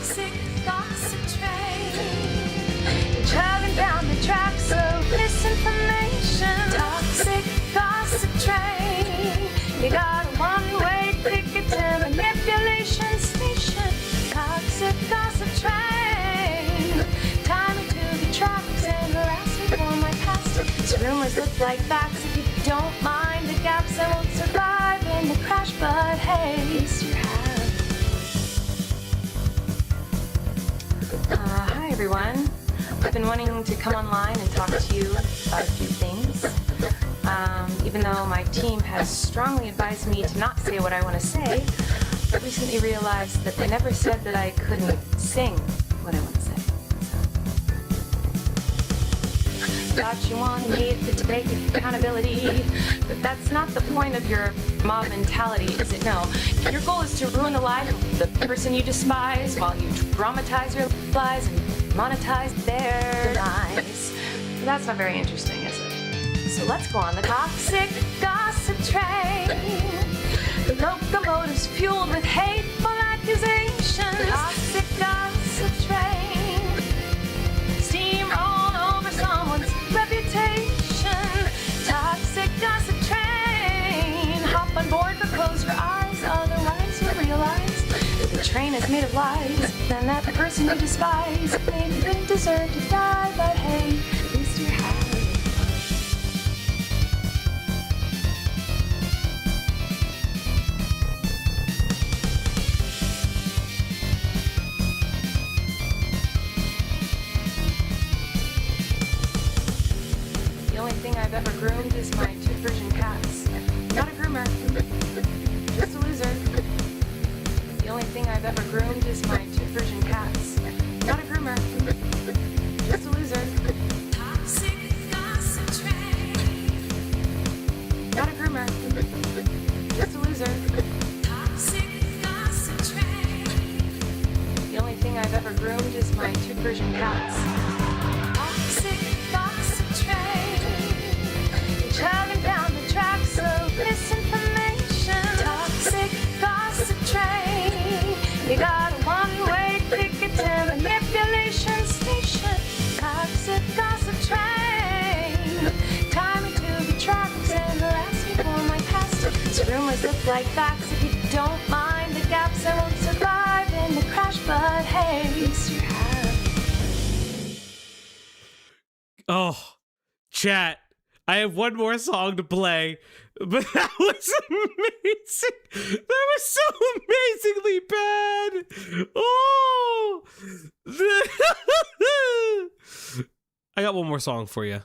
toxic gossip train. You're traveling down the tracks of misinformation. Toxic gossip train. You got a one-way ticket to manipulation station. Toxic gossip train. Tie me to the tracks and harass me for my past. These rumors look like facts. If you don't mind the gaps, I won't survive in the crash. But hey, at least you have. Hi everyone. I've been wanting to come online and talk to you about a few things. Even though my team has strongly advised me to not say what I want to say, I recently realized that they never said that I couldn't sing what I want to say. Thought you wanted me to take accountability, but that's not the point of your mob mentality, is it? No. Your goal is to ruin the life of the person you despise while you dramatize your lies and monetize their demise. That's not very interesting, is it? So let's go on the toxic gossip train. The locomotive's fueled with hateful accusations. Toxic gossip train. Steamroll over someone's reputation. Toxic gossip train. Hop on board but close your eyes, otherwise you'll realize that the train is made of lies. Then that person you despise may even deserve to die, but hey, at least you're happy. The only thing I've ever groomed is my 2 Persian cats. Not a groomer, just a loser. The only thing I've ever groomed is my 2 Persian cats. Not a groomer, just a loser. Toxic gossip train. Not a groomer, just a loser. Toxic gossip train. The only thing I've ever groomed is my 2 Persian cats. Toxic gossip train. You're traveling down the tracks of misinformation. Toxic gossip train. You got a one-way ticket to manipulation station. Toxic gossip train. Tie me to the tracks and harass me for my past. These rumors look like facts. If you don't mind the gaps, I won't survive in the crash. But hey, at least you have. Oh, chat. I have one more song to play, but that was amazing. That was so amazingly bad. Oh. I got one more song for you.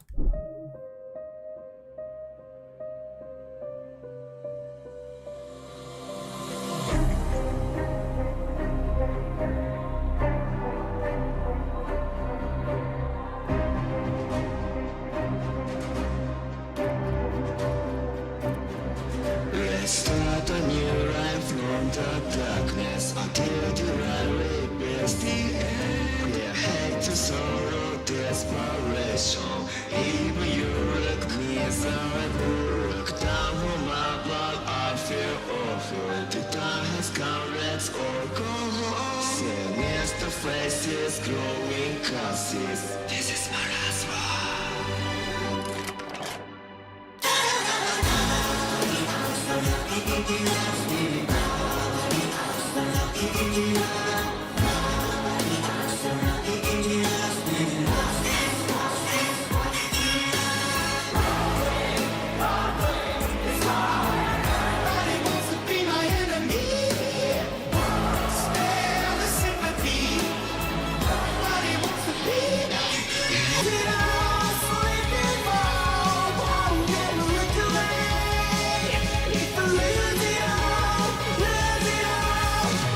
Start a new life from the darkness until the light reveals the end. Yeah, hate to sorrow, desperation. Even you look me as I look down from above, I feel awful. The time has come, let's all go home. Sinister faces, glowing curses. This is my last one.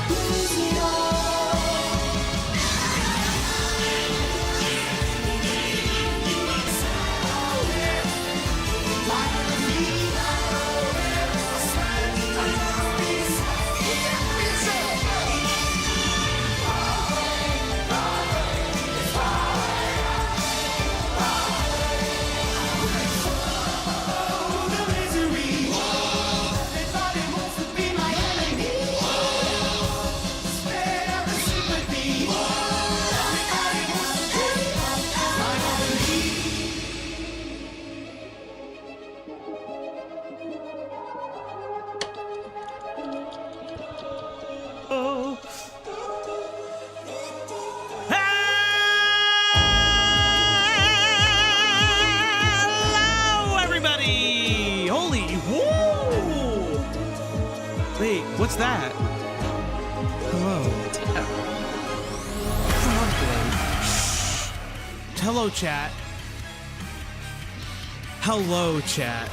Lose it all. that? Hello. Shh. Hello, chat. Hello, chat.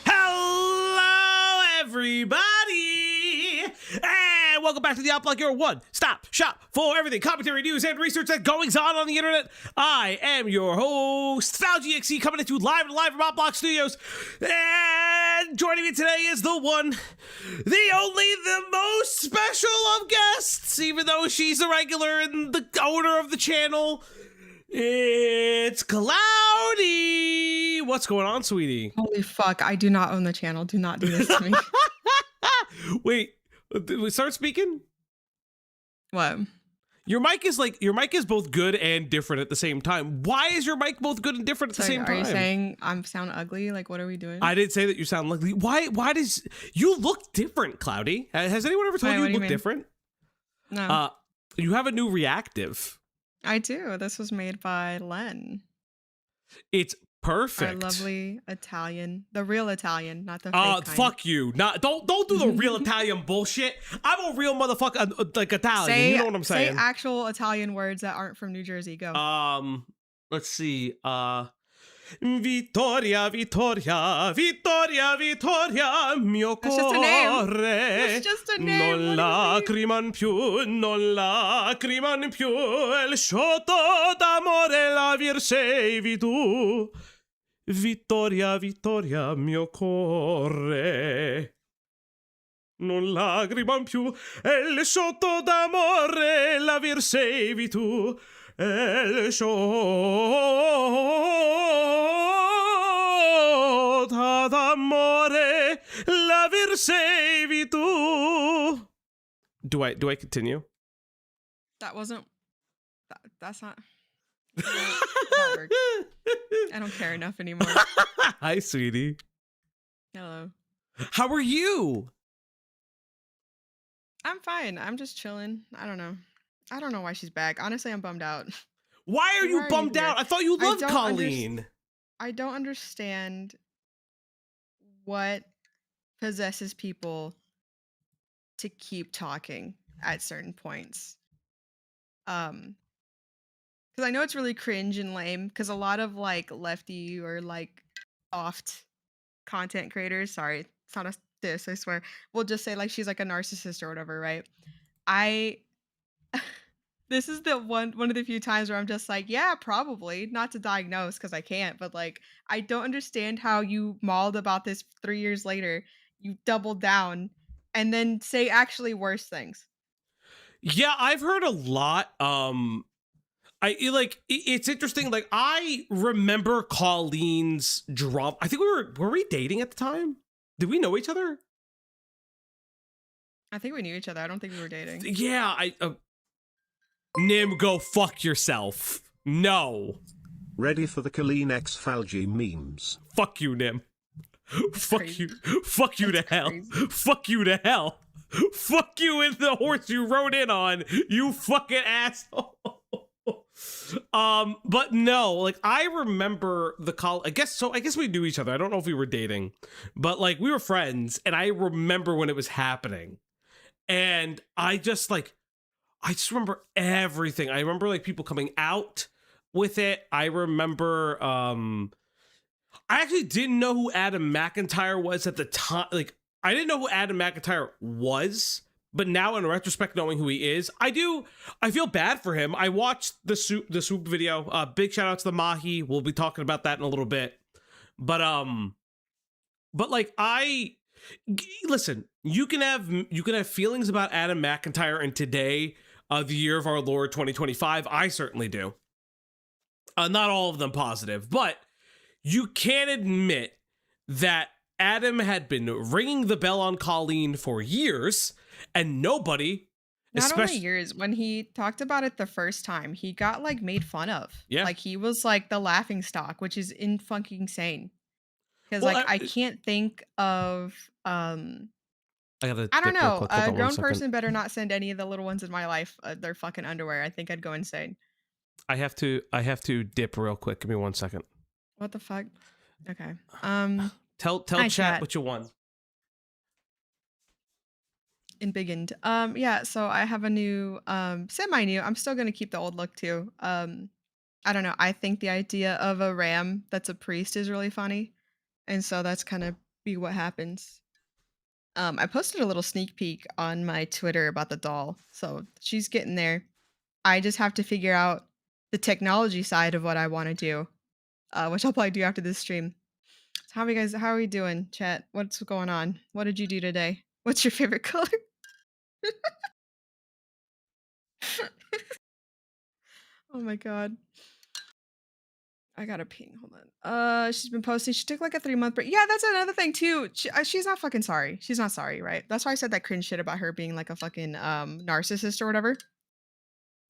Hello, everybody, and welcome back to the Outblock, your one-stop shop for everything commentary, news, and research that goings on the internet. I am your host, FalGXE, coming at you live from Outblock Studios, and joining me today is the one, the only, the most special of guests, even though she's a regular and the owner of the channel. It's Cloudy. What's going on, sweetie? Holy fuck, I do not own the channel. Do not do this to me. Wait, did we start speaking? What? Your mic is both good and different at the same time. Why is your mic both good and different at the same time? Are you saying I sound ugly? Like, what are we doing? I didn't say that you sound ugly. Why does you look different, Cloudy? Has anyone ever told you you look different? No. You have a new reactive. I do. This was made by Len. It's perfect. Our lovely Italian, the real Italian, not the fake kind. Fuck you. Don't do the real Italian bullshit. I'm a real motherfucker, like Italian. You know what I'm saying? Say actual Italian words that aren't from New Jersey. Go. Let's see. Vittoria, Vittoria, Vittoria, Vittoria, mio That's just a name. That's just a name. Non lacriman più, non lacriman più, il sciotto d'amore la versevi tu. Vittoria, Vittoria, mio cuore. Non lacriman più, il sciotto d'amore la versevi tu. El sciotto d'amore la versevi tu. Do I continue? That wasn't. That's not. That worked. I don't care enough anymore. Hi, sweetie. Hello. How are you? I'm fine. I'm just chilling. I don't know why she's back. Honestly, I'm bummed out. Why are you bummed out? I thought you loved Colleen. I don't understand what possesses people to keep talking at certain points. Because I know it's really cringe and lame, because a lot of like lefty or like soft content creators, sorry, it's not a diss, I swear, will just say like she's like a narcissist or whatever, right? This is the one of the few times where I'm just like, yeah, probably, not to diagnose because I can't, but like, I don't understand how you mauled about this 3 years later, you doubled down, and then say actually worse things. Yeah, I've heard a lot. It's interesting. Like, I remember Colleen's drop. I think were we dating at the time? Did we know each other? I think we knew each other. I don't think we were dating. Yeah, Nim, go fuck yourself. No. Ready for the Colleen X Falgi memes. Fuck you, Nim. Fuck crazy. you. Fuck you to hell. Crazy. Fuck you to hell. Fuck you in the horse you rode in on, you fucking asshole. But no, like, I remember I guess we knew each other. I don't know if we were dating, but like, we were friends, and I remember when it was happening. And I just remember everything. I remember like people coming out with it. I remember, I actually didn't know who Adam McIntyre was at the time. Like, I didn't know who Adam McIntyre was, but now in retrospect, knowing who he is, I feel bad for him. I watched the swoop video. Big shout out to the Mahi. We'll be talking about that in a little bit. But like, listen, you can have feelings about Adam McIntyre in today, the year of our Lord 2025. I certainly do. Not all of them positive, but you can admit that Adam had been ringing the bell on Colleen for years, and nobody, not only years, when he talked about it the first time, he got like made fun of. Yeah. Like, he was like the laughing stock, which is fucking insane. Because I can't think of I don't know. A grown person better not send any of the little ones in my life their fucking underwear. I think I'd go insane. I have to dip real quick. Give me 1 second. What the fuck? Okay. Tell Hi, chat chat. what you won. In big end. Yeah, so I have a new semi-new. I'm still gonna keep the old look too. I don't know. I think the idea of a ram that's a priest is really funny. And so that's kind of be what happens. I posted a little sneak peek on my Twitter about the doll. So she's getting there. I just have to figure out the technology side of what I want to do, which I'll probably do after this stream. So how are you guys? How are we doing, chat? What's going on? What did you do today? What's your favorite color? Oh my god. I got a ping. Hold on. She's been posting. She took like a 3-month break. Yeah, that's another thing too. She's not fucking sorry. She's not sorry, right? That's why I said that cringe shit about her being like a fucking narcissist or whatever.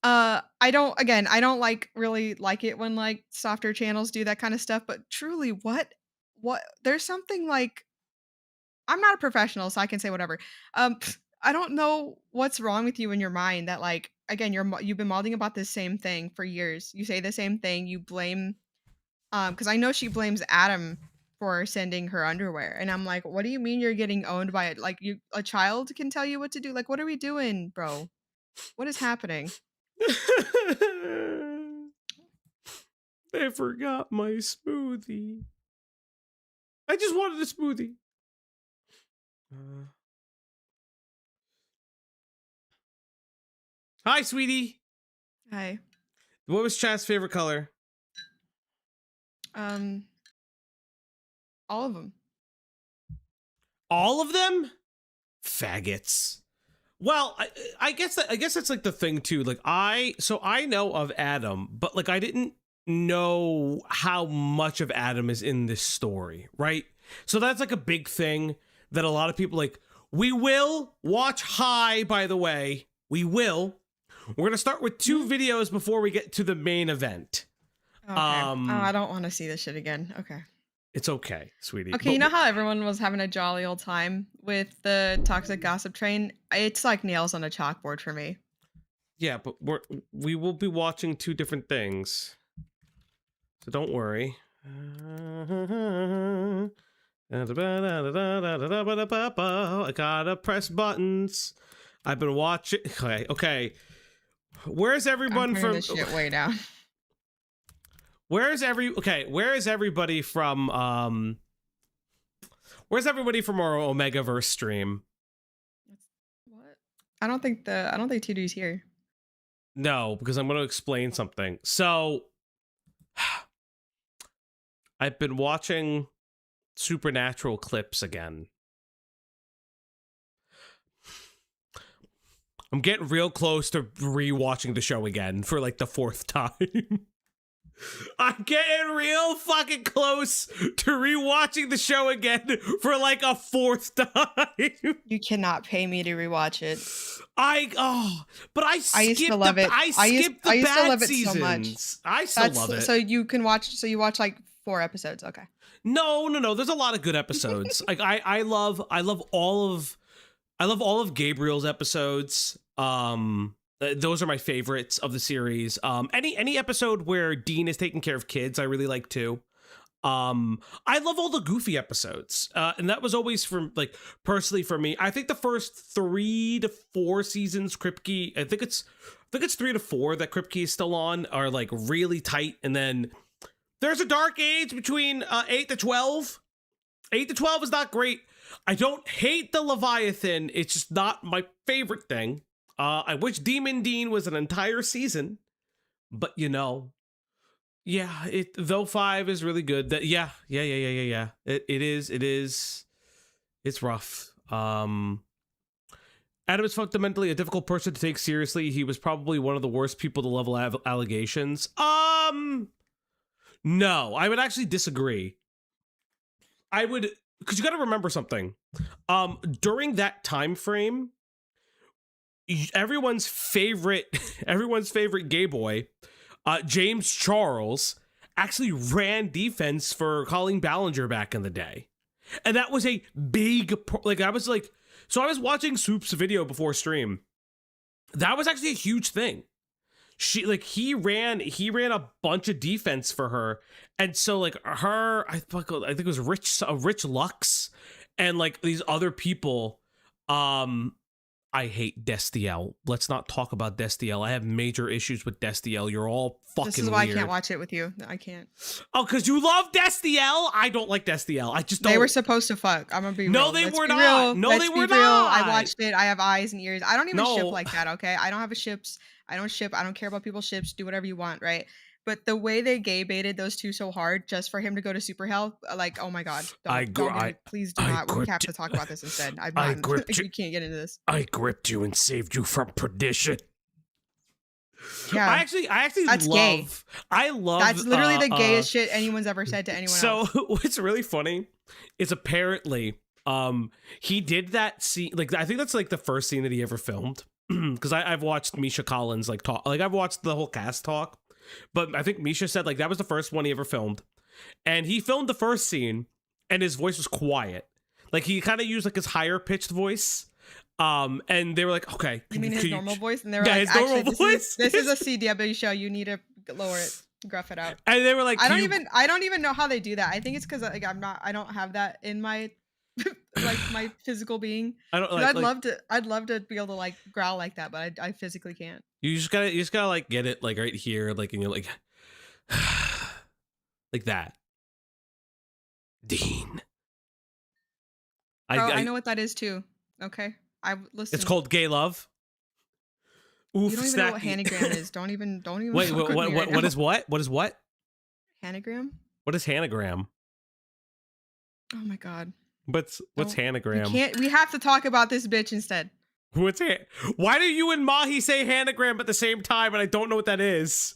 I don't like really like it when like softer channels do that kind of stuff, but truly what there's something like I'm not a professional, so I can say whatever. I don't know what's wrong with you in your mind that like again you've been modding about this same thing for years. You say the same thing, you blame because I know she blames Adam for sending her underwear, and I'm like, what do you mean you're getting owned by it? Like a child can tell you what to do. Like, what are we doing, bro? What is happening? I forgot my smoothie. I just wanted a smoothie. Hi, sweetie. Hi. What was chat's favorite color? All of them. All of them? Faggots. Well, I guess that's like the thing too. Like I know of Adam, but like I didn't know how much of Adam is in this story, right? So that's like a big thing that a lot of people like. We will watch High, by the way. We will. We're gonna start with 2 videos before we get to the main event. Okay. I don't want to see this shit again. Okay. It's okay, sweetie. Okay, you know how everyone was having a jolly old time with the toxic gossip train? It's like nails on a chalkboard for me. Yeah, but we will be watching 2 different things, so don't worry. I gotta press buttons. I've been watching. Okay. Where's everyone from? This shit way down. Where is everybody from? Where's everybody from our Omegaverse stream? What? I don't think T2's here. No, because I'm going to explain something. So, I've been watching Supernatural clips again. I'm getting real close to rewatching the show again for like the 4th time. I'm getting real fucking close to rewatching the show again for like a 4th time. You cannot pay me to rewatch it. But I used to love it. I skipped the bad seasons. So much. I still love it. So you watch like 4 episodes. Okay. No. There's a lot of good episodes. Like I love all of Gabriel's episodes. Those are my favorites of the series. Any episode where Dean is taking care of kids, I really like too. I love all the Goofy episodes. And that was always personally for me. I think the first 3 to 4 seasons, Kripke, I think it's 3 to 4 that Kripke is still on, are like really tight. And then there's a dark age between 8 to 12. 8 to 12 is not great. I don't hate the Leviathan. It's just not my favorite thing. I wish Demon Dean was an entire season, but though 5 is really good. Yeah. It is. It's rough. Adam is fundamentally a difficult person to take seriously. He was probably one of the worst people to level allegations. No, I would actually disagree. Because you got to remember something. During that time frame, everyone's favorite gay boy, James Charles, actually ran defense for Colleen Ballinger back in the day, and that was a big I was watching Swoop's video before stream. That was actually a huge thing. he ran a bunch of defense for her, and so like her, I think it was Rich Lux, and like these other people. I hate Destiel. Let's not talk about Destiel. I have major issues with Destiel. You're all fucking This is why weird. I can't watch it with you. I can't. Oh, because you love Destiel? I don't like Destiel. I just don't. They were supposed to fuck. I'm gonna be No, real. they Let's were be not. real. No, Let's they be were real. I not. watched it. I have eyes and ears. I don't even ship No. like that, okay? I don't have a ships. I don't ship. I don't care about people's ships. Do whatever you want, right? But the way they gay baited those two so hard just for him to go to super hell, like, oh my god. Please do not. We have to talk about this instead. I'm not. We can't get into this. I gripped you and saved you from perdition. Yeah. I actually That's love. gay. I love. That's literally the gayest shit anyone's ever said to anyone else. So what's really funny is apparently he did that scene, like I think that's like the first scene that he ever filmed, because I've watched Misha Collins like talk, like I've watched the whole cast talk, but I think Misha said like that was the first one he ever filmed, and he filmed the first scene and his voice was quiet, like he kind of used like his higher pitched voice. And they were like, okay. You mean his normal voice? And they were yeah, like, his normal actually, voice. This is a CW show. You need to lower it, gruff it out. And they were like, I don't even know how they do that. I think it's because like I don't have that in my like my physical being. I don't. I'd love to be able to like growl like that, but I physically can't. You just gotta like get it like right here, like, and you're like, like that. Dean. I know what that is too. Okay. I listen. It's called gay love. Oof, you don't even know what hanagram is. Don't even. Wait, what is what? What is what? Hanagram? What is hanagram? Oh my god. What's hanagram? We have to talk about this bitch instead. Why do you and Mahi say hanagram at the same time and I don't know what that is?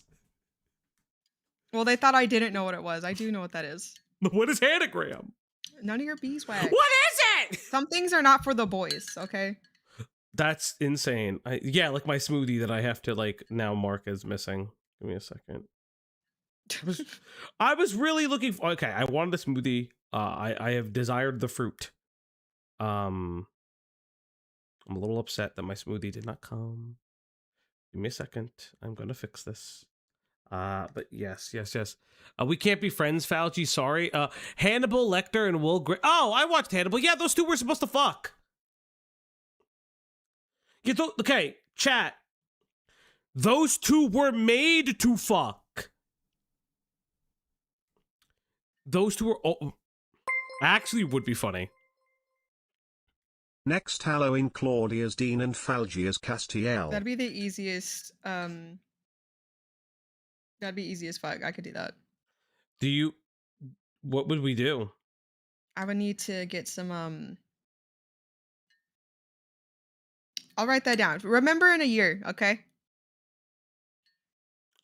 Well, they thought I didn't know what it was. I do know what that is. What is hanagram? None of your beeswax. What is it? Some things are not for the boys, okay? That's insane. Yeah, like my smoothie that I have to like now mark as missing. Give me a second. I was really looking for. Okay, I wanted a smoothie. I have desired the fruit. I'm a little upset that my smoothie did not come. Give me a second. I'm gonna fix this. But yes. We can't be friends, Fauci. Sorry. Hannibal Lecter and Will Gray. Oh, I watched Hannibal. Yeah, those two were supposed to fuck. Okay, chat. Those two were made to fuck. Those two were actually would be funny. Next Halloween, Claudia's Dean and Falgi as Castiel. That'd be the easiest. That'd be easy as fuck. I could do that. What would we do? I would need to get some. I'll write that down. Remember in a year, okay?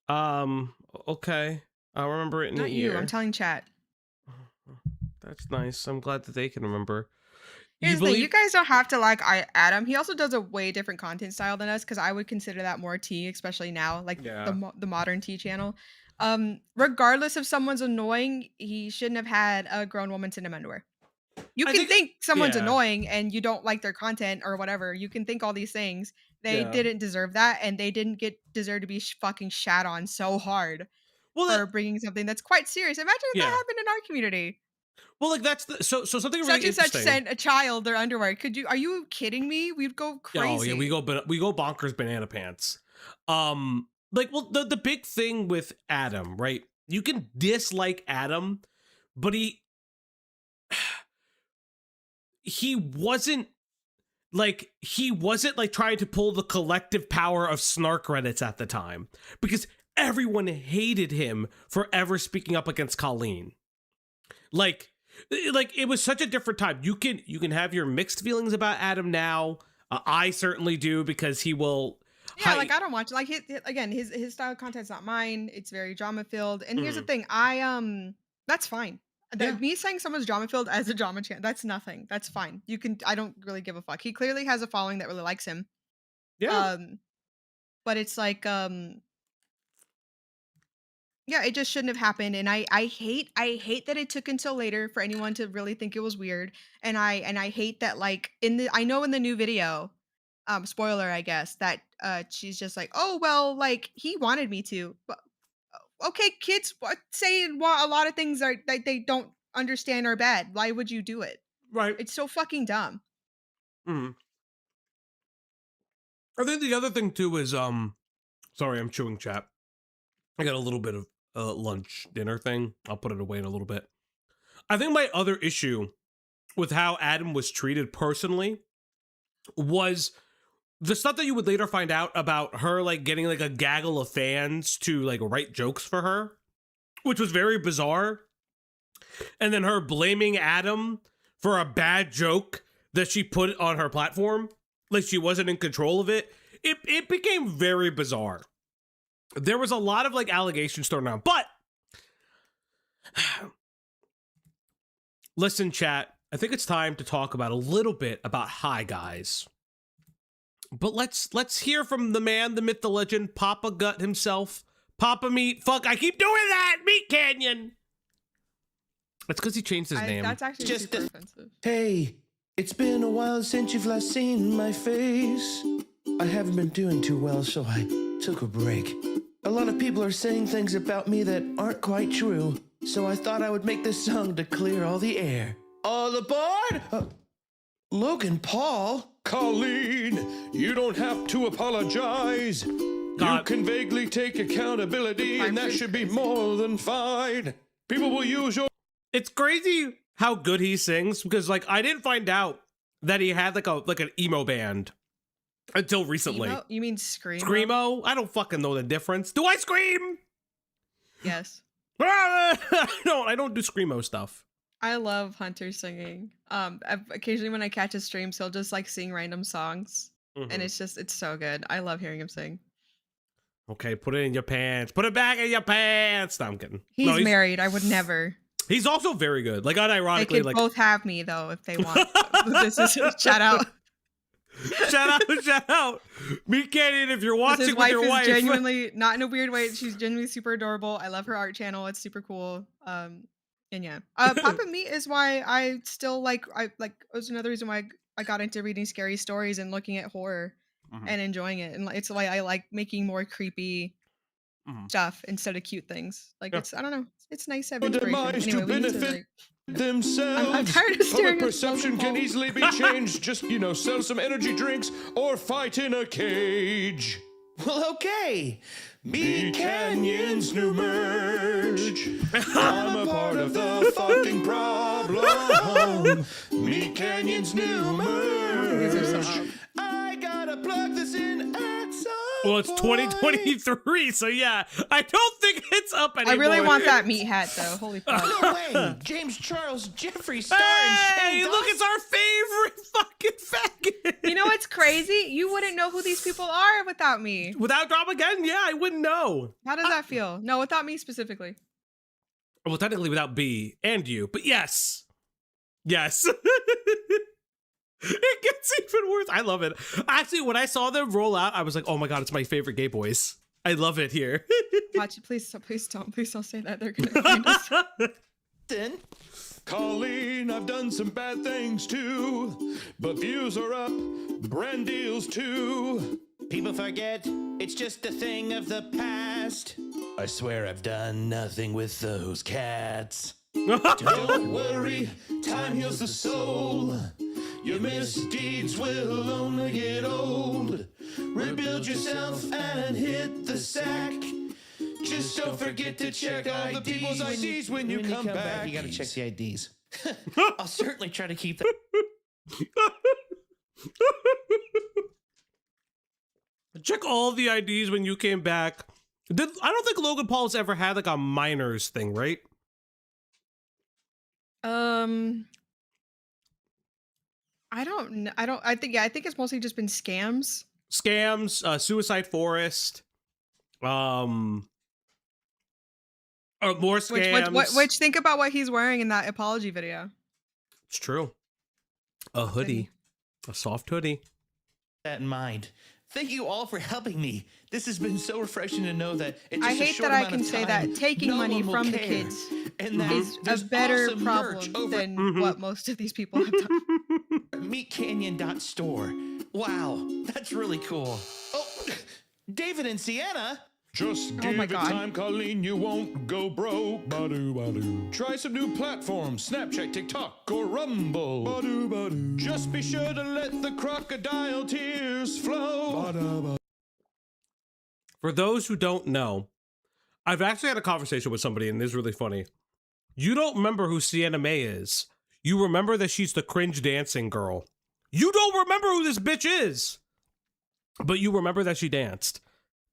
Okay. I'll remember it in a year. Not you. I'm telling chat. That's nice. I'm glad that they can remember. Here's the thing, you guys don't have to like Adam. He also does a way different content style than us, because I would consider that more tea, especially now, like the modern tea channel. Regardless if someone's annoying, he shouldn't have had a grown woman send him underwear. You can think someone's annoying and you don't like their content or whatever. You can think all these things. They didn't deserve that, and they didn't deserve to be fucking shat on so hard for bringing something that's quite serious. Imagine if that happened in our community. Well, like that's so something such really and such interesting. sent a child their underwear. Are you kidding me? We'd go crazy. Oh yeah, we go bonkers banana pants. Like, well, the big thing with Adam, right? You can dislike Adam, but he wasn't like trying to pull the collective power of snark Reddits at the time, because everyone hated him for ever speaking up against Colleen. Like it was such a different time. You can have your mixed feelings about Adam now. I certainly do, because he will. Yeah, like I don't watch like his style of content's not mine. It's very drama filled. And here's the thing, that's fine. Me saying someone's drama filled as a drama channel, that's nothing. That's fine. I don't really give a fuck. He clearly has a following that really likes him. Yeah. But it's like yeah, it just shouldn't have happened, and I hate that it took until later for anyone to really think it was weird, and I hate that like I know in the new video, spoiler, I guess, that she's just like, oh well, like he wanted me to. But okay, kids say a lot of things are that they don't understand are bad. Why would you do it? Right. It's so fucking dumb. Mm. I think the other thing too is sorry, I'm chewing, chat. I got a little bit of lunch dinner thing. I'll put it away in a little bit. I think my other issue with how Adam was treated personally was the stuff that you would later find out about her like getting like a gaggle of fans to like write jokes for her, which was very bizarre. And then her blaming Adam for a bad joke that she put on her platform, like she wasn't in control of it. It became very bizarre. There was a lot of like allegations thrown around, but listen, chat, I think it's time to talk about a little bit about Hi Guys. But let's hear from the man, the myth, the legend, Papa Gut himself. Papa Meat. Fuck, I keep doing that! Meat Canyon! That's because he changed his name. That's actually Just super offensive. Hey, it's been a while since you've last seen my face. I haven't been doing too well, so I took a break. A lot of people are saying things about me that aren't quite true, so I thought I would make this song to clear all the air. All aboard! Logan Paul? Colleen, you don't have to apologize. God. You can vaguely take accountability, and that should be more than fine. People will use your... It's crazy how good he sings, because like I didn't find out that he had like an emo band until recently. Emo? You mean Screamo? Screamo? I don't fucking know the difference. Do I scream? Yes. I don't do Screamo stuff. I love Hunter singing. Occasionally when I catch his streams, he'll just like sing random songs. And it's so good. I love hearing him sing. Okay, put it in your pants. Put it back in your pants. No, I'm kidding. He's married. I would never. He's also very good. Like unironically, They could like both have me though if they want. This is shout out. shout out. Meat Canyon if you're watching His with wife your is wife. genuinely not in a weird way. She's genuinely super adorable. I love her art channel. It's super cool. And yeah, Papa Meat is why I still like. It was another reason why I got into reading scary stories and looking at horror and enjoying it. And it's why I like making more creepy stuff instead of cute things. Like it's I don't know. It's nice to have inspiration. Anyway, we need to, like, themselves. I'm tired of staring Public at perception Logan can Paul. easily be changed. Just, sell some energy drinks or fight in a cage. Well, okay. Meat Canyon's new merch. I'm a part of the fucking problem. Meat Canyon's new These are so merch. loud. I gotta plug this in at some Well, it's point. 2023, so yeah, I don't think it's up anymore. I really want that meat hat though. Holy fuck. No way! James Charles Jeffrey Star Hey, and look, it's our favorite fucking faggot. You know what's crazy? You wouldn't know who these people are without me. Without Drop Again, yeah, I wouldn't know. How does that feel? No, without me specifically. Well, technically without B and you, but yes. Yes. It gets even worse. I love it. Actually, when I saw them roll out, I was like, oh my God, it's my favorite gay boys. I love it here. Watch it. Please don't say that. They're gonna find us. Then Colleen, I've done some bad things too, but views are up, brand deals too. people forget it's just a thing of the past. I swear I've done nothing with those cats. Don't worry, time heals the soul. Your misdeeds will only get old. Rebuild yourself and hit the sack. Just don't forget to check all the people's IDs when you come back. You gotta check the IDs. I'll certainly try to keep that. Check all the IDs when you came back. I don't think Logan Paul's ever had like a minors thing, right? I think it's mostly just been scams. Scams, Suicide Forest, more scams. Which think about what he's wearing in that apology video. It's true. A hoodie, a soft hoodie. That in mind. Thank you all for helping me. This has been so refreshing to know that in just I a hate short that I amount can of say time, that taking no money one will from the care. kids And that is a there's better awesome problem merch over than what most of these people have done. meatcanyon.store, Wow, that's really cool. Oh, David and Sienna? Just Oh give my it God. time, Colleen, you won't go broke. Badu badu. Try some new platforms, Snapchat, TikTok, or Rumble. Badu badu. Just be sure to let the crocodile tears flow. Bada bada. For those who don't know, I've actually had a conversation with somebody, and this is really funny. You don't remember who Sienna May is. You remember that she's the cringe dancing girl. You don't remember who this bitch is. But you remember that she danced.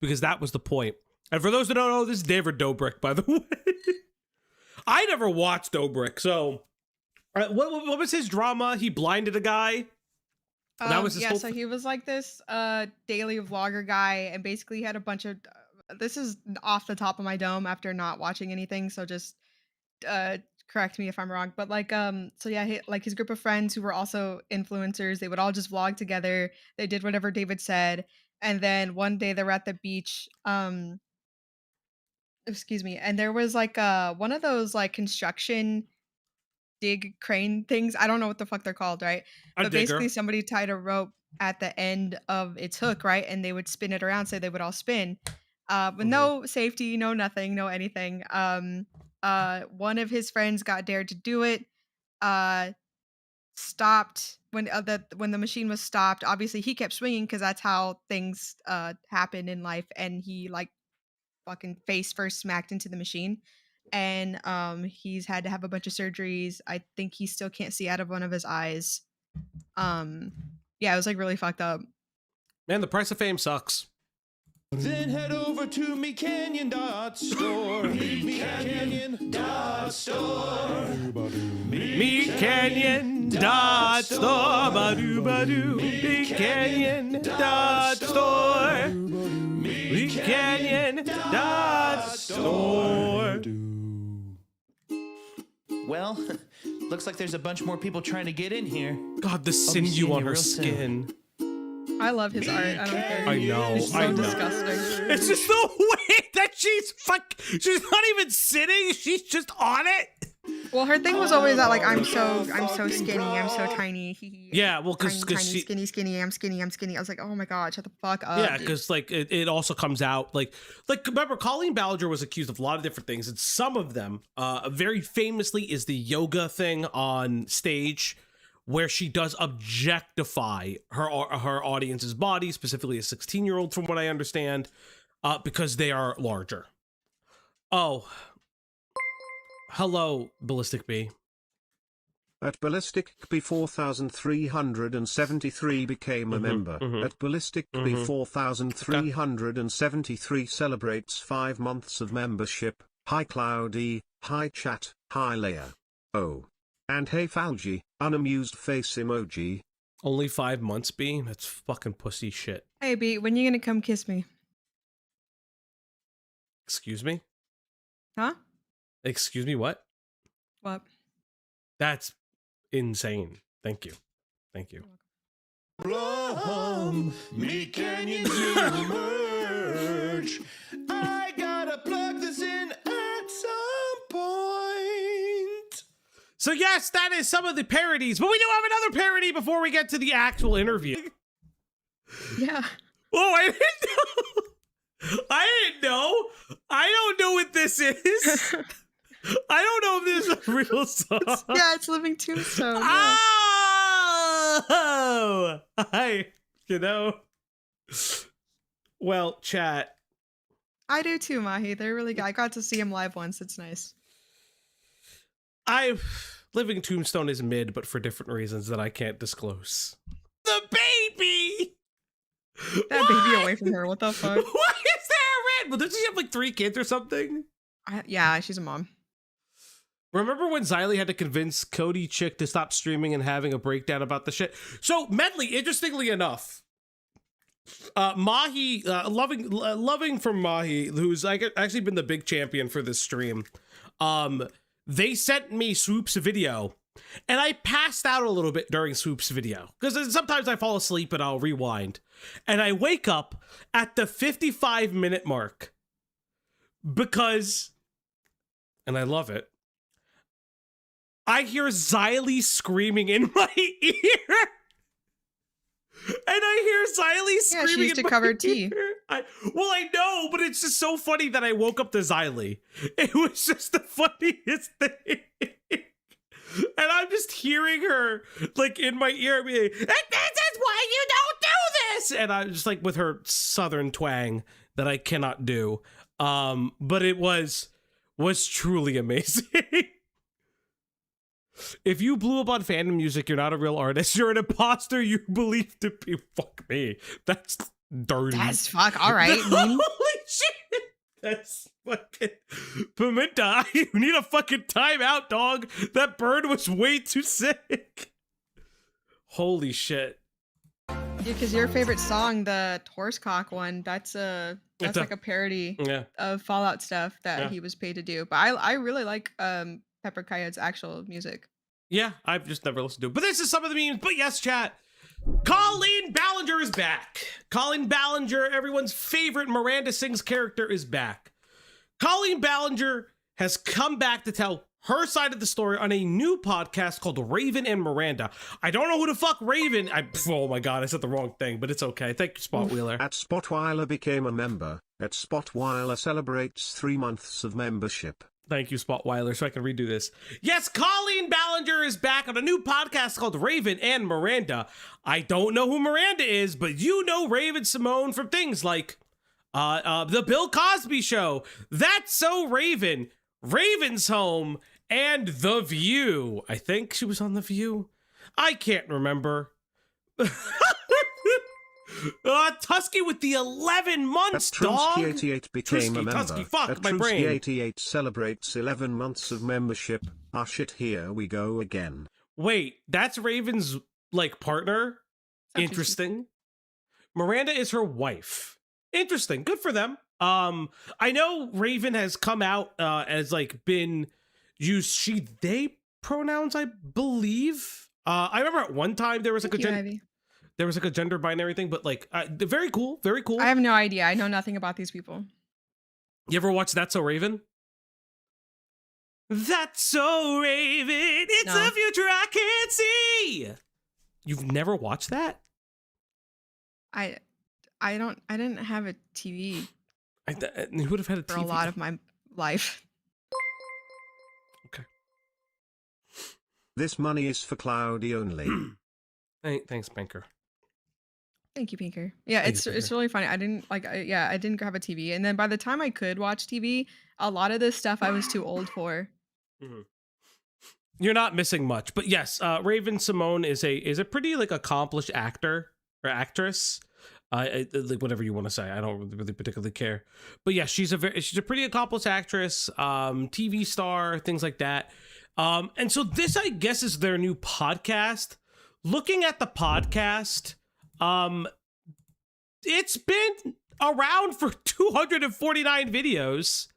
Because that was the point. And for those that don't know, this is David Dobrik, by the way. I never watched Dobrik, so... what was his drama? He blinded a guy? That was his yeah, whole so he was like this daily vlogger guy, and basically he had a bunch of this is off the top of my dome after not watching anything, so just correct me if I'm wrong. But like so yeah, like his group of friends who were also influencers, they would all just vlog together. They did whatever David said, and then one day they were at the beach, excuse me, and there was like one of those like construction dig crane things. I don't know what the fuck they're called, right? A But digger. basically somebody tied a rope at the end of its hook, right? And they would spin it around, so they would all spin. But no safety, no nothing, no anything. One of his friends got dared to do it. Stopped when the machine was stopped. Obviously he kept swinging because that's how things happen in life, and he like fucking face first smacked into the machine, and he's had to have a bunch of surgeries. I think he still can't see out of one of his eyes. Yeah, it was like really fucked up. Man, the price of fame sucks. Then head over to Me Canyon dot store. Me Canyon dot store. Me Canyon dot store. Badu badu. Me Canyon dot store. Me Canyon dot store. Well, looks like there's a bunch more people trying to get in here. God, the seeing sinew you on her real soon. skin. I love his art. I don't care. I know. It's so I know. disgusting. It's just the way that she's not even sitting. She's just on it. Well, her thing was always that like I'm so skinny, I'm so tiny. Yeah, well, tiny, because tiny, she. skinny, I'm skinny. I was like, oh my god, shut the fuck up. Yeah, dude. because like it also comes out like remember Colleen Ballinger was accused of a lot of different things, and some of them very famously is the yoga thing on stage, where she does objectify her audience's body, specifically a 16-year-old, from what I understand, because they are larger. Oh, hello, Ballistic B. At Ballistic B 4373 became a member. At Ballistic B 4373 celebrates 5 months of membership. Hi Cloudy, hi chat, hi Leia. Oh. And hey Falgi, unamused face emoji. Only 5 months, B? That's fucking pussy shit. Hey B, when you gonna come kiss me? Excuse me? Huh? Excuse me, what? What? That's insane. Thank you. Thank you. Plum, Me Canyon new merch. I gotta plug this in at some point. So yes, that is some of the parodies, but we do have another parody before we get to the actual interview. Yeah. Oh, I didn't know. I didn't know. I don't know what this is. I don't know if this is a real song. Yeah, it's Living Tombstone. Oh, well, chat. I do too, Mahi. They're really good. I got to see him live once. It's nice. Living Tombstone is mid, but for different reasons that I can't disclose. The baby! That baby away from her. What the fuck? Why is there a red? Well, doesn't she have like 3 kids or something? Yeah, she's a mom. Remember when Xylee had to convince Cody Chick to stop streaming and having a breakdown about the shit? So, Medley, interestingly enough, Mahi, loving from Mahi, who's actually been the big champion for this stream, they sent me Swoop's video, and I passed out a little bit during Swoop's video, because sometimes I fall asleep and I'll rewind, and I wake up at the 55-minute mark, because, and I love it, I hear Xylee screaming in my ear. And I Yeah, screaming she used in to my cover ear. tea. I know, but it's just so funny that I woke up to Xylee. It was just the funniest thing. And I'm just hearing her like in my ear being, "This is why you don't do this!" And I'm just like with her southern twang that I cannot do. But it was truly amazing. If you blew up on fandom music, you're not a real artist. You're an imposter. You believe to be. Fuck me. That's dirty. That's fuck. All right. Holy shit. That's fucking Pimenta. You need a fucking timeout, dog. That bird was way too sick. Holy shit. Yeah, because your favorite song, the Horsecock one, that's like a parody of Fallout stuff that he was paid to do. But I really like Pepper Coyote's actual music. Yeah, I've just never listened to it. But this is some of the memes. But yes, chat. Colleen Ballinger is back. Colleen Ballinger, everyone's favorite Miranda Sings character, is back. Colleen Ballinger has come back to tell her side of the story on a new podcast called Raven and Miranda. I don't know who the fuck Raven. Oh my god, I said the wrong thing, but it's okay. Thank you, Spot Wheeler. At Spotweiler became a member. At Spotweiler celebrates 3 months of membership. Thank you, Spotweiler, so I can redo this. Yes, Colleen Ballinger is back on a new podcast called Raven and Miranda. I don't know who Miranda is, but you know Raven Simone from things like The Bill Cosby Show, That's So Raven, Raven's Home, and The View. I think she was on The View. I can't remember. Tusky with the 11 months, dog. Truski88 became a member. Tusky, fuck my brain. Truski88 celebrates 11 months of membership. Ah shit, here we go again. Wait, that's Raven's, like, partner? Interesting. Miranda is her wife. Interesting. Good for them. I know Raven has come out as, like, been used she, they pronouns, I believe. I remember at one time there was like a gender binary thing, but like very cool, very cool. I have no idea. I know nothing about these people. You ever watch That's So Raven? That's So Raven. It's No. a future I can't see. You've never watched that? I didn't have a TV Who would have had a for TV? a lot of my life. Okay. This money is for Cloudy only. Thanks, Banker. Thank you, Pinker. Yeah, Thank it's you, it's Pinker. really funny. I didn't have a TV, and then by the time I could watch TV, a lot of this stuff I was too old for. Mhm. You're not missing much, but yes, Raven Simone is a pretty like accomplished actor or actress. Like whatever you want to say, I don't really particularly care. But yeah, she's a pretty accomplished actress, TV star, things like that. And so this, I guess, is their new podcast. Looking at the podcast, it's been around for 249 videos,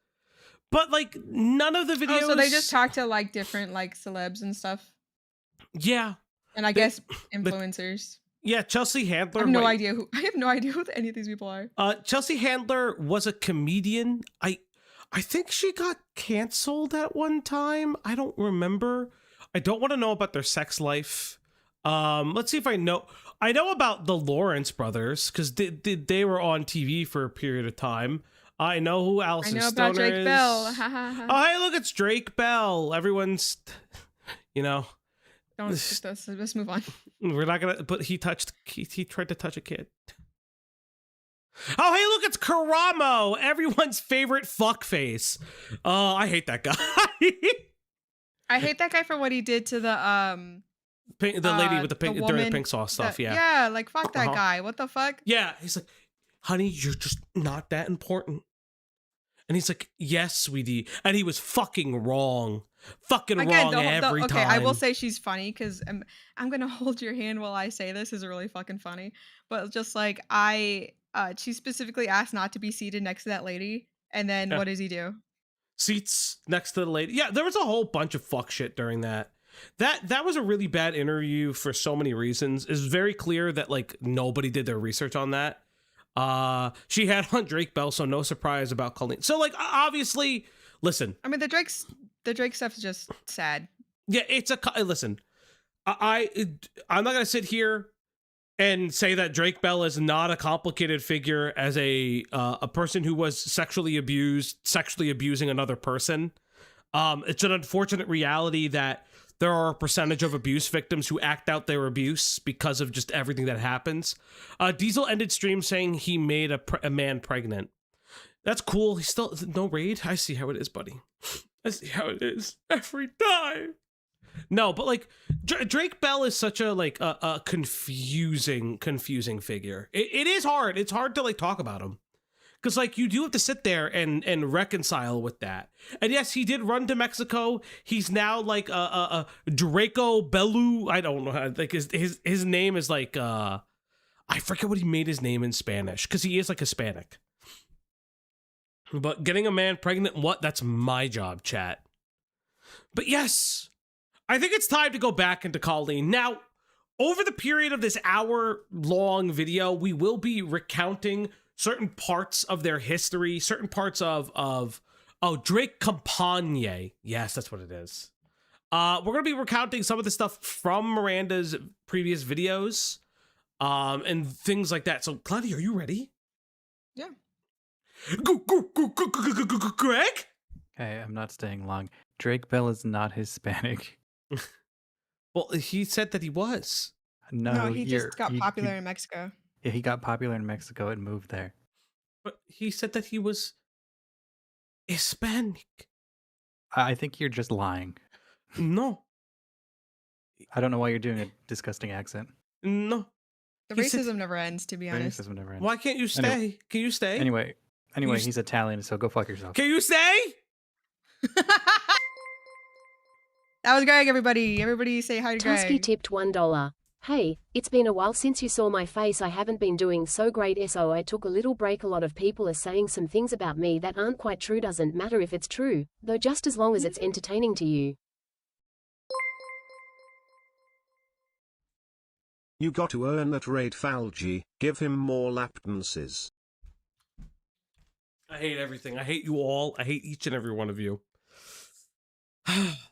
but like none of the videos. Oh, so they just talk to like different like celebs and stuff, Yeah, and I guess influencers. yeah. Chelsea Handler. I have no might- idea who. I have no idea who any of these people are. Chelsea Handler was a comedian. I think she got canceled at one time. I don't remember. I don't want to know about their sex life. Let's see if I know. I know about the Lawrence brothers because they were on TV for a period of time. I know who I Allison know Stoner about Drake is. Bell. Ha ha ha. Oh, hey, look, it's Drake Bell. Everyone's, Don't let's move on. we're not gonna. But he tried to touch a kid. Oh, hey, look, it's Karamo, everyone's favorite fuckface. Oh, I hate that guy. I hate that guy for what he did to the The lady with the pink during the woman pink sauce stuff, that- yeah. Yeah, like fuck that Uh-huh. guy. What the fuck? Yeah, he's like, honey, you're just not that important. And he's like, yes, sweetie. And he was fucking wrong. Fucking wrong every okay, time. I will say she's funny because I'm gonna hold your hand while I say this is really fucking funny. But just like she specifically asked not to be seated next to that lady, and then Yeah. what does he do? Seats next to the lady. Yeah, there was a whole bunch of fuck shit during that. That was a really bad interview for so many reasons. It's very clear that like nobody did their research on that. She had on Drake Bell, so no surprise about Colleen. So like obviously, listen. I mean, the Drake stuff is just sad. Yeah, listen. I'm not gonna sit here and say that Drake Bell is not a complicated figure as a person who was sexually abusing another person. It's an unfortunate reality that there are a percentage of abuse victims who act out their abuse because of just everything that happens. Diesel ended stream saying he made a man pregnant. That's cool. He's still no raid. I see how it is, buddy. I see how it is every time. No, but like Drake Bell is such a like a confusing figure. It is hard. It's hard to like talk about him. Because, like, you do have to sit there and reconcile with that. And yes, he did run to Mexico. He's now, like, a Draco Bellu. I don't know how, like, his name is, like, I forget what he made his name in Spanish. Because he is, like, Hispanic. But getting a man pregnant, what? That's my job, chat. But yes, I think it's time to go back into Colleen. Now, over the period of this hour-long video, we will be recounting certain parts of their history, certain parts of Drake Campagne. Yes, that's what it is. We're going to be recounting some of the stuff from Miranda's previous videos, and things like that. So, Claudia, are you ready? Yeah. Greg? Okay, I'm not staying long. Drake Bell is not Hispanic. Well, he said that he was. No, he just got popular in Mexico. Yeah, he got popular in Mexico and moved there. But he said that he was Hispanic. I think you're just lying. No. I don't know why you're doing a disgusting accent. No. The racism never ends, to be honest. Racism never ends. Why can't you stay? Anyway. Can you stay? Anyway, he's Italian, so go fuck yourself. Can you stay? That was Greg, everybody. Everybody say hi to Greg. Tusky tipped $1. Hey, it's been a while since you saw my face. I haven't been doing so great, so I took a little break. A lot of people are saying some things about me that aren't quite true. Doesn't matter if it's true, though, just as long as it's entertaining to you. You got to earn that raid, Falgi. Give him more lap dances. I hate everything. I hate you all. I hate each and every one of you.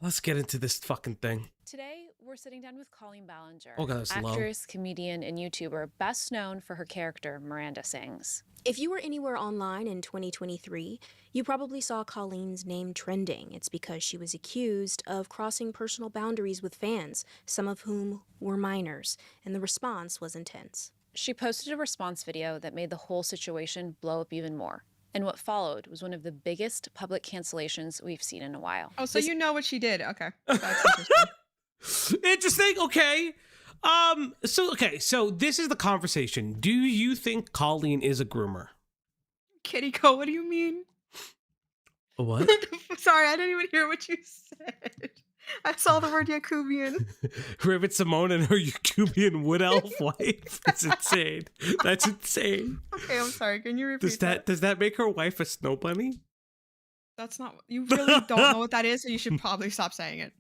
Let's get into this fucking thing. Today, we're sitting down with Colleen Ballinger, Oh God, that's low. actress, comedian, and YouTuber best known for her character Miranda Sings. If you were anywhere online in 2023, you probably saw Colleen's name trending. It's because she was accused of crossing personal boundaries with fans, some of whom were minors, and the response was intense. She posted a response video that made the whole situation blow up even more. And what followed was one of the biggest public cancellations we've seen in a while. Oh, so you know what she did. Okay. That's interesting. Interesting. Okay. So this is the conversation. Do you think Colleen is a groomer? Kitty Co, what do you mean? What? Sorry, I didn't even hear what you said. I saw the word Yakubian. Rivet Simone and her Yakubian wood elf wife. That's insane. That's insane. Okay, I'm sorry. Can you repeat Does that make her wife a snow bunny? That's not. You really don't know what that is, so you should probably stop saying it.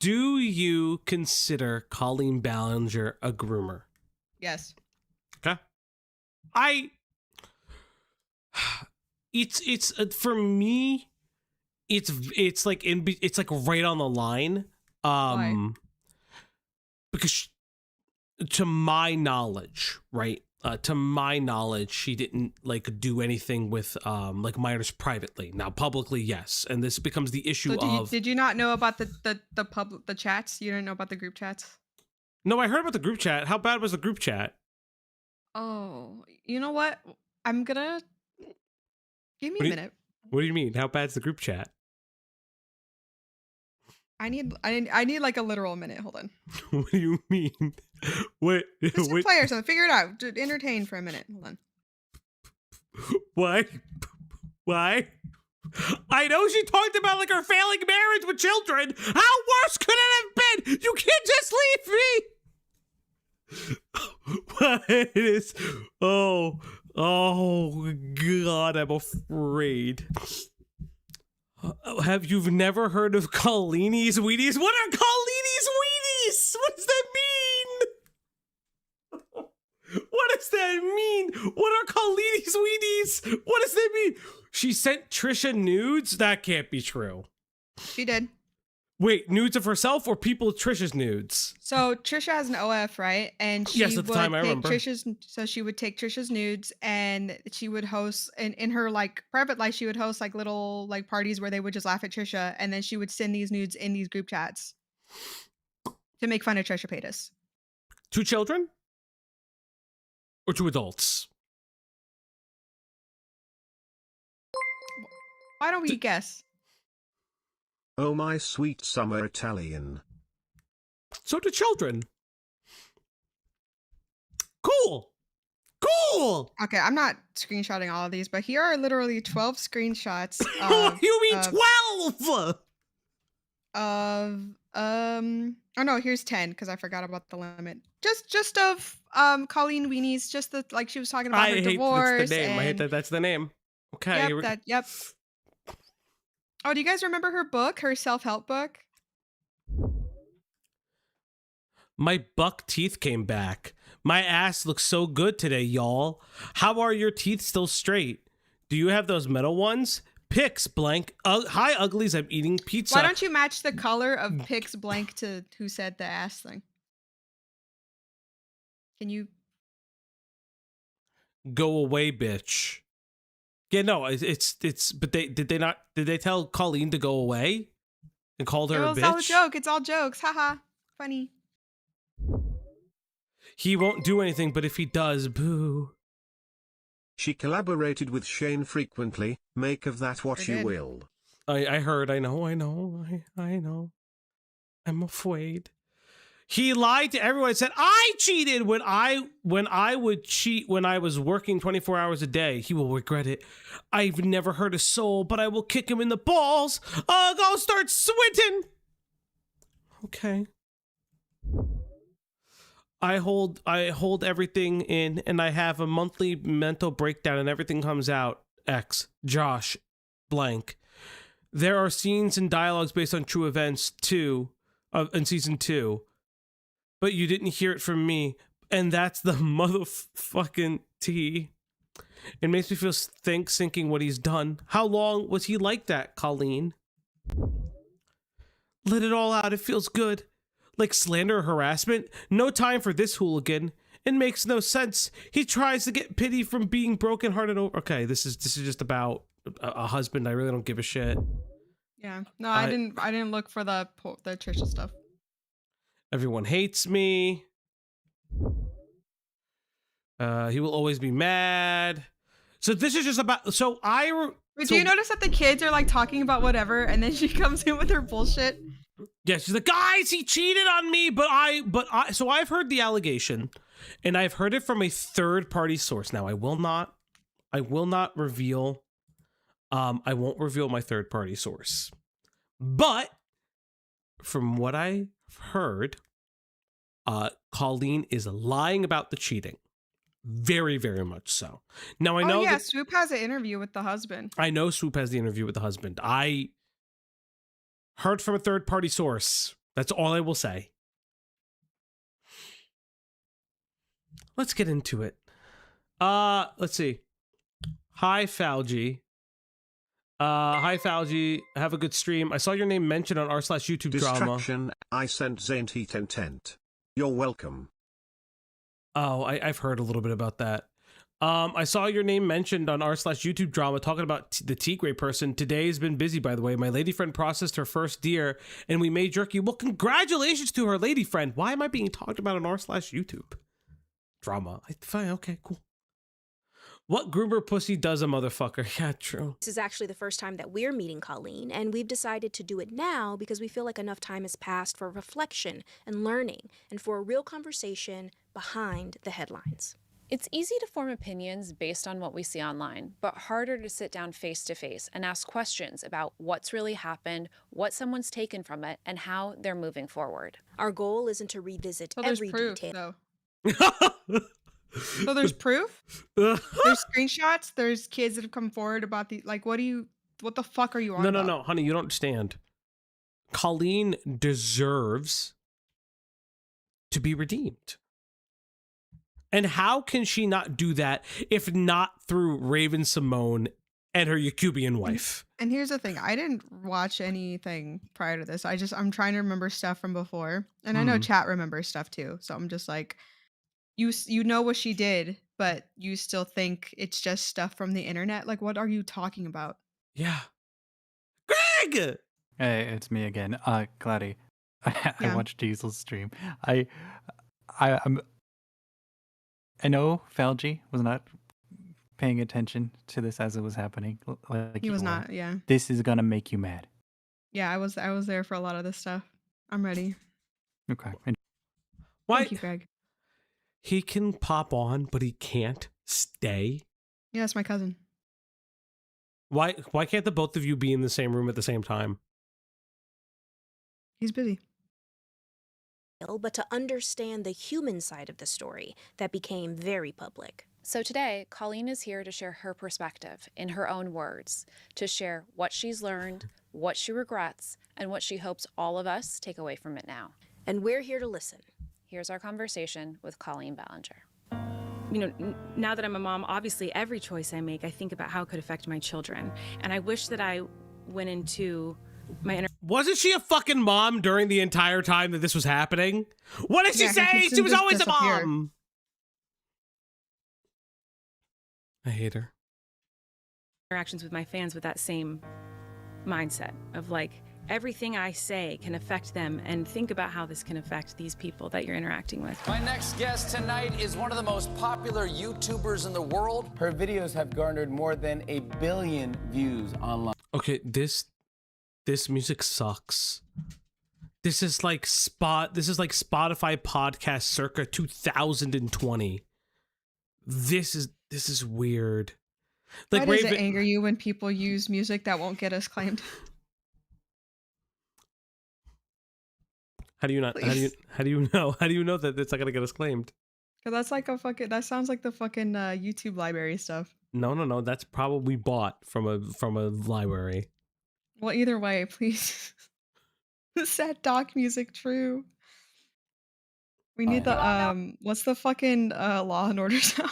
Do you consider Colleen Ballinger a groomer? Yes. Okay. It's for me. It's like right on the line. Why? Because to my knowledge, right? To my knowledge, she didn't like do anything with like minors privately. Now publicly, yes, and this becomes the issue So did you not know about the chats? You didn't know about the group chats? No, I heard about the group chat. How bad was the group chat? Oh, you know what? I'm gonna give me a minute. What do you mean? How bad's the group chat? I need like a literal minute. Hold on. What do you mean? What? Just play or something. Figure it out. Just entertain for a minute. Hold on. Why? Why? I know she talked about like her failing marriage with children. How worse could it have been? You can't just leave me. What is? Oh God, I'm afraid. Have you never heard of Colleen's Wheaties? What are Colleen's Wheaties? What does that mean? What does that mean? What are Colleen's Wheaties? What does that mean? She sent Trisha nudes? That can't be true. She did. Wait, nudes of herself or people with Trisha's nudes? So Trisha has an OF, right? And she Yes, at the would time, I take remember. she would take Trisha's nudes, and she would host in her like private life, she would host like little like parties where they would just laugh at Trisha, and then she would send these nudes in these group chats to make fun of Trisha Paytas. 2 children? Or 2 adults? Why don't we guess? Oh my sweet summer Italian. So do children. Cool. Cool. Okay, I'm not screenshotting all of these, but here are literally 12 screenshots You mean 12? oh no, here's 10 because I forgot about the limit. Just of Colleen Weenies, just the like she was talking about her divorce. That's the name. I hate and- that that's the name. Okay. Yep. Oh, do you guys remember her book, her self-help book? My buck teeth came back. My ass looks so good today, y'all. How are your teeth still straight? Do you have those metal ones? Pics blank. Hi, uglies. I'm eating pizza. Why don't you match the color of Pix blank to who said the ass thing? Can you? Go away, bitch. Yeah, no, it's. But did they tell Colleen to go away and called her a It's all a bitch? joke. It's all jokes. Haha. Funny. He won't do anything, but if he does, boo. She collaborated with Shane frequently. Make of that what Sure you did. will. I heard. I know. I'm afraid. He lied to everyone and said I cheated when I would cheat when I was working 24 hours a day. He will regret it. I've never hurt a soul, but I will kick him in the balls. I'll start swinting. Okay. I hold everything in, and I have a monthly mental breakdown, and everything comes out. X Josh blank. There are scenes and dialogues based on true events too, in season 2. But you didn't hear it from me, and that's the motherfucking tea. It makes me feel thinking what he's done. How long was he like that, Colleen? Let it all out. It feels good. Like slander or harassment. No time for this hooligan. It makes no sense. He tries to get pity from being brokenhearted over. Okay, this is just about a husband. I really don't give a shit. Yeah. No, I didn't look for the Trisha stuff. Everyone hates me. He will always be mad. So this is just about. So Wait, do you notice that the kids are like talking about whatever, and then she comes in with her bullshit? Yeah, she's like, guys, he cheated on me, but I. So I've heard the allegation, and I've heard it from a third-party source. Now I will not reveal. I won't reveal my third-party source, but from what I've heard, Colleen is lying about the cheating. Very, very much so. Now I know. Oh yeah, Swoop has an interview with the husband. I know Swoop has the interview with the husband. I heard from a third-party source. That's all I will say. Let's get into it. Let's see. Hi, Falgi. Hi, Falgi. Have a good stream. I saw your name mentioned on r/YouTube drama. Distraction. I sent Zaint Heat intent. You're welcome. Oh, I've heard a little bit about that. I saw your name mentioned on r/YouTube drama talking about the Tigray person. Today has been busy, by the way. My lady friend processed her first deer, and we made jerky. Well, congratulations to her lady friend. Why am I being talked about on r/YouTube drama? Fine, okay, cool. What groomer pussy does a motherfucker? Yeah, true. This is actually the first time that we're meeting Colleen, and we've decided to do it now because we feel like enough time has passed for reflection and learning and for a real conversation behind the headlines. It's easy to form opinions based on what we see online, but harder to sit down face to face and ask questions about what's really happened, what someone's taken from it, and how they're moving forward. Our goal isn't to revisit So there's every proof, detail. though. So there's proof. There's screenshots. There's kids that have come forward about the like. What the fuck are you on? No, honey, you don't understand. Colleen deserves to be redeemed. And how can she not do that if not through Raven Simone and her Yakubian wife. And here's the thing, I didn't watch anything prior to this. I'm trying to remember stuff from before. And I know chat remembers stuff too. So I'm just like, you know what she did, but you still think it's just stuff from the internet? Like, what are you talking about? Yeah. Greg! Hey, it's me again. Gladdy. I Yeah. watched Diesel's stream. I know Falgi was not paying attention to this as it was happening. Like He you was were. not, yeah. This is gonna make you mad. Yeah, I was there for a lot of this stuff. I'm ready. Okay. Why? Thank you, Greg. He can pop on, but he can't stay. Yeah, it's my cousin. Why can't the both of you be in the same room at the same time? He's busy. But to understand the human side of the story that became very public. So today, Colleen is here to share her perspective in her own words, to share what she's learned, what she regrets, and what she hopes all of us take away from it now. And we're here to listen. Here's our conversation with Colleen Ballinger. You know, now that I'm a mom, obviously every choice I make, I think about how it could affect my children. And I wish that I went into my inner... Wasn't she a fucking mom during the entire time that this was happening? What did she Yeah, say? she She was just always a disappeared. mom. I hate her. interactions with my fans with that same mindset of like, everything I say can affect them, and think about how this can affect these people that you're interacting with. My next guest tonight is one of the most popular YouTubers in the world. Her videos have garnered more than 1 billion views online. Okay, this music sucks. This is like Spotify podcast circa 2020. This is weird. Like, Why does it anger you when people use music that won't get us claimed? How do you not? How do you know that it's not gonna get us claimed? Because that's like that sounds like the fucking YouTube library stuff. No. That's probably bought from a library. Well, either way, please. Sad doc music, true. We need the what's the fucking Law and Order sound?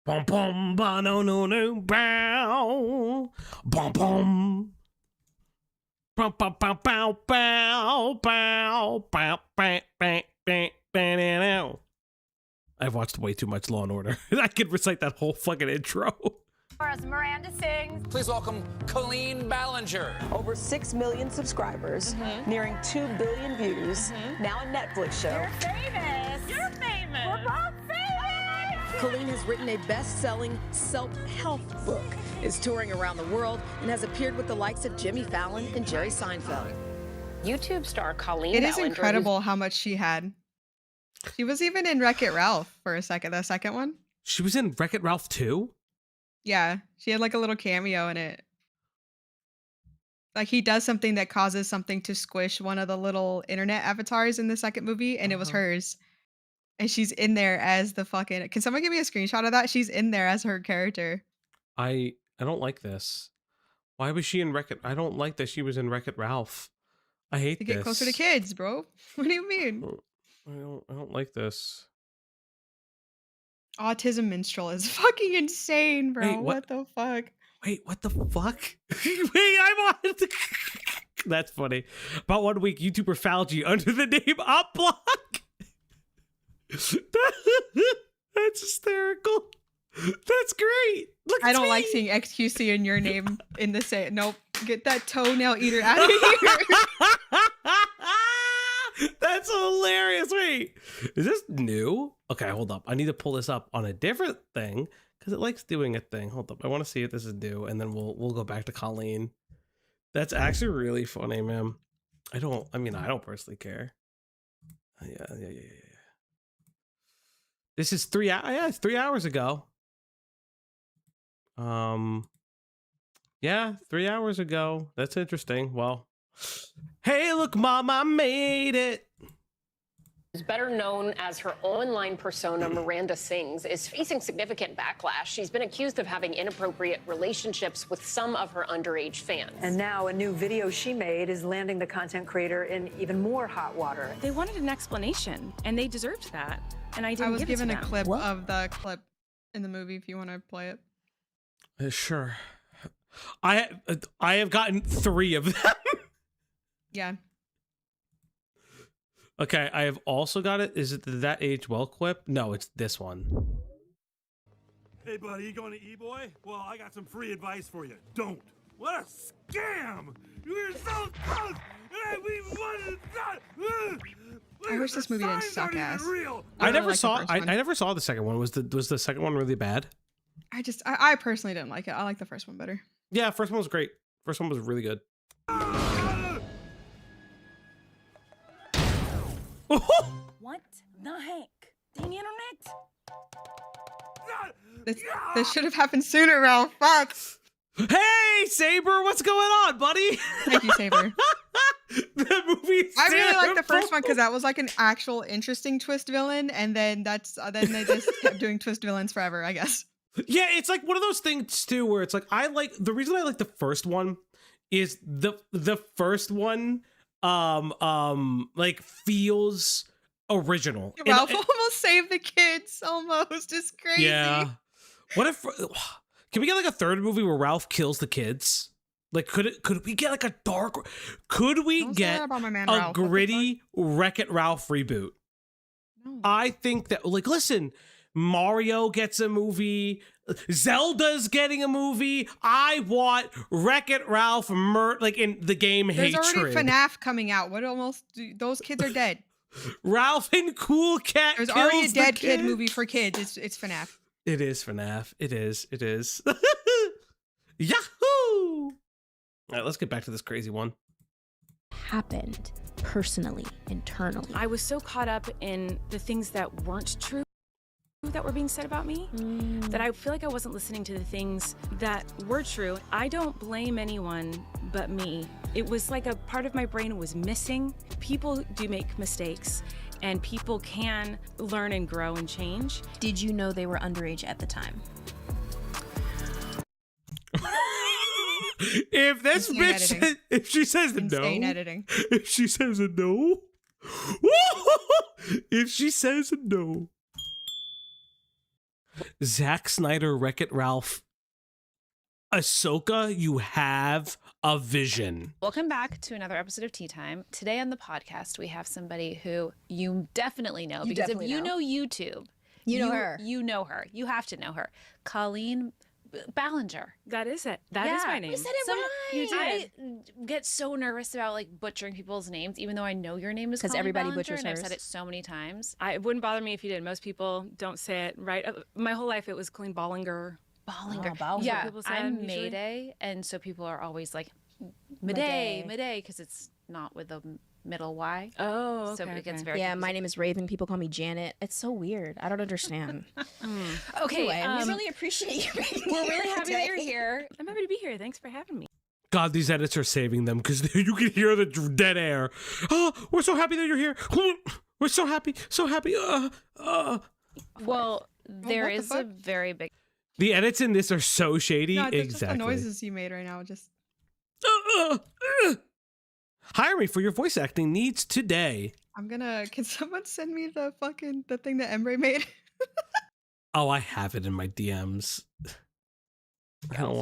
Bum bum ba no no no bow bum bum. Bow, bow, bow, bow, bow, bow, bow, bow, bow, bow, bow. I've watched way too much Law and Order. I could recite that whole fucking intro. As Miranda Sings. Please welcome Colleen Ballinger. Over 6 million subscribers, nearing 2 billion views, now a Netflix show. You're famous. You're famous. We're both famous. Colleen has written a best-selling self-help book, is touring around the world, and has appeared with the likes of Jimmy Fallon and Jerry Seinfeld. YouTube star Colleen It is Ballinger, incredible how much she had. She was even in Wreck-It Ralph for a second, the second one. She was in Wreck-It Ralph 2? Yeah, she had like a little cameo in it. Like he does something that causes something to squish one of the little internet avatars in the second movie, and it was hers. And she's in there as the fucking... Can someone give me a screenshot of that? She's in there as her character. I don't like this. Why was she in Wreck-It? I don't like that she was in Wreck-It Ralph. I hate To this. get closer to kids, bro. What do you mean? I don't like this. Autism Minstrel is fucking insane, bro. Wait, what the fuck? Wait, what the fuck? Wait, I'm on. That's funny. About 1 week, YouTuber Falgi under the name Upblock. That's hysterical. That's great. Look, I don't me. like seeing XQC in your name in the same. Nope. Get that toenail eater out of here. That's hilarious. Wait, is this new? Okay, hold up. I need to pull this up on a different thing because it likes doing a thing. Hold up. I want to see if this is new, and then we'll go back to Colleen. That's actually really funny, man. I don't personally care. Yeah. This is 3 hours. Yeah, it's 3 hours ago. Yeah, 3 hours ago. That's interesting. Well, hey, look, Mom, I made it. who's better known as her online persona, Miranda Sings, is facing significant backlash. She's been accused of having inappropriate relationships with some of her underage fans. And now a new video she made is landing the content creator in even more hot water. They wanted an explanation, and they deserved that. And I didn't I was give given it a to them. clip of the clip in the movie if you want to play it. Sure. I have gotten 3 of them. Yeah. Okay, I have also got it. Is it that age well quip? No, it's this one. Hey, buddy, you going to E-Boy? Well, I got some free advice for you. Don't. What a scam! We were so close, and we wanted to. I wish this movie didn't suck ass. I never like the saw. first I one. never saw the second one. Was the second one really bad? I personally didn't like it. I like the first one better. Yeah, first one was great. First one was really good. What the heck? Dang internet! This should have happened sooner, Ralph. Fuck. Hey, Saber, what's going on, buddy? Thank you, Saber. The movie. I really liked the first one because that was like an actual interesting twist villain, and then then they just kept doing twist villains forever, I guess. Yeah, it's like one of those things too, where it's like the reason I like the first one is the first one like feels original. Ralph almost saved the kids. Almost, it's crazy. Yeah. What if? Can we get like a third movie where Ralph kills the kids? Like, could we get like a dark? Could we Don't say get that about my man, a Ralph. What the gritty Wreck-It Ralph reboot? No. I think that, like, listen, Mario gets a movie, Zelda's getting a movie. I want Wreck-It Ralph like in the game There's Hatred. already FNAF coming out. Those kids are dead. Ralph and Cool Cat. There's kills already a the dead kid kid. movie for kids. It's FNAF. It is FNAF. It is. Yahoo! All right, let's get back to this crazy one. Happened personally, internally. I was so caught up in the things that weren't true that were being said about me that I feel like I wasn't listening to the things that were true. I don't blame anyone but me. It was like a part of my brain was missing. People do make mistakes, and people can learn and grow and change. Did you know they were underage at the time? If this Insane bitch, editing. if she says Insane no, editing. if she says no, if she says no, Zack Snyder, Wreck-It Ralph, Ahsoka, you have a vision. Welcome back to another episode of Tea Time. Today on the podcast, we have somebody who you definitely know. Because if you know YouTube, You know her. You know her. You have to know her. Colleen Ballinger. That is it. That is my name. You said it right. You did. I get so nervous about like butchering people's names, even though I know your name is 'Cause Colleen everybody Ballinger, butchers and I've hers. said it so many times. It wouldn't bother me if you did. Most people don't say it right. My whole life it was Colleen Ballinger. Ballinger. Ballinger. Yeah, People say I'm usually. Mayday, and so people are always like Midday. Midday, because it's not with the middle Y. Oh, okay. So it gets okay. very Yeah, my confusing. name is Raven. People call me Janet. It's so weird. I don't understand. Okay, Anyway, we really appreciate you being we're here really happy that you're today. here. I'm happy to be here. Thanks for having me. God, these edits are saving them because you can hear the dead air. Oh, we're so happy that you're here. We're so happy, so happy. Well, there what the is a fuck? very big. The edits in this are so shady. No, it's just the Exactly. noises you made right now. Just Hire me for your voice acting needs today. can someone send me the thing that Emre made? Oh, I have it in my DMs. I don't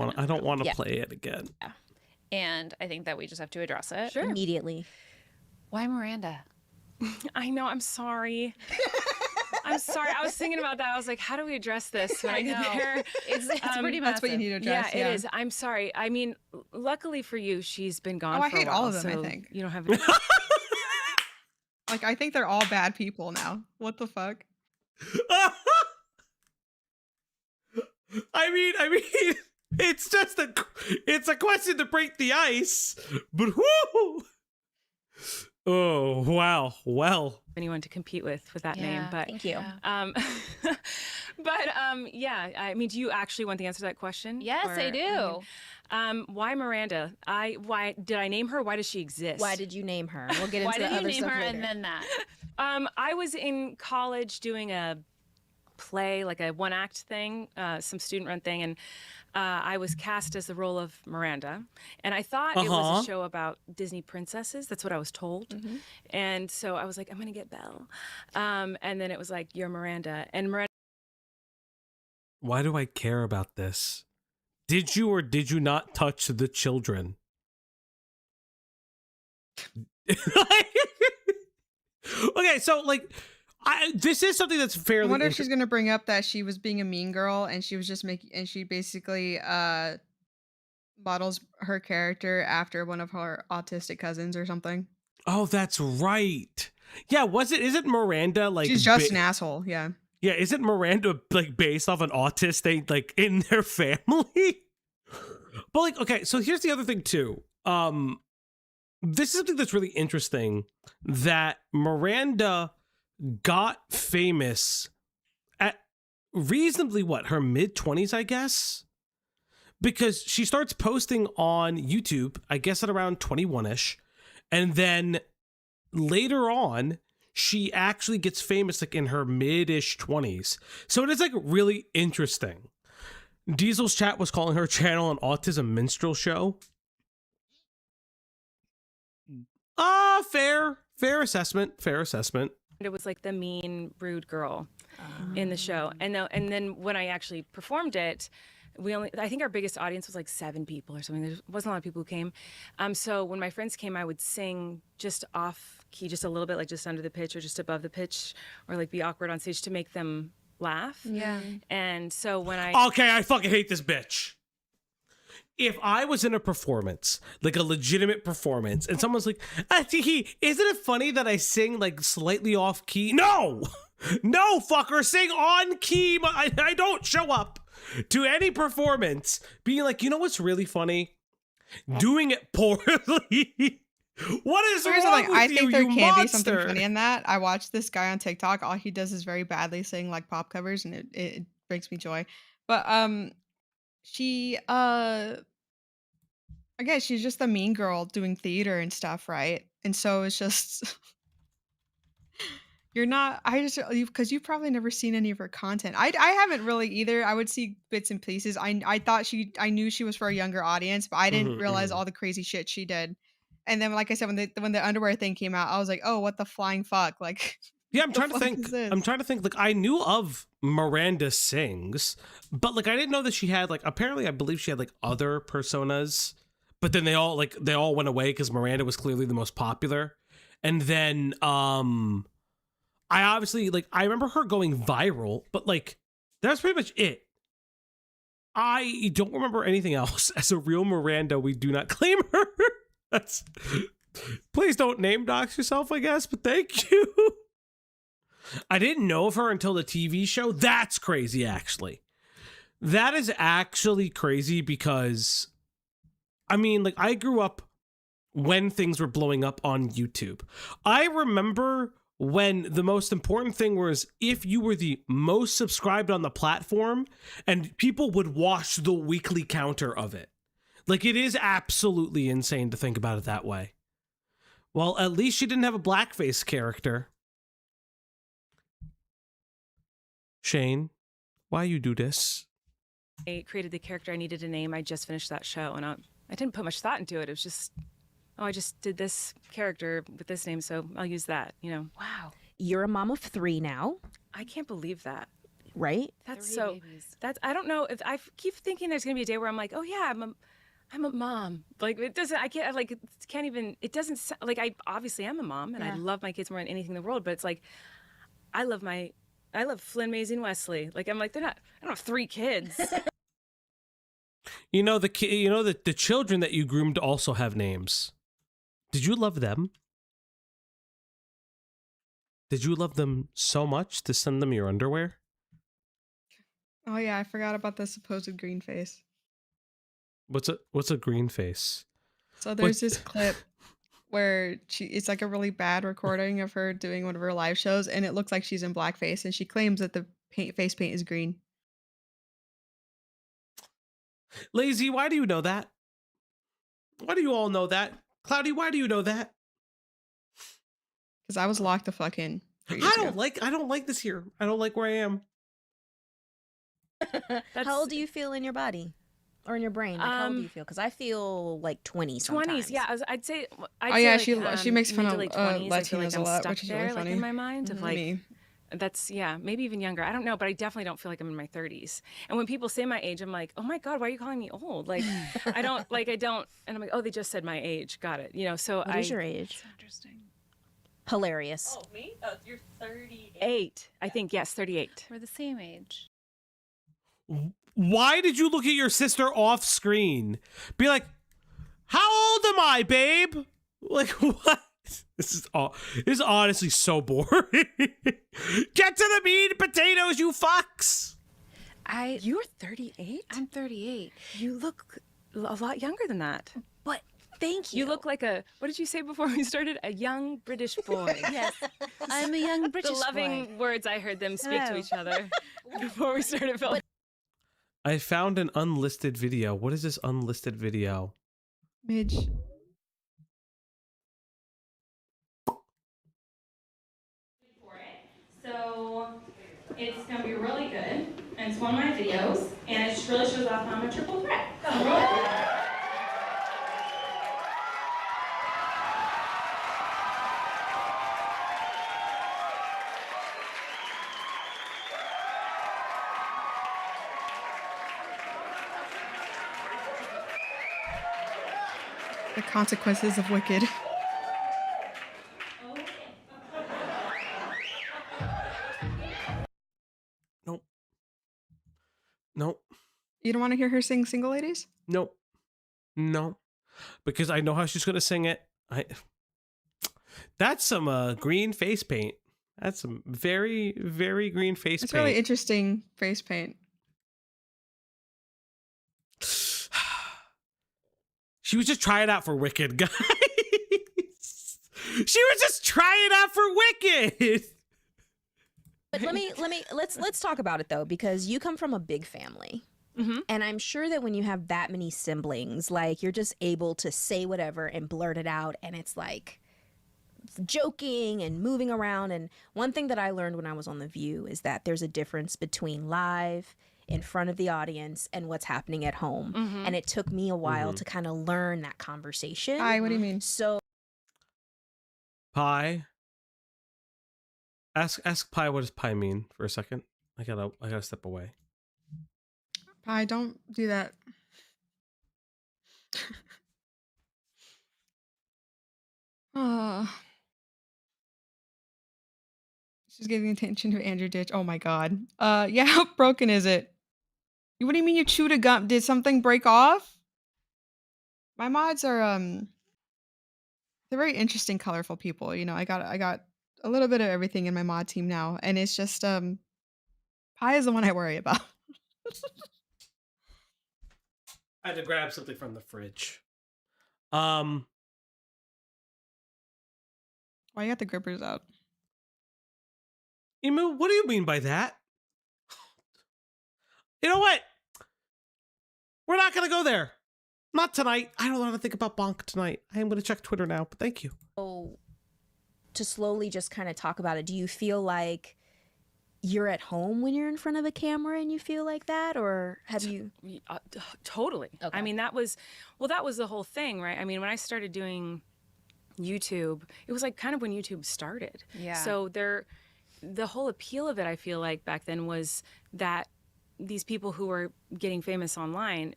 want to Yeah. play it again. And I think that we just have to address it. Sure. Immediately. Why Miranda? I know. I'm sorry. I'm sorry. I was thinking about that. I was like, how do we address this when I get there? It's pretty That's what you massive. need to address. Yeah, it is. I'm sorry. I mean, luckily for you, she's been gone Oh, I for a hate while, all of them, I so think. you don't have. Like I think they're all bad people now. What the fuck? I mean, it's just it's a question to break the ice, but whoo! Oh wow, well, anyone to compete with that name, but Thank you. yeah. I mean, do you actually want the answer to that question? Yes, I do. Why Miranda? Why did I name her? Why does she exist? Why did you name her? We'll get Why into did the you other name stuff her later. and then that? I was in college doing a play, like a one-act thing, some student-run thing, and I was cast as the role of Miranda. And I thought it was a show about Disney princesses. That's what I was told. Mm-hmm. And so I was like, I'm going to get Belle. And then it was like, you're Miranda. And Miranda. why do I care about this? Did you or did you not touch the children? Okay, so like, this is something that's fairly. I wonder if she's gonna bring up that she was being a mean girl and she was just making, and she basically models her character after one of her autistic cousins or something. Oh, that's right. Yeah, isn't Miranda like She's just an asshole, yeah. Yeah, isn't Miranda like based off an autist they like in their family? But like, okay, so here's the other thing too. This is something that's really interesting, that Miranda got famous at reasonably her mid-20s, I guess, because she starts posting on YouTube, I guess at around 21ish, and then later on she actually gets famous like in her mid-ish 20s. So it is like really interesting. Diesel's chat was calling her channel an autism minstrel show. Fair assessment. It was like the mean, rude girl in the show. And then when I actually performed it, I think our biggest audience was like 7 people or something. There wasn't a lot of people who came. So when my friends came, I would sing just off key, just a little bit, like just under the pitch or just above the pitch, or like be awkward on stage to make them laugh. Yeah. And so when Okay, I fucking hate this bitch. If I was in a performance, like a legitimate performance, and someone's like, isn't it funny that I sing like slightly off key? No, fucker, sing on key. I don't show up to any performance being like, you know what's really funny? Doing it poorly. What is wrong with I you, think there you can be monster? something funny in that. I watched this guy on TikTok. All he does is very badly sing like pop covers, and it brings me joy. But she I guess she's just the mean girl doing theater and stuff, right? And so it's just you're not, because you've probably never seen any of her content. I haven't really either. I would see bits and pieces. I knew she was for a younger audience, but I didn't realize all the crazy shit she did. And then, like I said, when the underwear thing came out, I was like, oh, what the flying fuck? Like, yeah, I'm trying to think. Like, I knew of Miranda Sings, but like I didn't know that she had like, apparently I believe she had like other personas, but then they all went away because Miranda was clearly the most popular. And then I obviously I remember her going viral, but like that's pretty much it. I don't remember anything else. As a real Miranda, we do not claim her. Please don't name dox yourself, I guess, but thank you. I didn't know of her until the TV show. That's crazy, actually. That is actually crazy because, I mean, like, I grew up when things were blowing up on YouTube. I remember when the most important thing was if you were the most subscribed on the platform, and people would watch the weekly counter of it. Like, it is absolutely insane to think about it that way. Well, at least she didn't have a blackface character. Shane, why you do this? I created the character, I needed a name. I just finished that show, and I didn't put much thought into it. It was just, I just did this character with this name, so I'll use that, you know. Wow. You're a mom of 3 now. I can't believe that. Right? That's so, that's, I don't know if I keep thinking there's going to be a day where I'm like, oh yeah, I'm a mom. Like, it doesn't, I can't, like, it can't even, it doesn't, like, I obviously am a mom, and I love my kids more than anything in the world, but it's like, I love Flynn, Maisie, and Wesley. Like, I'm like, I don't have 3 kids. You know, the children that you groomed also have names. Did you love them? Did you love them so much to send them your underwear? Oh yeah, I forgot about the supposed green face. What's a green face? So there's this clip where it's like a really bad recording of her doing one of her live shows, and it looks like she's in blackface, and she claims that the face paint is green. Lazy, why do you know that? Why do you all know that? Cloudy, why do you know that? Because I was locked the fuck in. I don't like this here. I don't like where I am. How old do you feel in your body? Or in your brain? Like, how old do you feel? Because I feel like 20 sometimes. 20s, yeah. I'd say. She makes fun of Latinos I feel like a lot, I'm which is there, really funny. like in my mind of like, That's, yeah, maybe even younger. I don't know, but I definitely don't feel like I'm in my 30s. And when people say my age, I'm like, oh my God, why are you calling me old? Like, I don't, and I'm like, oh, they just said my age. Got it. You know, so What is your age? That's interesting. Hilarious. Oh, me? Oh, you're 38. I think, yes, 38. We're the same age. Why did you look at your sister off screen? Be like, how old am I, babe? Like, what? This is honestly so boring. Get to the meat and potatoes, you fucks. You're 38? I'm 38. You look a lot younger than that. But thank you. You look like what did you say before we started? A young British boy. Yes, I'm a young British The loving words I heard them speak to each other before we started filming. I found an unlisted video. What is this unlisted video? Midge. So it's gonna be really good, and it's one of my videos, and it just really shows off how I'm a triple threat. The consequences of Wicked. Nope. You don't want to hear her sing Single Ladies? Nope. No. Because I know how she's going to sing it. That's some green face paint. That's some very, very green face It's paint. really interesting face paint. She was just trying out for Wicked, guys. She was just trying out for Wicked. But let's talk about it though, because you come from a big family. Mm-hmm. And I'm sure that when you have that many siblings, like, you're just able to say whatever and blurt it out, and it's like joking and moving around. And one thing that I learned when I was on The View is that there's a difference between live in front of the audience and what's happening at home. Mm-hmm. And it took me a while to kind of learn that conversation. Hi, what do you mean? So Pie. Ask Pie what does pie mean for a second. I gotta step away. Pie, don't do that. She's giving attention to Andrew Ditch. Oh my god. Yeah, how broken is it? What do you mean you chewed a gum? Did something break off? My mods are they're very interesting, colorful people. You know, I got a little bit of everything in my mod team now, and it's just Pie is the one I worry about. I had to grab something from the fridge. Why you got the grippers out? Emu, what do you mean by that? You know what? We're not gonna go there. Not tonight. I don't want to think about Bonk tonight. I am gonna check Twitter now, but thank you. So, to slowly just kind of talk about it, do you feel like you're at home when you're in front of a camera and you feel like that, or have you? Totally. Okay. I mean, that was the whole thing, right? I mean, when I started doing YouTube, it was like kind of when YouTube started. Yeah. So the whole appeal of it, I feel like back then, was that these people who were getting famous online,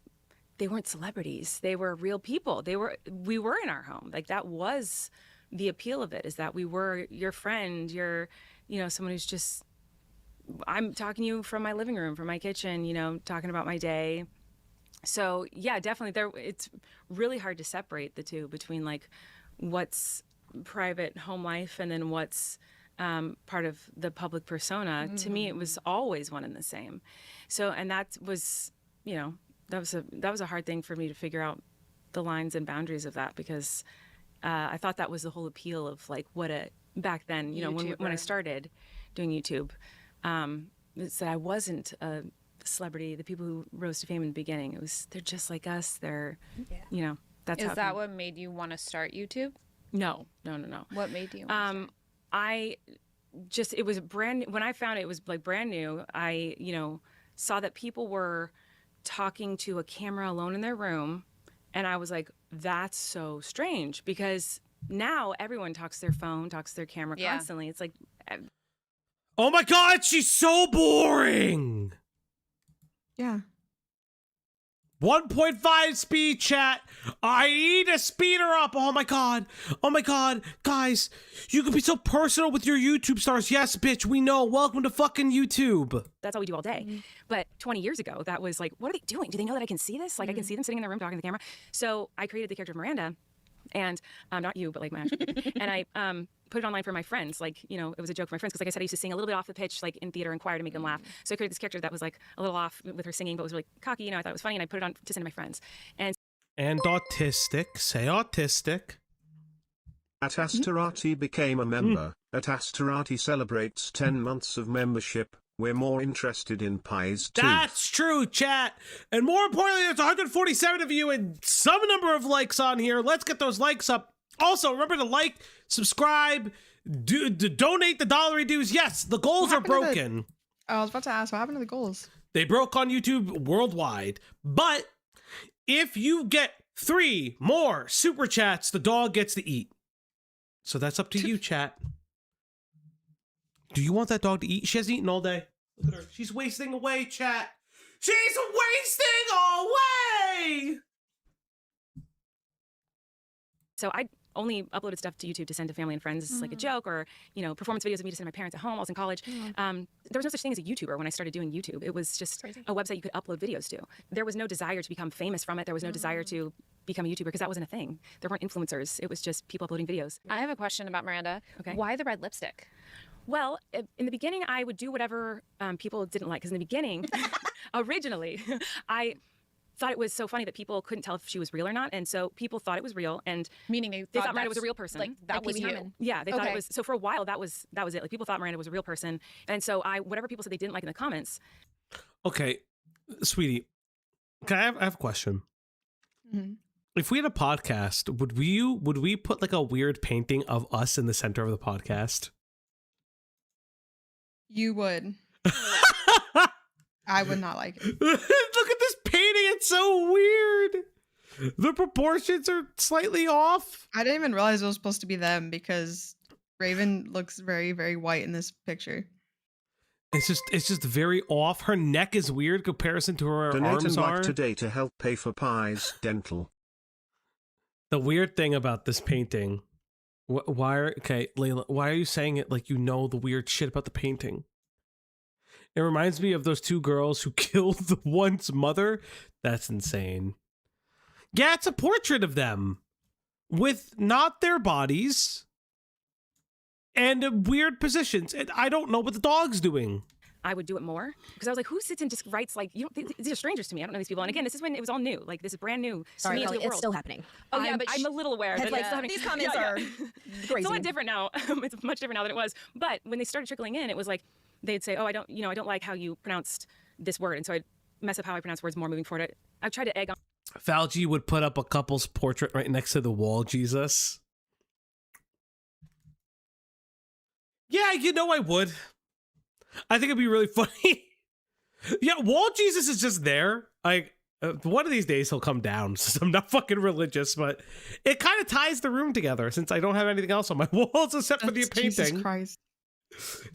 they weren't celebrities. They were real people. We were in our home. Like, that was the appeal of it, is that we were your friend, someone who's just, I'm talking to you from my living room, from my kitchen, talking about my day. So yeah, definitely it's really hard to separate the two, between like what's private home life and then what's part of the public persona. Mm-hmm. To me, it was always one and the same. So, and that was, that was a hard thing for me to figure out the lines and boundaries of that, because I thought that was the whole appeal of like back then, when I started doing YouTube, it's that I wasn't a celebrity. The people who rose to fame in the beginning, they're just like us. They're, that's how. Is that what made you want to start YouTube? No. What made you want to start? It was brand new. When I found it was like brand new. I, saw that people were talking to a camera alone in their room. And I was like, that's so strange, because now everyone talks to their phone, talks to their camera constantly. It's like, Oh my god, she's so boring. Yeah. 1.5 speed, chat. I need to speed her up. Oh my god. Oh my god. Guys, you can be so personal with your YouTube stars. Yes, bitch, we know. Welcome to fucking YouTube. That's all we do all day. But 20 years ago, that was like, what are they doing? Do they know that I can see this? Like, I can see them sitting in the room talking to the camera. So I created the character of Miranda, and not you, but like my actual and I put it online for my friends. Like, you know, it was a joke for my friends because, like I said, I used to sing a little bit off the pitch, like in theater and choir, to make them laugh. So I created this character that was like a little off with her singing, but was really cocky. You know, I thought it was funny, and I put it on to send to my friends. And autistic. Say autistic. Atastarati became a member. Atastarati celebrates 10 months of membership. We're more interested in pies too. That's true, chat. And more importantly, there's 147 of you and some number of likes on here. Let's get those likes up. Also, remember to like, subscribe, donate the dollary dues. Yes, the goals are broken. I was about to ask, what happened to the goals? They broke on YouTube worldwide. But if you get 3 more super chats, the dog gets to eat. So that's up to you, chat. Do you want that dog to eat? She hasn't eaten all day. Look at her. She's wasting away, chat. She's wasting away! So I only uploaded stuff to YouTube to send to family and friends. It's like a joke, or, you know, performance videos of me to send to my parents at home. I was in college. There was no such thing as a YouTuber when I started doing YouTube. It was just a website you could upload videos to. There was no desire to become famous from it. There was no desire to become a YouTuber because that wasn't a thing. There weren't influencers. It was just people uploading videos. I have a question about Miranda. Okay. Why the red lipstick? Well, in the beginning, I would do whatever people didn't like. Because in the beginning, originally, I thought it was so funny that people couldn't tell if she was real or not, and so people thought it was real, and meaning they thought Miranda was a real person. Like that was you. Yeah, they thought it was. So for a while, that was it. Like, people thought Miranda was a real person, and so whatever people said they didn't like in the comments. Okay, sweetie, I have a question. If we had a podcast, would we put like a weird painting of us in the center of the podcast? You would. I would not like it. Look at this painting. It's so weird. The proportions are slightly off. I didn't even realize it was supposed to be them because Raven looks very, very white in this picture. It's just very off. Her neck is weird in comparison to her Donate arms and like are. today to help pay for pies dental. The weird thing about this painting, okay, Layla, why are you saying it like you know the weird shit about the painting? It reminds me of those 2 girls who killed the one's mother. That's insane. Yeah, it's a portrait of them with not their bodies and weird positions. And I don't know what the dog's doing. I would do it more because I was like, who sits and just writes like, these are strangers to me. I don't know these people. And again, this is when it was all new. Like, this is brand new. Sorry, to me, Kelly, into the it's world. still happening. Oh yeah, but I'm a little aware. That it's still happening. These comments are crazy. crazy. It's a lot different now. It's much different now than it was. But when they started trickling in, it was like they'd say, "Oh, I don't like how you pronounced this word," and so I'd mess up how I pronounce words more moving forward. I've tried to egg on. Fauci would put up a couple's portrait right next to the wall, Jesus. Yeah, you know I would. I think it'd be really funny. Yeah, wall Jesus is just there. Like, one of these days he'll come down, since I'm not fucking religious, but it kind of ties the room together since I don't have anything else on my walls except for the painting. Jesus Christ.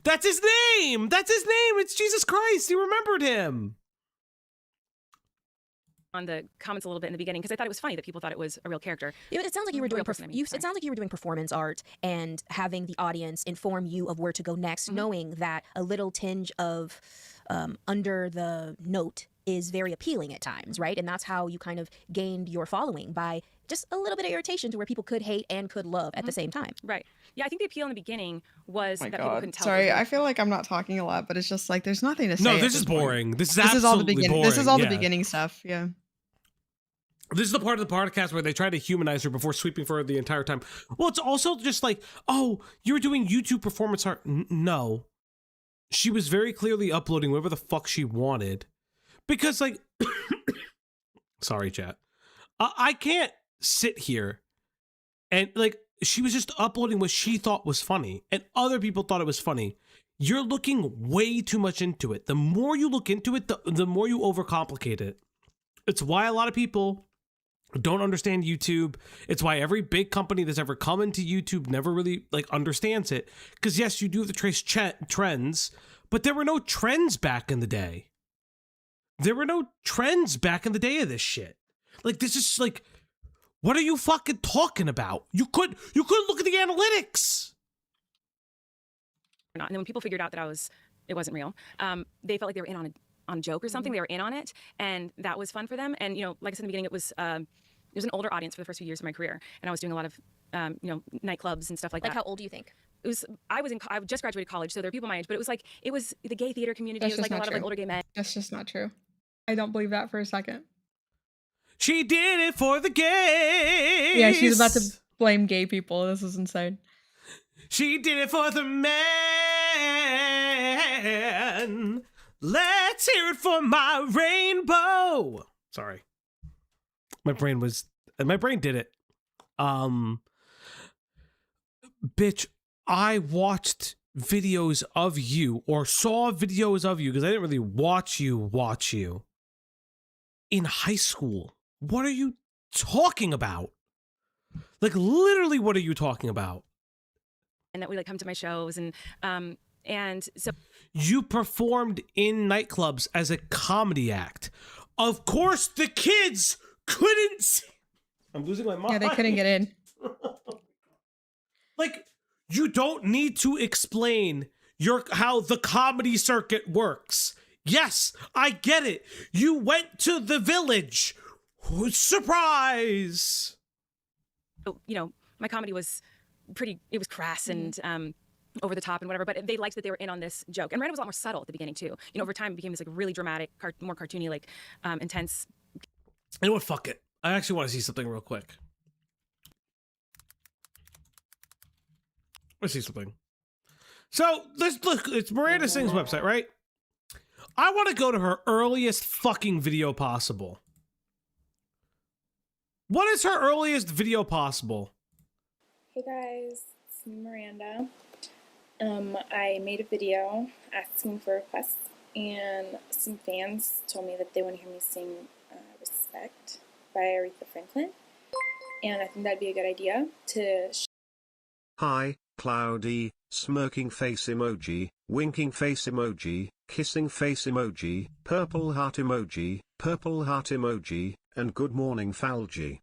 That's his name! That's his name! It's Jesus Christ! You remembered him! On the comments a little bit in the beginning because I thought it was funny that people thought it was a real character. It sounds like you were doing it sounds like you were doing performance art and having the audience inform you of where to go next, knowing that a little tinge of under the note is very appealing at times, right? And that's how you kind of gained your following, by just a little bit of irritation to where people could hate and could love at the same time. Right. Yeah, I think the appeal in the beginning was that people couldn't tell. Sorry, I feel like I'm not talking a lot, but it's just like there's nothing to say. No, this is boring. This is absolutely all the beginning. boring. This is all the Yeah. beginning stuff. Yeah. This is the part of the podcast where they try to humanize her before sweeping for her the entire time. Well, it's also just like, oh, you're doing YouTube performance art. No. She was very clearly uploading whatever the fuck she wanted. Because, like, sorry, chat. I can't sit here and, like, she was just uploading what she thought was funny, and other people thought it was funny. You're looking way too much into it. The more you look into it, the more you overcomplicate it. It's why a lot of people don't understand YouTube. It's why every big company that's ever come into YouTube never really like understands it. Because yes, you do have to trace trends, but there were no trends back in the day. There were no trends back in the day of this shit. Like, this is like, what are you fucking talking about? You could look at the analytics. And then when people figured out that it wasn't real, they felt like they were in on a joke or something. They were in on it, and that was fun for them. And like I said in the beginning, it was an older audience for the first few years of my career, and I was doing a lot of nightclubs and stuff like that. Like, how old do you think? I just graduated college, so there were people my age, but it was the gay theater community. It was like a lot of like older gay men. That's just not true. I don't believe that for a second. She did it for the gays. Yeah, she's about to blame gay people. This is insane. She did it for the man. Let's hear it for my rainbow. Sorry. My brain did it. Bitch, I watched videos of you, or saw videos of you, because I didn't really watch you in high school. What are you talking about? Like, literally, what are you talking about? And that would like come to my shows, and so you performed in nightclubs as a comedy act. Of course, the kids couldn't see. I'm losing my mind. Yeah, they couldn't get in. Like, you don't need to explain how the comedy circuit works. Yes, I get it. You went to the Village. Surprise! My comedy was it was crass and over the top and whatever, but they liked that they were in on this joke. And Miranda was a lot more subtle at the beginning too. Over time it became this like really dramatic, more cartoony, like intense. You know what? Fuck it. I actually want to see something real quick. Let's see something. So let's look. It's Miranda Sings' website, right? I want to go to her earliest fucking video possible. What is her earliest video possible? Hey guys, it's Miranda. I made a video asking for requests, and some fans told me that they want to hear me sing Respect by Aretha Franklin. And I think that'd be a good idea to... Hi, cloudy, smirking face emoji, winking face emoji, kissing face emoji, purple heart emoji, and good morning Falgi.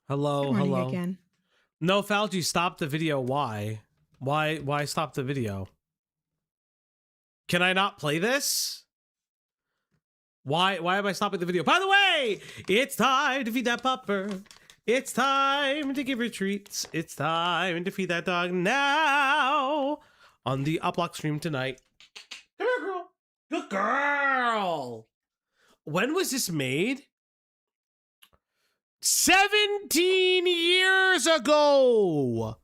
Hello, Good morning hello. again. No, Falgi, stop the video. Why? Why stop the video? Can I not play this? Why am I stopping the video? By the way, it's time to feed that pupper. It's time to give her treats. It's time to feed that dog now on the Uplock stream tonight. Come here, girl. Good girl. When was this made? 17 years ago.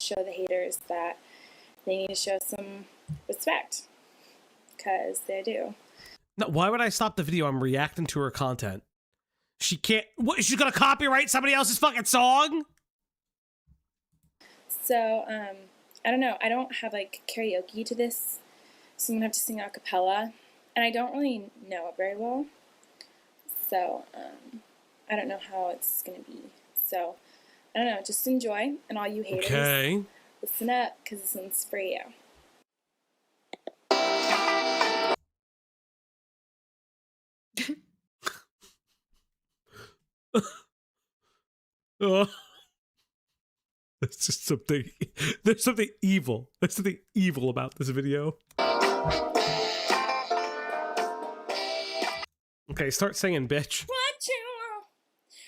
show the haters that they need to show some respect, because they do. No, why would I stop the video? I'm reacting to her content. She can't. What? She's gonna copyright somebody else's fucking song? So, I don't know. I don't have like karaoke to this, so I'm gonna have to sing a cappella, and I don't really know it very well. So, I don't know how it's gonna be. So, I don't know. Just enjoy, and all you haters, okay, listen up, because this one's for you. Oh. There's just something. There's something evil. There's something evil about this video. Okay, start singing, bitch. What you want,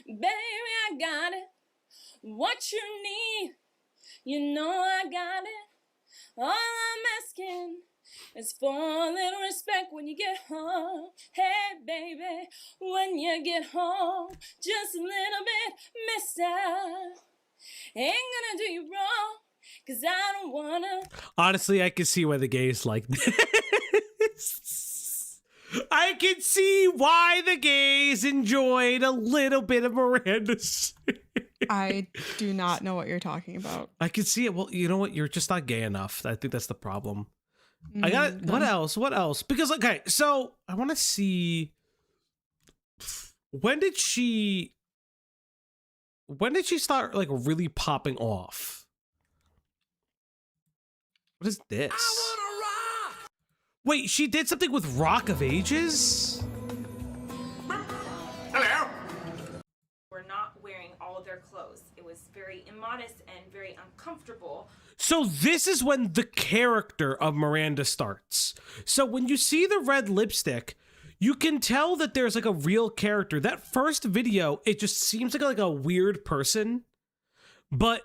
baby, I got it. What you need, you know I got it. All I'm asking is for a little respect when you get home. Hey, baby, when you get home, just a little bit, mister. Ain't gonna do you wrong, 'cause I don't wanna. Honestly, I can see why the gays like this. I can see why the gays enjoyed a little bit of Miranda Sings. I do not know what you're talking about. I can see it. Well, you know what? You're just not gay enough. I think that's the problem. I got it. What else? What else? Because, okay, so I want to see. When did she when did she start like really popping off? What is this? Wait, she did something with Rock of Ages? Hello. Were not wearing all their clothes. It was very immodest and very uncomfortable. So this is when the character of Miranda starts. So when you see the red lipstick, you can tell that there's like a real character. That first video, it just seems like a weird person. But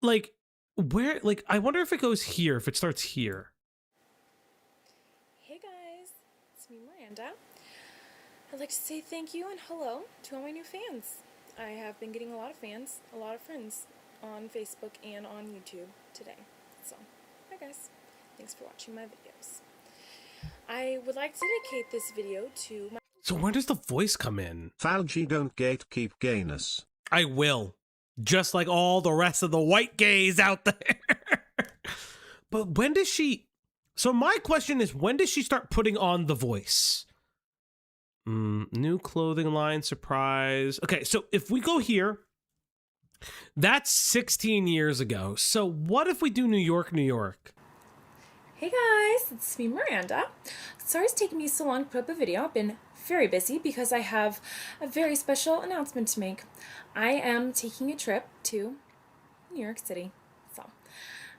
like where, like I wonder if it goes here, if it starts here. Hey guys, it's me, Miranda. I'd like to say thank you and hello to all my new fans. I have been getting a lot of fans, a lot of friends on Facebook and on YouTube today. So, hi guys. Thanks for watching my videos. I would like to dedicate this video to my... So where does the voice come in? Falgi, don't gatekeep gayness. I will. Just like all the rest of the white gays out there. But when does she... So my question is, when does she start putting on the voice? New clothing line, surprise. Okay, so if we go here, that's 16 years ago. So what if we do New York, New York? Hey guys, it's me, Miranda. Sorry it's taking me so long to put up a video. I've been very busy because I have a very special announcement to make. I am taking a trip to New York City. So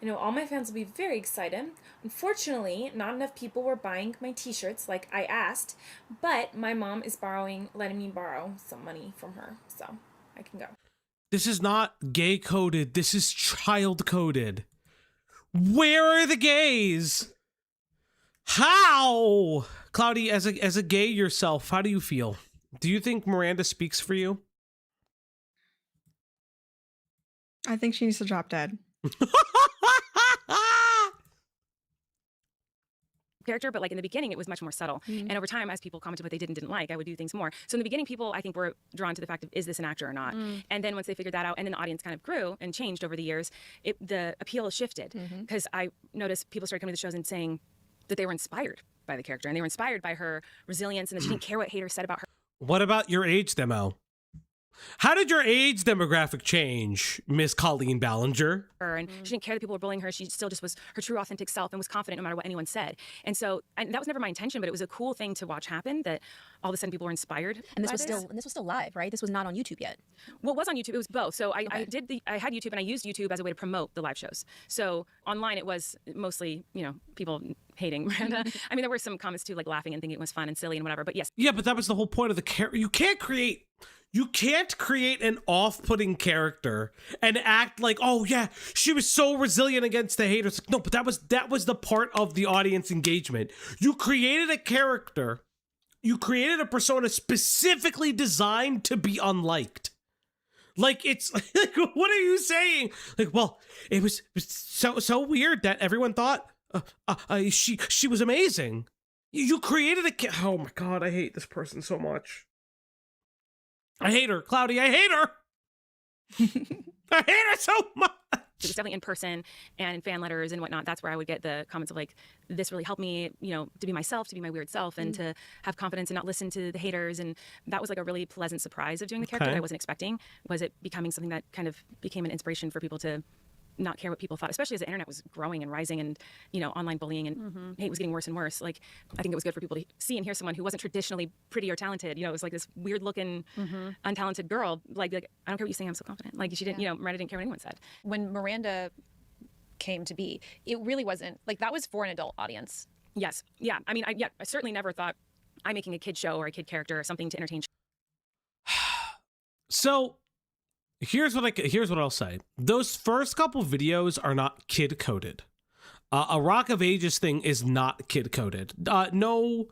I know all my fans will be very excited. Unfortunately, not enough people were buying my t-shirts like I asked, but my mom is letting me borrow some money from her, so I can go. This is not gay coded. This is child coded. Where are the gays? How? Cloudy, as a gay yourself, how do you feel? Do you think Miranda speaks for you? I think she needs to drop dead. Character, but like in the beginning it was much more subtle, and over time as people commented what they did and didn't like, I would do things more. So in the beginning people I think were drawn to the fact of, is this an actor or not? And then once they figured that out and then the audience kind of grew and changed over the years, the appeal shifted, because I noticed people started coming to the shows and saying that they were inspired by the character and they were inspired by her resilience and that she didn't care what haters said about her. What about your age demo? How did your age demographic change, Miss Colleen Ballinger? And she didn't care that people were bullying her. She still just was her true authentic self and was confident no matter what anyone said. And so that was never my intention, but it was a cool thing to watch happen, that all of a sudden people were inspired. And this was still live, right? This was not on YouTube yet. Well, it was on YouTube. It was both. So I had YouTube and I used YouTube as a way to promote the live shows. So online it was mostly, people hating Miranda. I mean, there were some comments too, like laughing and thinking it was fun and silly and whatever, but yes. Yeah, but that was the whole point of the character. You can't create an off-putting character and act like, oh yeah, she was so resilient against the haters. No, but that was the part of the audience engagement. You created a character, you created a persona specifically designed to be unliked. Like, it's like, what are you saying? Like, well, it was so weird that everyone thought she was amazing. You created oh my god, I hate this person so much. I hate her, Cloudy. I hate her. I hate her so much. It was definitely in person and in fan letters and whatnot. That's where I would get the comments of like, this really helped me, to be myself, to be my weird self, and to have confidence and not listen to the haters. And that was like a really pleasant surprise of doing the character that I wasn't expecting. Was it becoming something that kind of became an inspiration for people to not care what people thought, especially as the internet was growing and rising, and online bullying and hate was getting worse and worse. Like, I think it was good for people to see and hear someone who wasn't traditionally pretty or talented. It was like this weird looking untalented girl, like I don't care what you say, I'm so confident. Like, she didn't, Miranda didn't care what anyone said. When Miranda came to be, it really wasn't like, that was for an adult audience. Yes. Yeah. I mean, I certainly never thought I'm making a kid show or a kid character or something to entertain. So here's what I'll say. Those first couple videos are not kid coded. A Rock of Ages thing is not kid coded. No.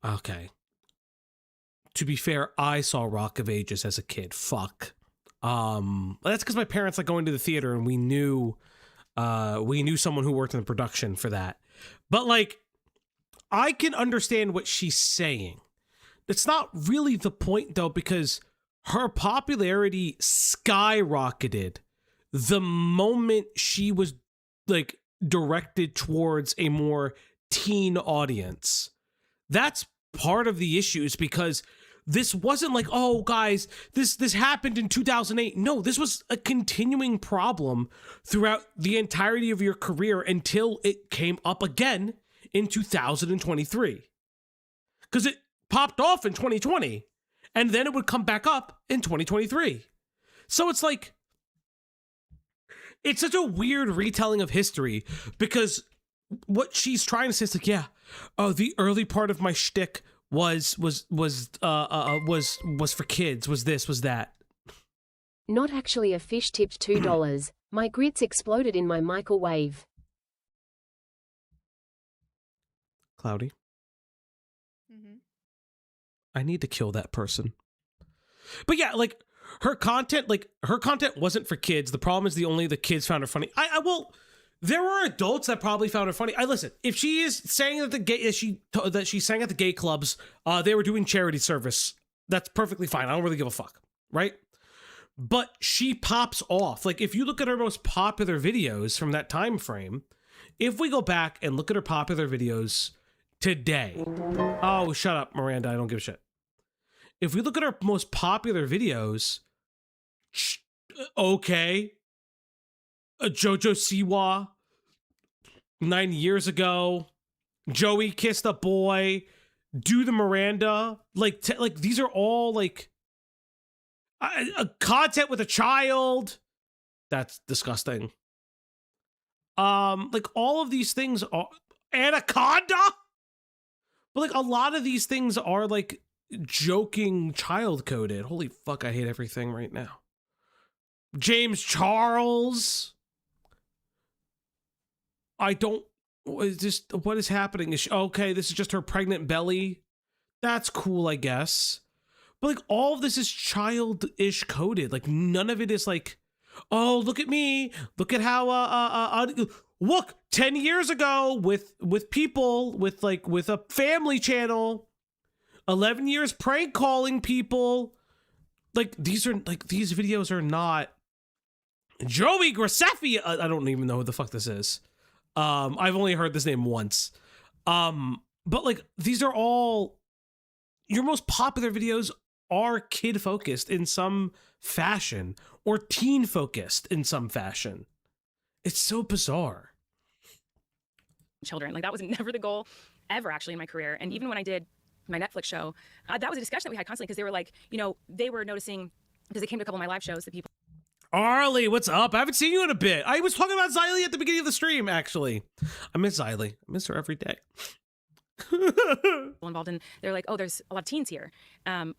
Okay. To be fair, I saw Rock of Ages as a kid. Fuck. That's because my parents like going to the theater, and we knew someone who worked in the production for that. But like, I can understand what she's saying. It's not really the point though, because her popularity skyrocketed the moment she was like directed towards a more teen audience. That's part of the issue, is because this wasn't like, oh guys, this happened in 2008. No, this was a continuing problem throughout the entirety of your career until it came up again in 2023. Because it popped off in 2020 and then it would come back up in 2023. So it's like, it's such a weird retelling of history, because what she's trying to say is like, yeah, the early part of my shtick was for kids, was this, was that. Not actually a fish tipped $2. My grits exploded in my microwave. Cloudy. I need to kill that person. But yeah, like her content wasn't for kids. The problem is the kids found her funny. Well, there were adults that probably found her funny. Listen, if she is saying that she sang at the gay clubs, they were doing charity service, that's perfectly fine. I don't really give a fuck, right? But she pops off. Like, if you look at her most popular videos from that time frame, if we go back and look at her popular videos today, oh, shut up, Miranda, I don't give a shit. If we look at her most popular videos, okay, Jojo Siwa, 9 years ago, Joey Kissed a Boy, Do the Miranda, like these are all like content with a child. That's disgusting. Like all of these things are Anaconda, but like a lot of these things are like joking child coded. Holy fuck, I hate everything right now. James Charles. What is happening? Is she, okay, this is just her pregnant belly. That's cool, I guess. But like all of this is childish coded. Like none of it is like, oh, look at me. Look at how look, 10 years ago with people with a family channel, 11 years prank calling people. Like these videos are not Joey Graceffi. I don't even know who the fuck this is. I've only heard this name once. But like these are all your most popular videos are kid focused in some fashion or teen focused in some fashion. It's so bizarre. Children, like that was never the goal ever actually in my career. And even when I did my Netflix show, that was a discussion that we had constantly, because they were like, they were noticing, because they came to a couple of my live shows, that people. Arlie, what's up? I haven't seen you in a bit. I was talking about Xylee at the beginning of the stream, actually. I miss Xylee. I miss her every day. Involved in, they're like, oh, there's a lot of teens here,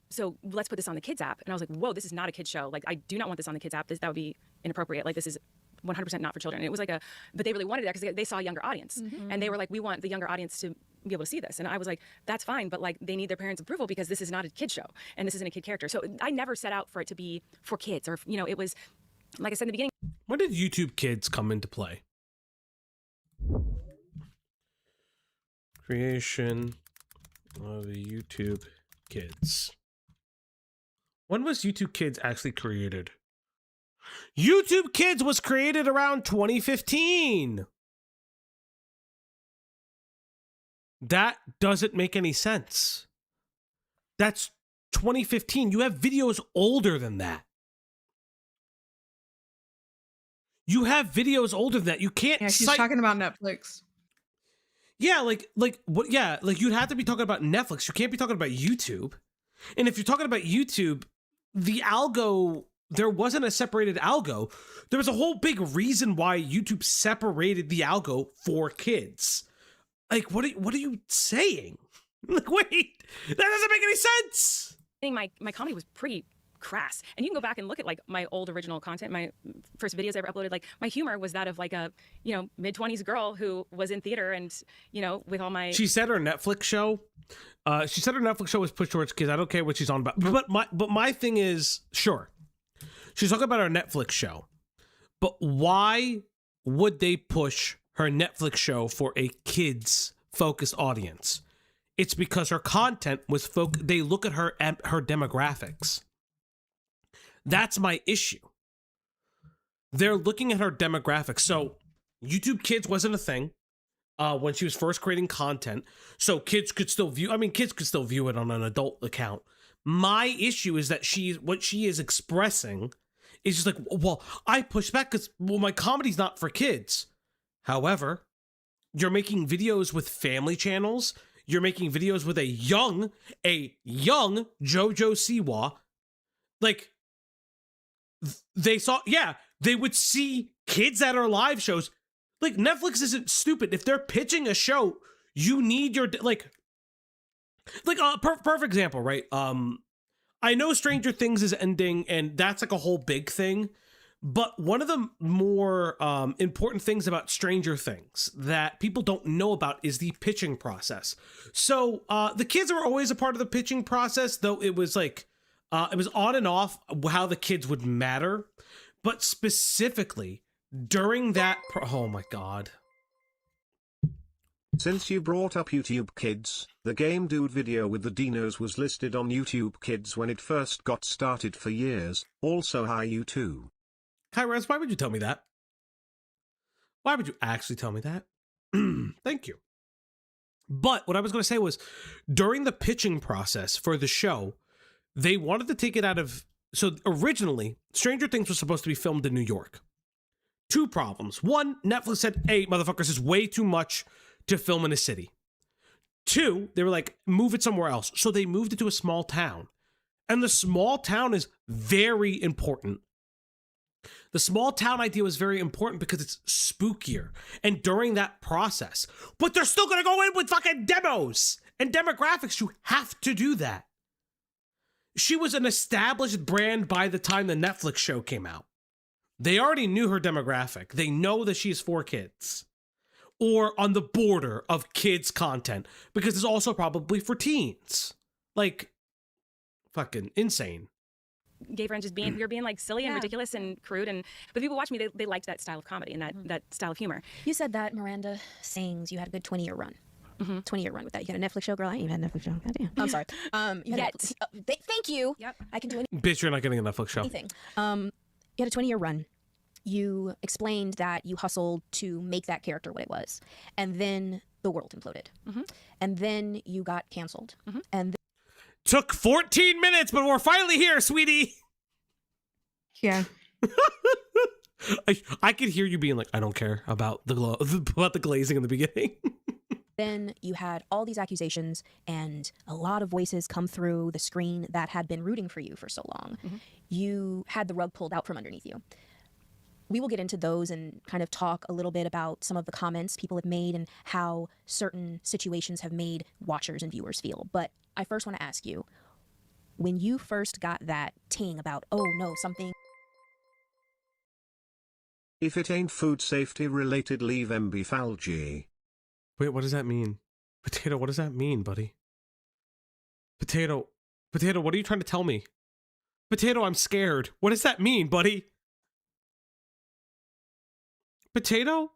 so let's put this on the kids app. And I was like, whoa, this is not a kids show. Like, I do not want this on the kids app. That would be inappropriate. Like, this is 100% not for children. And it was like but they really wanted that because they saw a younger audience, and they were like, we want the younger audience to be able to see this. And I was like, that's fine, but like they need their parents' approval, because this is not a kid show and this isn't a kid character. So I never set out for it to be for kids, or it was, like I said in the beginning. When did YouTube Kids come into play? Creation of YouTube Kids. When was YouTube Kids actually created? YouTube Kids was created around 2015. That doesn't make any sense. That's 2015. You have videos older than that. You have videos older than that. You can't. Yeah, she's talking about Netflix. Yeah, like what? Yeah, like you'd have to be talking about Netflix. You can't be talking about YouTube. And if you're talking about YouTube, the algo, there wasn't a separated algo. There was a whole big reason why YouTube separated the algo for kids. Like, what are you saying? Like, wait, that doesn't make any sense. I think my comedy was pretty crass, and you can go back and look at like my old original content, my first videos I ever uploaded. Like my humor was that of like a mid-20s girl who was in theater, and with all my. She said her Netflix show was pushed towards kids. I don't care what she's on about, but my thing is, sure, she's talking about her Netflix show, but why would they push her Netflix show for a kids focused audience? It's because her content was they look at her demographics. That's my issue. They're looking at her demographics. So YouTube Kids wasn't a thing when she was first creating content. So kids could still view it on an adult account. My issue is that what she is expressing is just like, well, I push back because, well, my comedy's not for kids. However, you're making videos with family channels. You're making videos with a young JoJo Siwa. Like, they would see kids at our live shows. Like, Netflix isn't stupid. If they're pitching a show, you need your, perfect example, right? I know Stranger Things is ending, and that's like a whole big thing. But one of the more important things about Stranger Things that people don't know about is the pitching process. So the kids were always a part of the pitching process, though it was like, it was on and off how the kids would matter. But specifically during that, oh my God. Since you brought up YouTube Kids, the Game Dude video with the Dinos was listed on YouTube Kids when it first got started for years. Also, hi you too. Kairos, why would you tell me that? Why would you actually tell me that? Thank you. But what I was going to say was, during the pitching process for the show, they wanted to take it out of... So originally, Stranger Things was supposed to be filmed in New York. 2 problems. 1, Netflix said, hey, motherfuckers, this is way too much to film in a city. 2, they were like, move it somewhere else. So they moved it to a small town. And the small town is very important. The small town idea was very important because it's spookier. And during that process, but they're still going to go in with fucking demos and demographics. You have to do that. She was an established brand by the time the Netflix show came out. They already knew her demographic. They know that she's for kids or on the border of kids content because it's also probably for teens. Like, fucking insane. Gay friends just being, we were being like silly and ridiculous and crude, but people watch me, they liked that style of comedy and that style of humor. You said that Miranda Sings, you had a good 20-year run. 20-year run with that. You had a Netflix show, girl. I ain't even had a Netflix show. Goddamn. I'm sorry. Thank you. Yep. I can do anything. Bitch, you're not getting a Netflix show. Anything. You had a 20-year run. You explained that you hustled to make that character what it was, and then the world imploded, and then you got canceled, and took 14 minutes, but we're finally here, sweetie. Yeah. I could hear you being like, I don't care about the glazing in the beginning. Then you had all these accusations and a lot of voices come through the screen that had been rooting for you for so long. You had the rug pulled out from underneath you. We will get into those and kind of talk a little bit about some of the comments people have made and how certain situations have made watchers and viewers feel. But I first want to ask you, when you first got that ting about, oh no, something... If it ain't food safety related, leave MB Falgi. Wait, what does that mean? Potato, what does that mean, buddy? Potato, what are you trying to tell me? Potato, I'm scared. What does that mean, buddy? Potato?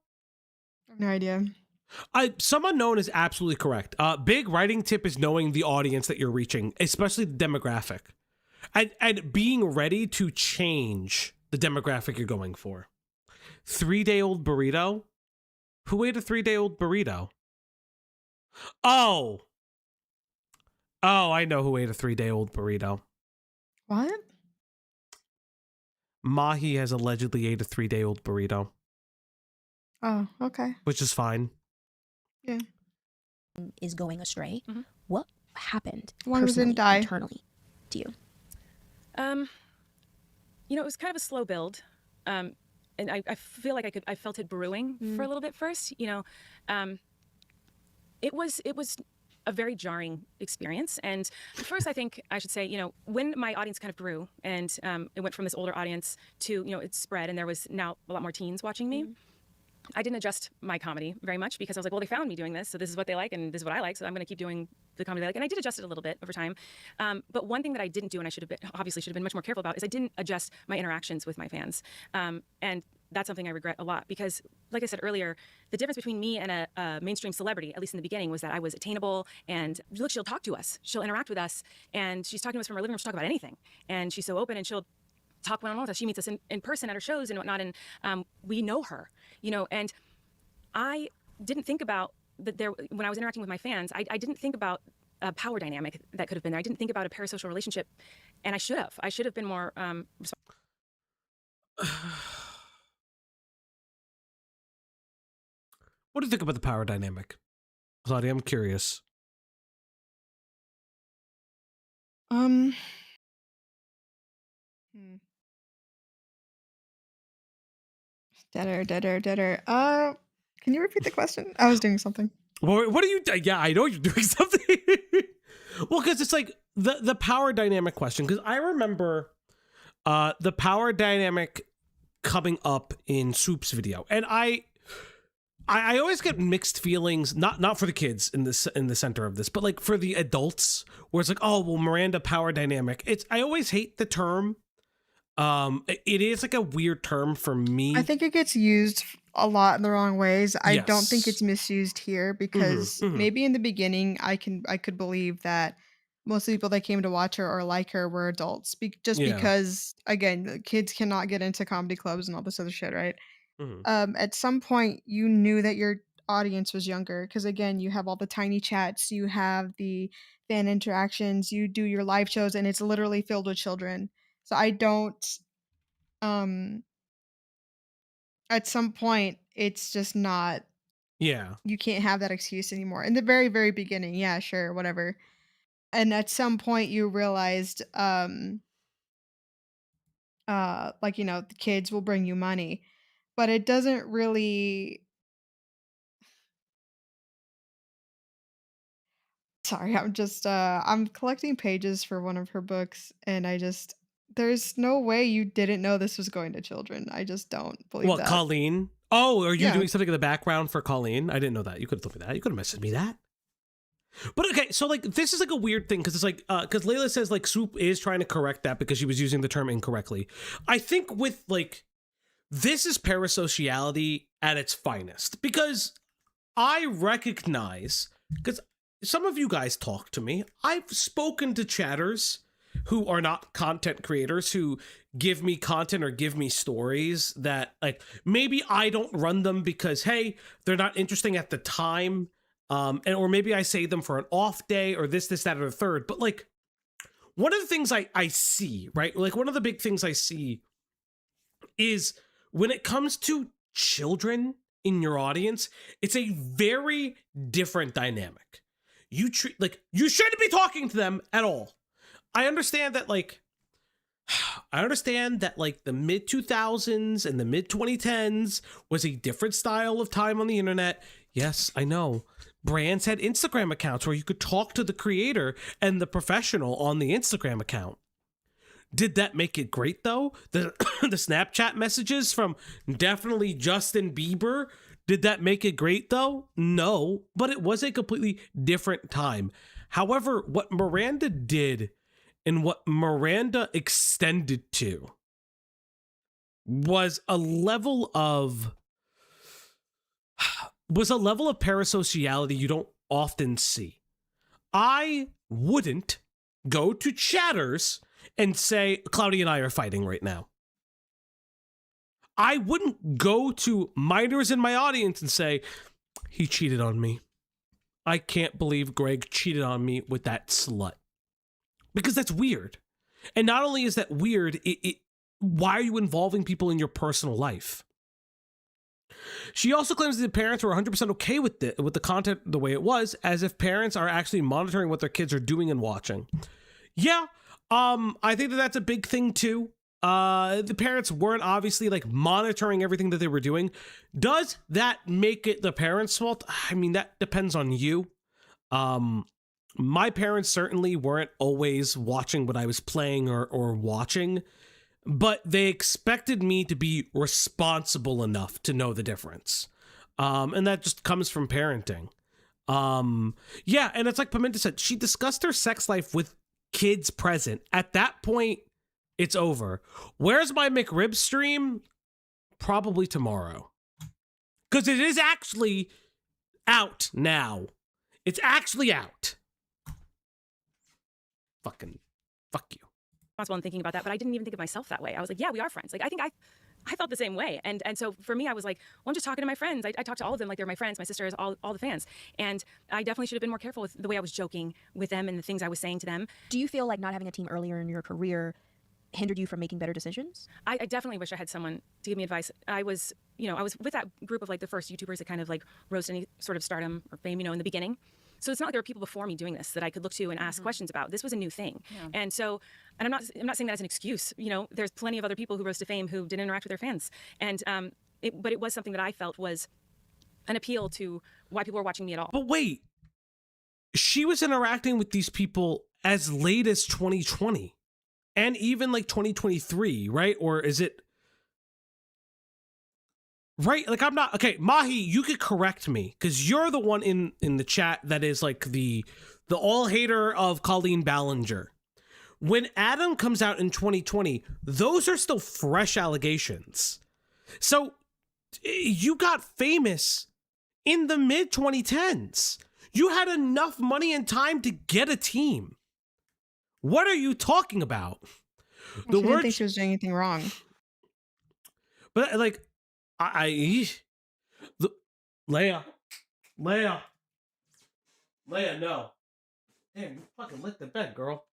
No idea. Some unknown is absolutely correct. Big writing tip is knowing the audience that you're reaching, especially the demographic. And being ready to change the demographic you're going for. 3-day-old burrito? Who ate a 3-day-old burrito? Oh, I know who ate a 3-day-old burrito. What? Mahi has allegedly ate a 3-day-old burrito. Oh, okay. Which is fine. Yeah. Is going astray. What happened? One didn't die. Internally to you? It was kind of a slow build. And I feel like I felt it brewing for a little bit first. It was a very jarring experience. And first, I think I should say, when my audience kind of grew and it went from this older audience to, it spread and there was now a lot more teens watching me. I didn't adjust my comedy very much because I was like, well, they found me doing this, so this is what they like and this is what I like, so I'm going to keep doing the comedy they like. And I did adjust it a little bit over time. But one thing that I didn't do, and I should have been much more careful about, is I didn't adjust my interactions with my fans. And that's something I regret a lot because, like I said earlier, the difference between me and a mainstream celebrity, at least in the beginning, was that I was attainable and look, she'll talk to us, she'll interact with us, and she's talking to us from her living room, she'll talk about anything. And she's so open and she'll talk one-on-one with us. She meets us in person at her shows and whatnot, and we know her, and I didn't think about that when I was interacting with my fans, I didn't think about a power dynamic that could have been there. I didn't think about a parasocial relationship, and I should have. I should have been more What do you think about the power dynamic? Claudia, I'm curious. Hmm. Deader. Can you repeat the question? I was doing something. Well, what are you? Yeah, I know you're doing something. Well, because it's like the power dynamic question. Because I remember the power dynamic coming up in Soup's video, and I always get mixed feelings. Not for the kids in the center of this, but like for the adults, where it's like, oh well, Miranda power dynamic. I always hate the term. It is like a weird term for me. I think it gets used a lot in the wrong ways. I don't think Yes. it's misused here because maybe in the beginning I could believe that most of the people that came to watch her or like her were adults just Yeah. because again, kids cannot get into comedy clubs and all this other shit, right? Mhm. At some point you knew that your audience was younger because again, you have all the tiny chats, you have the fan interactions, you do your live shows and it's literally filled with children. So I don't um at some point it's just not Yeah. you can't have that excuse anymore. In the very, very beginning, yeah, sure, whatever. And at some point you realized like the kids will bring you money. But it doesn't really sorry, I'm collecting pages for one of her books and there's no way you didn't know this was going to children. I just don't believe What, that. Colleen? Oh, are you Yeah. doing something in the background for Colleen? I didn't know that. You could have told me that. You could have messaged me that. But okay, so like this is like a weird thing because it's like because Layla says like Soup is trying to correct that because she was using the term incorrectly. I think with like this is parasociality at its finest because I recognize because some of you guys talk to me. I've spoken to chatters who are not content creators who give me content or give me stories that like maybe I don't run them because hey, they're not interesting at the time. Or maybe I say them for an off day or this, that, or the third. But like one of the things I see, right? Like one of the big things I see is when it comes to children in your audience, it's a very different dynamic. You treat like you shouldn't be talking to them at all. I understand that like the mid 2000s and the mid 2010s was a different style of time on the internet. Yes, I know. Brands had Instagram accounts where you could talk to the creator and the professional on the Instagram account. Did that make it great though? The Snapchat messages from definitely Justin Bieber, did that make it great though? No, but it was a completely different time. However, what Miranda did and what Miranda extended to was a level of parasociality you don't often see. I wouldn't go to chatters and say, Claudia and I are fighting right now. I wouldn't go to minors in my audience and say, he cheated on me. I can't believe Greg cheated on me with that slut. Because that's weird. And not only is that weird, why are you involving people in your personal life? She also claims that the parents were 100% okay with the content the way it was, as if parents are actually monitoring what their kids are doing and watching. Yeah, I think that that's a big thing too. The parents weren't obviously like monitoring everything that they were doing. Does that make it the parents' fault? I mean, that depends on you. My parents certainly weren't always watching what I was playing or watching, but they expected me to be responsible enough to know the difference. And that just comes from parenting. Yeah, and it's like Paminta said, she discussed her sex life with kids present. At that point, it's over. Where's my McRib stream? Probably tomorrow. Because it is actually out now. It's actually out. Fucking fuck you. Responsible in thinking about that, but I didn't even think of myself that way. I was like, yeah, we are friends. Like, I think I felt the same way. And so for me, I was like, well, I'm just talking to my friends. I talk to all of them like they're my friends, my sisters, all the fans. And I definitely should have been more careful with the way I was joking with them and the things I was saying to them. Do you feel like not having a team earlier in your career hindered you from making better decisions? I definitely wish I had someone to give me advice. I was with that group of like the first YouTubers that kind of like rose to any sort of stardom or fame, in the beginning. So it's not like there were people before me doing this that I could look to and ask questions about. This was a new thing. Yeah. And so, and I'm not saying that as an excuse. There's plenty of other people who rose to fame who didn't interact with their fans. And but it was something that I felt was an appeal to why people were watching me at all. But wait, she was interacting with these people as late as 2020 and even like 2023, right? Or is it right? Like, I'm not okay. Mahi, you could correct me because you're the one in the chat that is like the all hater of Colleen Ballinger. When Adam comes out in 2020, those are still fresh allegations. So you got famous in the mid 2010s. You had enough money and time to get a team. What are you talking about? She didn't think she was doing anything wrong. But like, Leia, no. Damn, you fucking lit the bed, girl.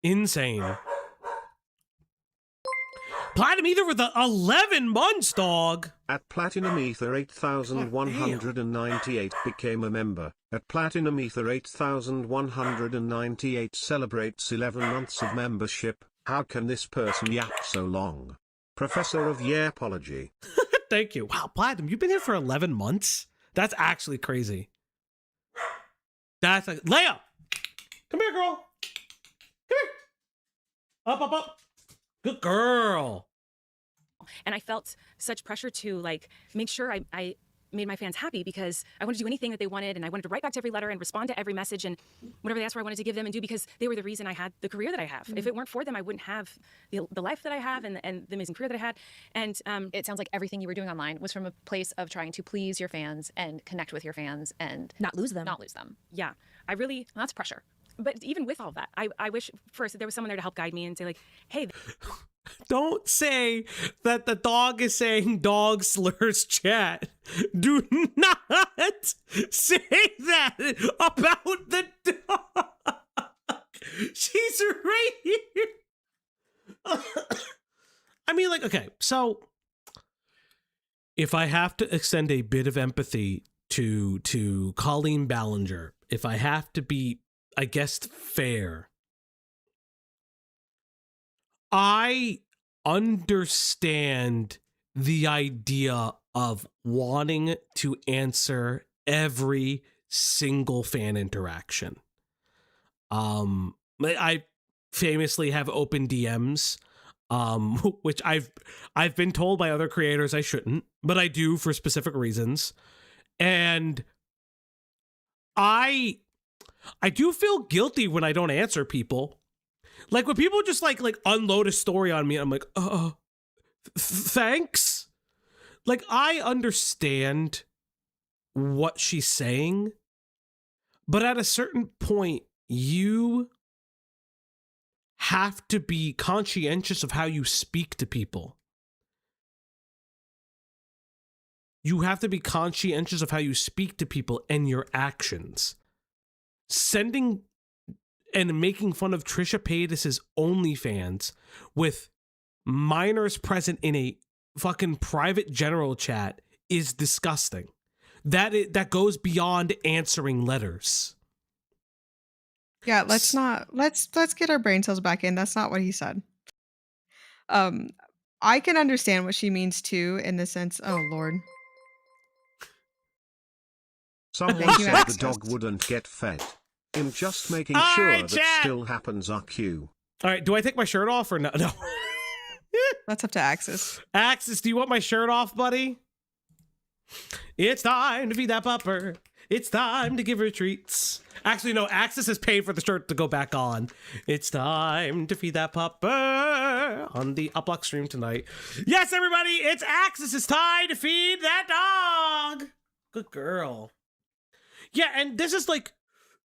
Insane. Platinum Ether with the 11 months, dog. At Platinum Ether 8198 became a member. At Platinum Ether 8198 celebrates 11 months of membership. How can this person yap so long? Professor of Yapology. Thank you. Wow, Platinum, you've been here for 11 months? That's actually crazy. That's like, Leia! Come here, girl. Come here. Up. Good girl. And I felt such pressure to like make sure I made my fans happy because I wanted to do anything that they wanted, and I wanted to write back to every letter and respond to every message and whatever they asked for, I wanted to give them and do because they were the reason I had the career that I have. If it weren't for them, I wouldn't have the life that I have and the amazing career that I had. And it sounds like everything you were doing online was from a place of trying to please your fans and connect with your fans and not lose them. Yeah, that's pressure. But even with all that, I wish first there was someone there to help guide me and say like, hey. Don't say that the dog is saying dog slurs, chat. Do not say that about the dog. She's right here. I mean, like, okay, so if I have to extend a bit of empathy to Colleen Ballinger, if I have to be, I guess, fair, I understand the idea of wanting to answer every single fan interaction. I famously have open DMs, which I've been told by other creators I shouldn't, but I do for specific reasons. And I do feel guilty when I don't answer people. Like when people just like unload a story on me, I'm like, thanks. Like I understand what she's saying, but at a certain point, you have to be conscientious of how you speak to people. You have to be conscientious of how you speak to people and your actions. Sending and making fun of Trisha Paytas's OnlyFans with minors present in a fucking private general chat is disgusting. That goes beyond answering letters. Yeah, let's get our brain cells back in. That's not what he said. I can understand what she means too, in the sense, oh Lord. Someone said the dog wouldn't get fed. I'm just making sure that still happens, RQ. All right, do I take my shirt off or no? No. That's up to Axis. Axis, do you want my shirt off, buddy? It's time to feed that pupper. It's time to give her treats. Actually, no, Axis has paid for the shirt to go back on. It's time to feed that pupper on the Uplock stream tonight. Yes, everybody, it's Axis. It's time to feed that dog. Good girl. Yeah, and this is like,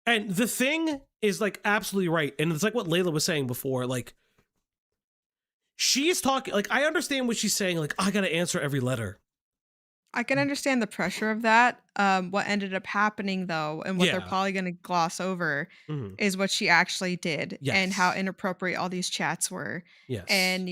and the thing is like absolutely right. And it's like what Layla was saying before, like she's talking, like, I understand what she's saying, like, I gotta answer every letter. I can understand the pressure of that. What ended up happening though, and what they're Yeah. probably gonna gloss over, Mhm. is what she actually did and how Yes. inappropriate all these chats were. Yes. And,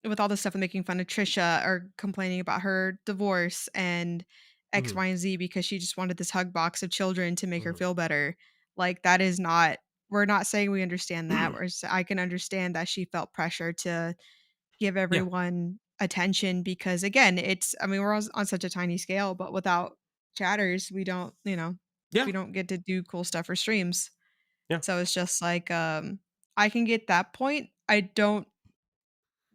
with all the stuff of making fun of Trisha or complaining about her divorce and X, Mhm. Y, and Z because she just wanted this hug box of children to make her Mhm. feel better. Like that is not we're not saying we understand that. I can understand that she felt pressure to give Yeah. everyone attention because again, we're on such a tiny scale, but without chatters, we don't, Yeah. we don't get to do cool stuff for streams. Yeah. So it's just like I can get that point. I don't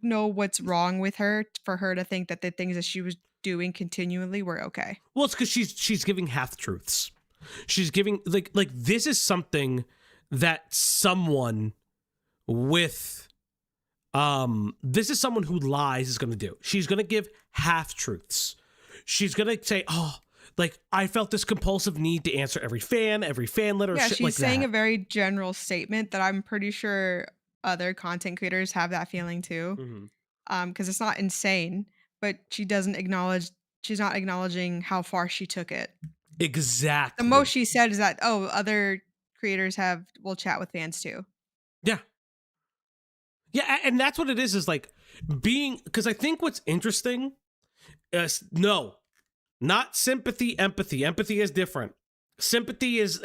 know what's wrong with her for her to think that the things that she was doing continually were okay. Well, it's because she's giving half truths. She's giving like this is something that someone with this is someone who lies is gonna do. She's gonna give half truths. She's gonna say, oh, like I felt this compulsive need to answer every fan letter, Yeah, shit she's like saying that. a very general statement that I'm pretty sure other content creators have that feeling too. Because it's not insane, but she's not acknowledging how far she took it. The Exactly. most she said is that, oh, other creators will chat with fans too. Yeah. Yeah, and that's what it is like being, because I think what's interesting is no, not sympathy, empathy. Empathy is different. Sympathy is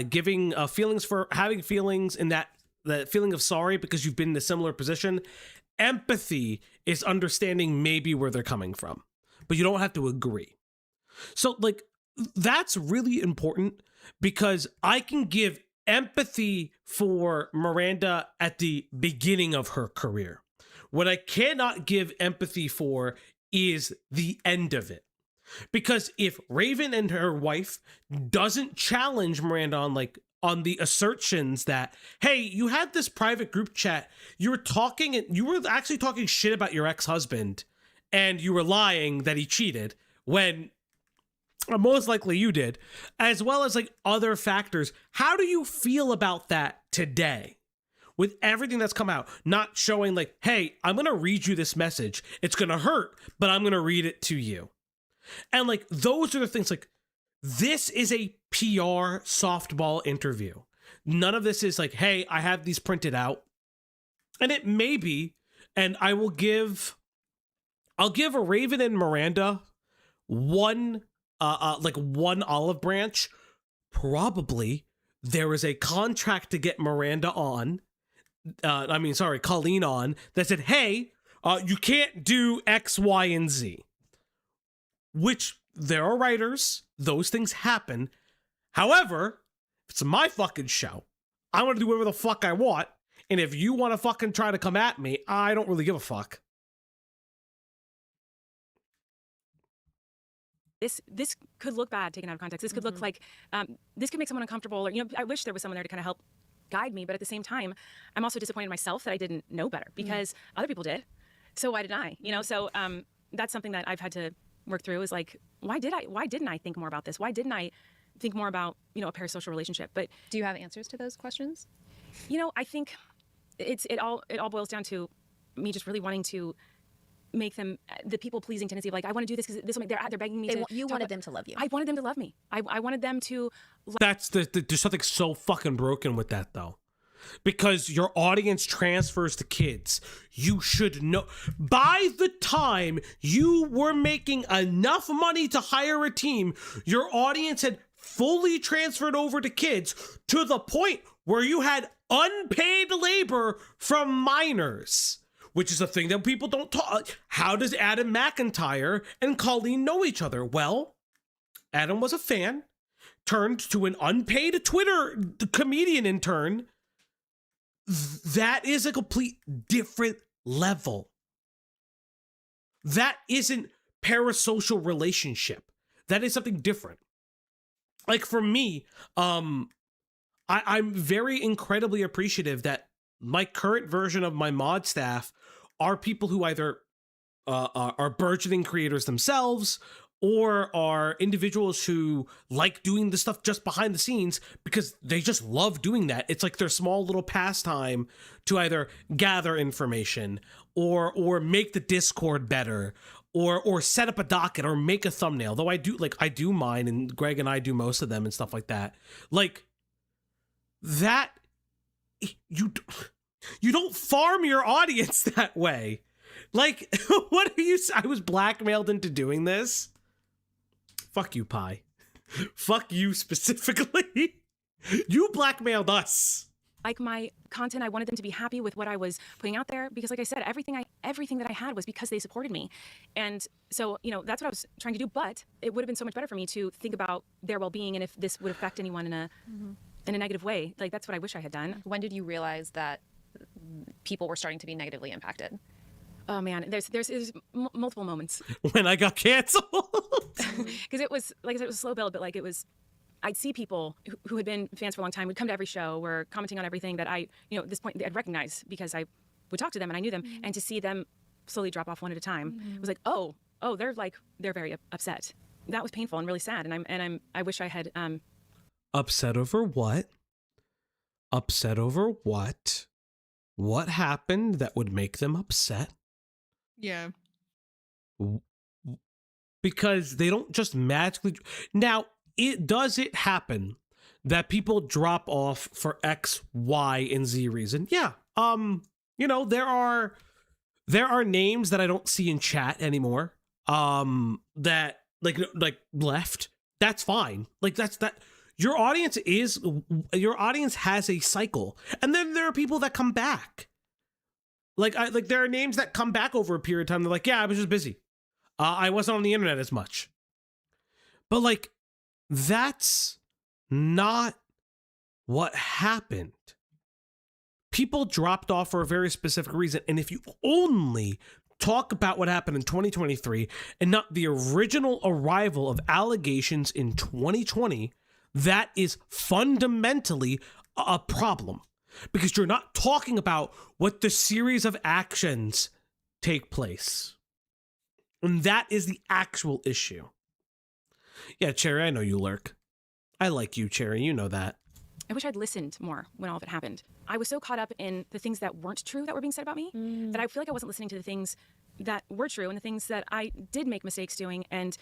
giving feelings for having feelings in that feeling of sorry because you've been in a similar position. Empathy is understanding maybe where they're coming from, but you don't have to agree. So like that's really important because I can give empathy for Miranda at the beginning of her career. What I cannot give empathy for is the end of it. Because if Raven and her wife doesn't challenge Miranda on the assertions that, hey, you had this private group chat, you were actually talking shit about your ex-husband and you were lying that he cheated when most likely you did, as well as like other factors. How do you feel about that today? With everything that's come out, not showing like, hey, I'm going to read you this message. It's going to hurt, but I'm going to read it to you. And like, those are the things like, this is a PR softball interview. None of this is like, hey, I have these printed out. And it may be, and I'll give a Raven and Miranda one olive branch. Probably there is a contract to get Miranda on. Colleen on that said, hey, you can't do X, Y, and Z. Which there are writers, those things happen. However, if it's my fucking show, I'm gonna do whatever the fuck I want. And if you want to fucking try to come at me, I don't really give a fuck. This could look bad taken out of context. This could look like this could make someone uncomfortable, or I wish there was someone there to kind of help guide me. But at the same time, I'm also disappointed in myself that I didn't know better because other people did. So why didn't I? So that's something that I've had to work through. Is like, why didn't I think more about this? Why didn't I think more about a parasocial relationship? But do you have answers to those questions? I think it all boils down to me just really wanting to make them the people pleasing tendency of like, I want to do this because this will make they're begging me You wanted them to love you. I wanted them to love me. I wanted them to. That's there's something so fucking broken with that though. Because your audience transfers to kids. You should know. By the time you were making enough money to hire a team, your audience had fully transferred over to kids to the point where you had unpaid labor from minors, which is a thing that people don't talk. How does Adam McIntyre and Colleen know each other? Well, Adam was a fan, turned to an unpaid Twitter comedian intern. That is a complete different level. That isn't parasocial relationship. That is something different. Like for me, I'm very incredibly appreciative that my current version of my mod staff are people who either are burgeoning creators themselves or are individuals who like doing the stuff just behind the scenes because they just love doing that. It's like their small little pastime to either gather information or make the Discord better or set up a docket or make a thumbnail. Though I do mine, and Greg and I do most of them and stuff like that. Like that, you don't farm your audience that way. Like, what are you? I was blackmailed into doing this. Fuck you, Pi. Fuck you specifically. You blackmailed us. Like my content, I wanted them to be happy with what I was putting out there because, like I said, everything that I had was because they supported me. And so, that's what I was trying to do. But it would have been so much better for me to think about their well-being and if this would affect anyone in a negative way. Like, that's what I wish I had done. When did you realize that people were starting to be negatively impacted? Oh man, there's multiple moments. When I got canceled. Because it was, like I said, it was a slow build, but like it was, I'd see people who had been fans for a long time, would come to every show, were commenting on everything that I, at this point I'd recognize because I would talk to them and I knew them, and to see them slowly drop off one at a time, it was like, oh, they're very upset. That was painful and really sad, and I wish I had. Upset over what? Upset over what? What happened that would make them upset? Yeah. Because they don't just magically. Now, does it happen that people drop off for X, Y, and Z reason? Yeah. There are names that I don't see in chat anymore. That like left. That's fine. Like that. Your audience has a cycle, and then there are people that come back. Like there are names that come back over a period of time. They're like, yeah, I was just busy. I wasn't on the internet as much. But like, that's not what happened. People dropped off for a very specific reason. And if you only talk about what happened in 2023 and not the original arrival of allegations in 2020, that is fundamentally a problem. Because you're not talking about what the series of actions take place. And that is the actual issue. Yeah, Cherry, I know you lurk. I like you, Cherry. You know that. I wish I'd listened more when all of it happened. I was so caught up in the things that weren't true that were being said about me that I feel like I wasn't listening to the things that were true and the things that I did make mistakes doing and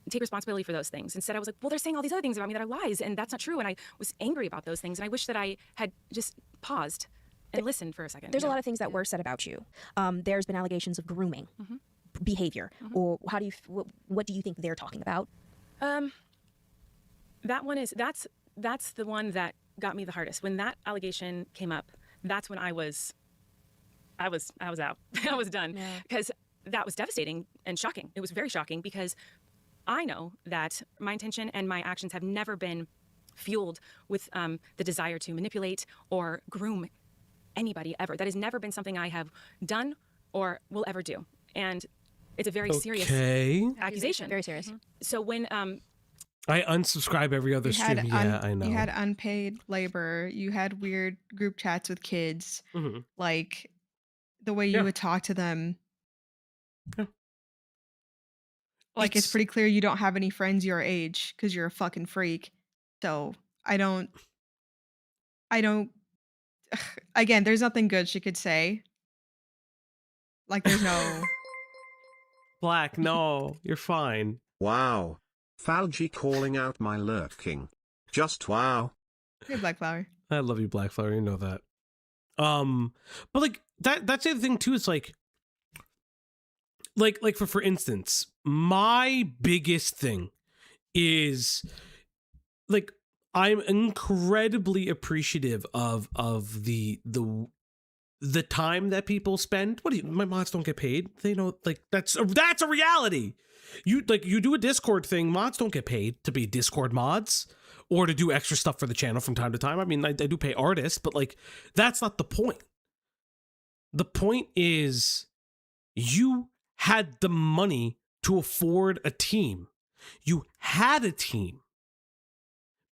take responsibility for those things. Instead, I was like, well, they're saying all these other things about me that are lies, and that's not true. And I was angry about those things. And I wish that I had just paused and listened for a second. There's a lot of things that were said about you. There's been allegations of grooming behavior, or how do you? What do you think they're talking about? That one is that's the one that got me the hardest. When that allegation came up, that's when I was out. I was done because that was devastating and shocking. It was very shocking because I know that my intention and my actions have never been fueled with the desire to manipulate or groom anybody ever. That has never been something I have done or will ever do. And it's a very serious accusation. Very serious. So when I unsubscribe every other stream. Yeah, I know. You had unpaid labor. You had weird group chats with kids. Like the way you would talk to them. Like it's pretty clear you don't have any friends your age because you're a fucking freak. So I don't. Again, there's nothing good she could say. Like there's no. Black, no, you're fine. Wow. Falgi calling out my lurking. Just wow. Hey, Black Flower. I love you, Black Flower. You know that. But like that's the other thing too. It's like for instance, my biggest thing is like I'm incredibly appreciative of the time that people spend. What do you? My mods don't get paid. They know, like that's a reality. You do a Discord thing. Mods don't get paid to be Discord mods or to do extra stuff for the channel from time to time. I mean, I do pay artists, but like that's not the point. The point is you had the money to afford a team. You had a team,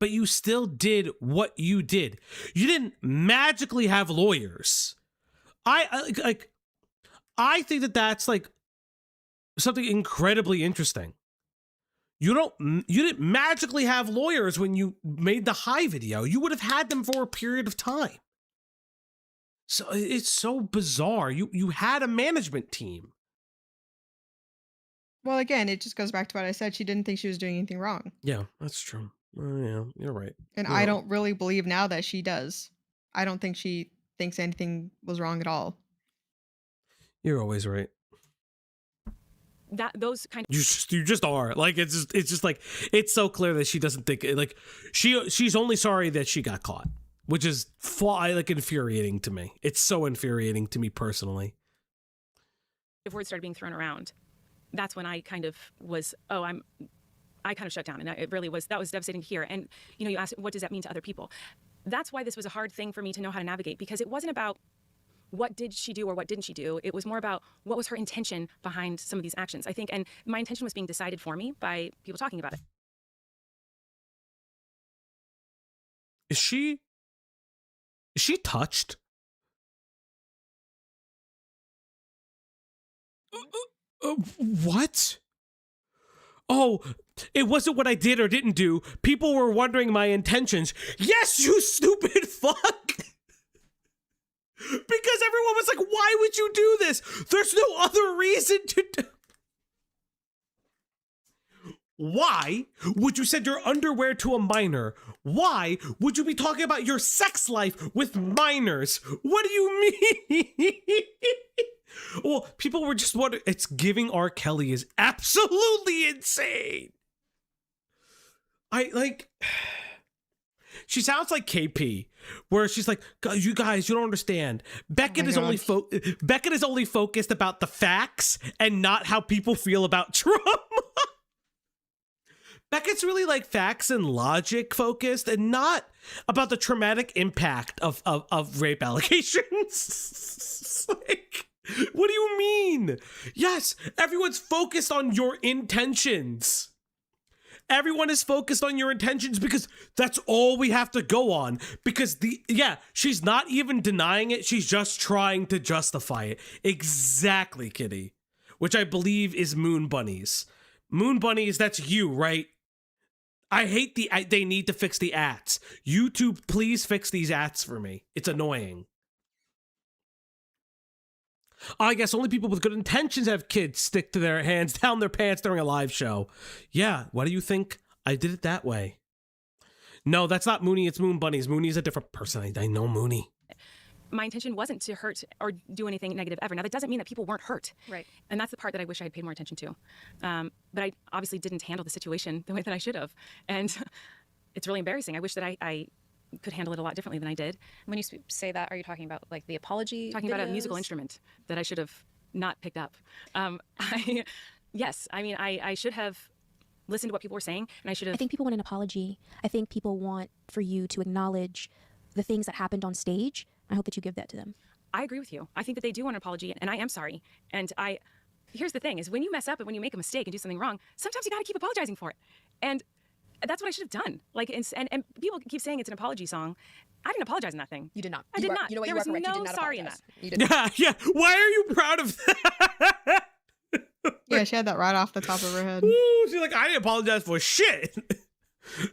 but you still did what you did. You didn't magically have lawyers. I think that that's like something incredibly interesting. You didn't magically have lawyers when you made the High video. You would have had them for a period of time. So it's so bizarre. You had a management team. Well, again, it just goes back to what I said. She didn't think she was doing anything wrong. Yeah, that's true. Yeah, you're right. And You're I right. don't really believe now that she does. I don't think she thinks anything was wrong at all. You're always right. Those kind of You just are. Like it's just like it's so clear that she doesn't think like she's only sorry that she got caught, which is like infuriating to me. It's so infuriating to me personally. if words started being thrown around, that's when I kind of was, I kind of shut down. And it really was, that was devastating to hear. And, you asked, what does that mean to other people? That's why this was a hard thing for me to know how to navigate, because it wasn't about what did she do or what didn't she do. It was more about what was her intention behind some of these actions, I think. And my intention was being decided for me by people talking about it. Is she touched? What? Oh, it wasn't what I did or didn't do. People were wondering my intentions. Yes, you stupid fuck! Because everyone was like, why would you do this? There's no other reason to do. Why would you send your underwear to a minor? Why would you be talking about your sex life with minors? What do you mean? Well, people were just wondering. It's giving R. Kelly is absolutely insane. She sounds like KP, where she's like, you guys, you don't understand. Beckett is only focused about the facts and not how people feel about trauma. Beckett's really like facts and logic focused and not about the traumatic impact of rape allegations. Like, what do you mean? Yes, everyone's focused on your intentions. Everyone is focused on your intentions because that's all we have to go on. Because she's not even denying it. She's just trying to justify it. Exactly, Kitty. Which I believe is Moon Bunnies. Moon Bunnies, that's you, right? I hate they need to fix the ads. YouTube, please fix these ads for me. It's annoying. I guess only people with good intentions have kids stick to their hands down their pants during a live show. Yeah, why do you think I did it that way? No, that's not Mooney, it's Moon Bunnies. Mooney's a different person. I know Mooney. My intention wasn't to hurt or do anything negative ever. Now, that doesn't mean that people weren't hurt. Right. And that's the part that I wish I had paid more attention to. But I obviously didn't handle the situation the way that I should have. And it's really embarrassing. I wish that I could handle it a lot differently than I did. When you say that, are you talking about like the apology Talking videos? about a musical instrument that I should have not picked up. Yes, I mean, I should have listened to what people were saying, and I should have... I think people want an apology. I think people want for you to acknowledge the things that happened on stage. I hope that you give that to them. I agree with you. I think that they do want an apology, and I am sorry. And here's the thing, is when you mess up and when you make a mistake and do something wrong, sometimes you gotta keep apologizing for it. And that's what I should have done. Like, and people keep saying it's an apology song. I didn't apologize in that thing. You did not. I did not. You know what? There You was are correct. no You did not sorry in apologize. that. You did not. Yeah. Why are you proud of that? Yeah, she had that right off the top of her head. Ooh, she's like, I didn't apologize for shit.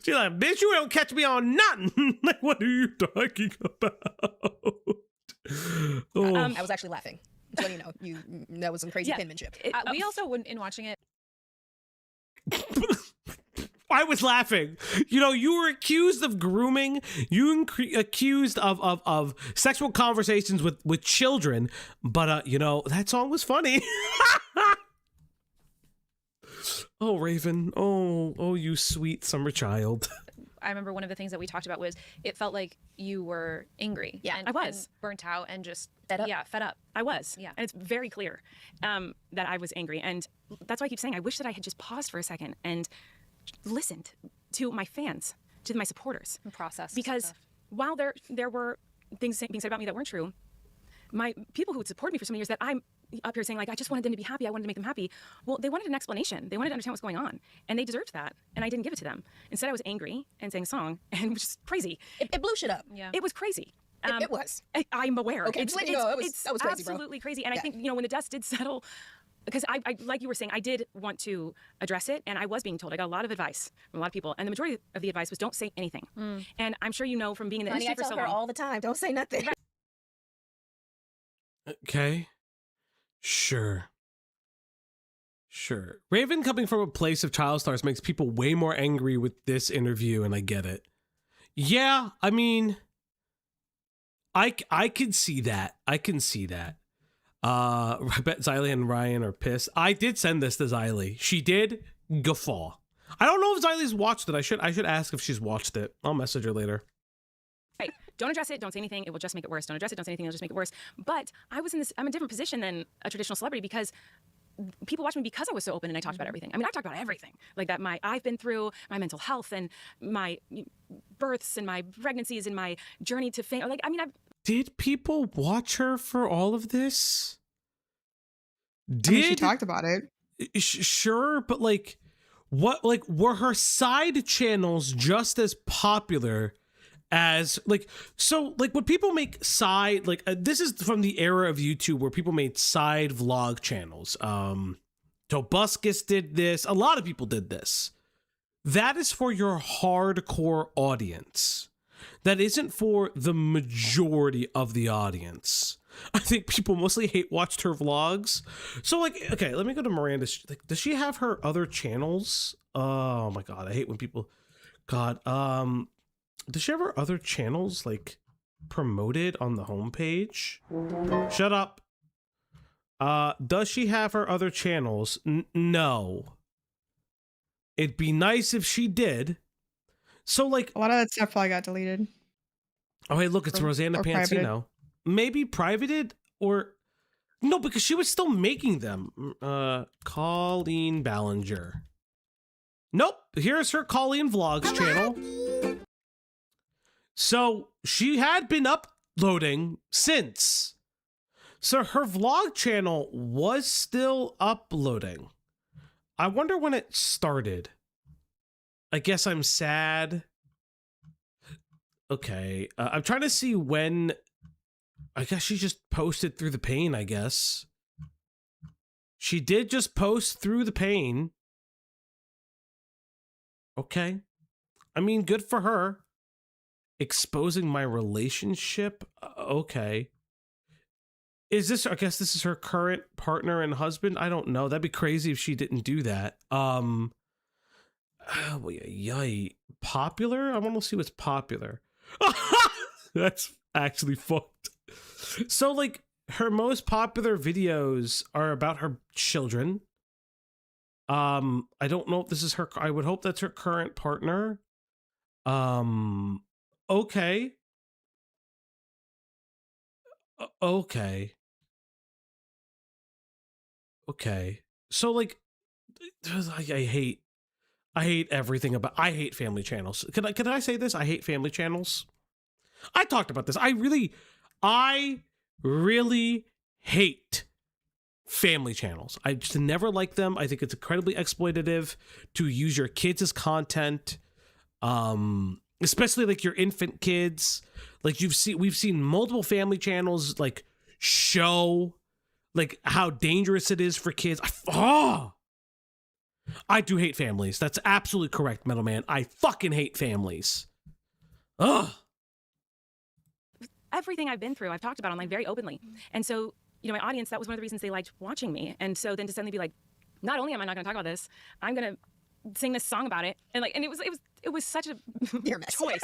She's like, bitch, you don't catch me on nothing. Like, what are you talking about? Oh. I was actually laughing. Just letting you know, that was some crazy penmanship. We also, in watching it, I was laughing. You were accused of grooming. You accused of sexual conversations with children. But, that song was funny. Oh, Raven. Oh, you sweet summer child. I remember one of the things that we talked about was it felt like you were angry. Yeah, I was. And burnt out and just fed up. Yeah, fed up. I was. Yeah. And it's very clear that I was angry. And that's why I keep saying I wish that I had just paused for a second and listened to my fans, to my supporters. And process. Because while there were things being said about me that weren't true, my people who would support me for so many years that I'm up here saying, like, I just wanted them to be happy. I wanted to make them happy. Well, they wanted an explanation. They wanted to understand what's going on. And they deserved that. And I didn't give it to them. Instead, I was angry and sang a song, and which is crazy. It blew shit up. Yeah. It was crazy. It was. I'm aware. Okay, it's that was crazy, bro. absolutely crazy. And I think, when the dust did settle, because I, like you were saying, I did want to address it, and I was being told. I got a lot of advice from a lot of people, and the majority of the advice was don't say anything. And I'm sure you know from being in the Honey, industry I for tell so her long. all the time, don't say nothing. Okay. Sure. Raven coming from a place of child stars makes people way more angry with this interview, and I get it. Yeah, I mean, I can see that. I bet Xylee and Ryan are pissed. I did send this to Xylee. She did guffaw. I don't know if Xylee's watched it. I should ask if she's watched it. I'll message her later. Right. Don't address it. Don't say anything. It will just make it worse. Don't address it. Don't say anything. It'll just make it worse. But I'm in a different position than a traditional celebrity because people watch me because I was so open and I talked about everything. I mean, I talked about everything like that. I've been through my mental health and my births and my pregnancies and my journey to fame. Like, I mean, Did people watch her for all of this? I mean, she talked about it. Sure, but like, what? Like, were her side channels just as popular as when people make side this is from the era of YouTube where people made side vlog channels. Tobuscus did this. A lot of people did this. That is for your hardcore audience. That isn't for the majority of the audience. I think people mostly watched her vlogs. So okay, let me go to Miranda. Does she have her other channels? Oh my God, I hate when people. God, does she have her other channels promoted on the homepage? Shut up. Does she have her other channels? No. It'd be nice if she did. So a lot of that stuff probably got deleted. Oh, hey, look, it's Rosanna Pansino. Maybe privated or no, because she was still making them. Colleen Ballinger. Nope. Here's her Colleen Vlogs channel. So she had been uploading since. So her vlog channel was still uploading. I wonder when it started. I guess I'm sad. Okay. I'm trying to see when. I guess she just posted through the pain, I guess. She did just post through the pain. Okay. I mean, good for her. Exposing my relationship? Okay. I guess this is her current partner and husband? I don't know. That'd be crazy if she didn't do that. Yay. Popular? I want to see what's popular. That's actually fucked. So, her most popular videos are about her children. I don't know if this is her. I would hope that's her current partner. Okay. Okay. So I hate everything about. I hate family channels. Can I say this? I hate family channels. I talked about this. I really hate family channels. I just never like them. I think it's incredibly exploitative to use your kids as content. Especially your infant kids. We've seen multiple family channels show how dangerous it is for kids. I do hate families. That's absolutely correct, Metal Man. I fucking hate families. Ugh. Everything I've been through, I've talked about online very openly. And so, my audience, that was one of the reasons they liked watching me. And so then to suddenly be like, not only am I not going to talk about this, I'm going to sing this song about it. And it was such a choice.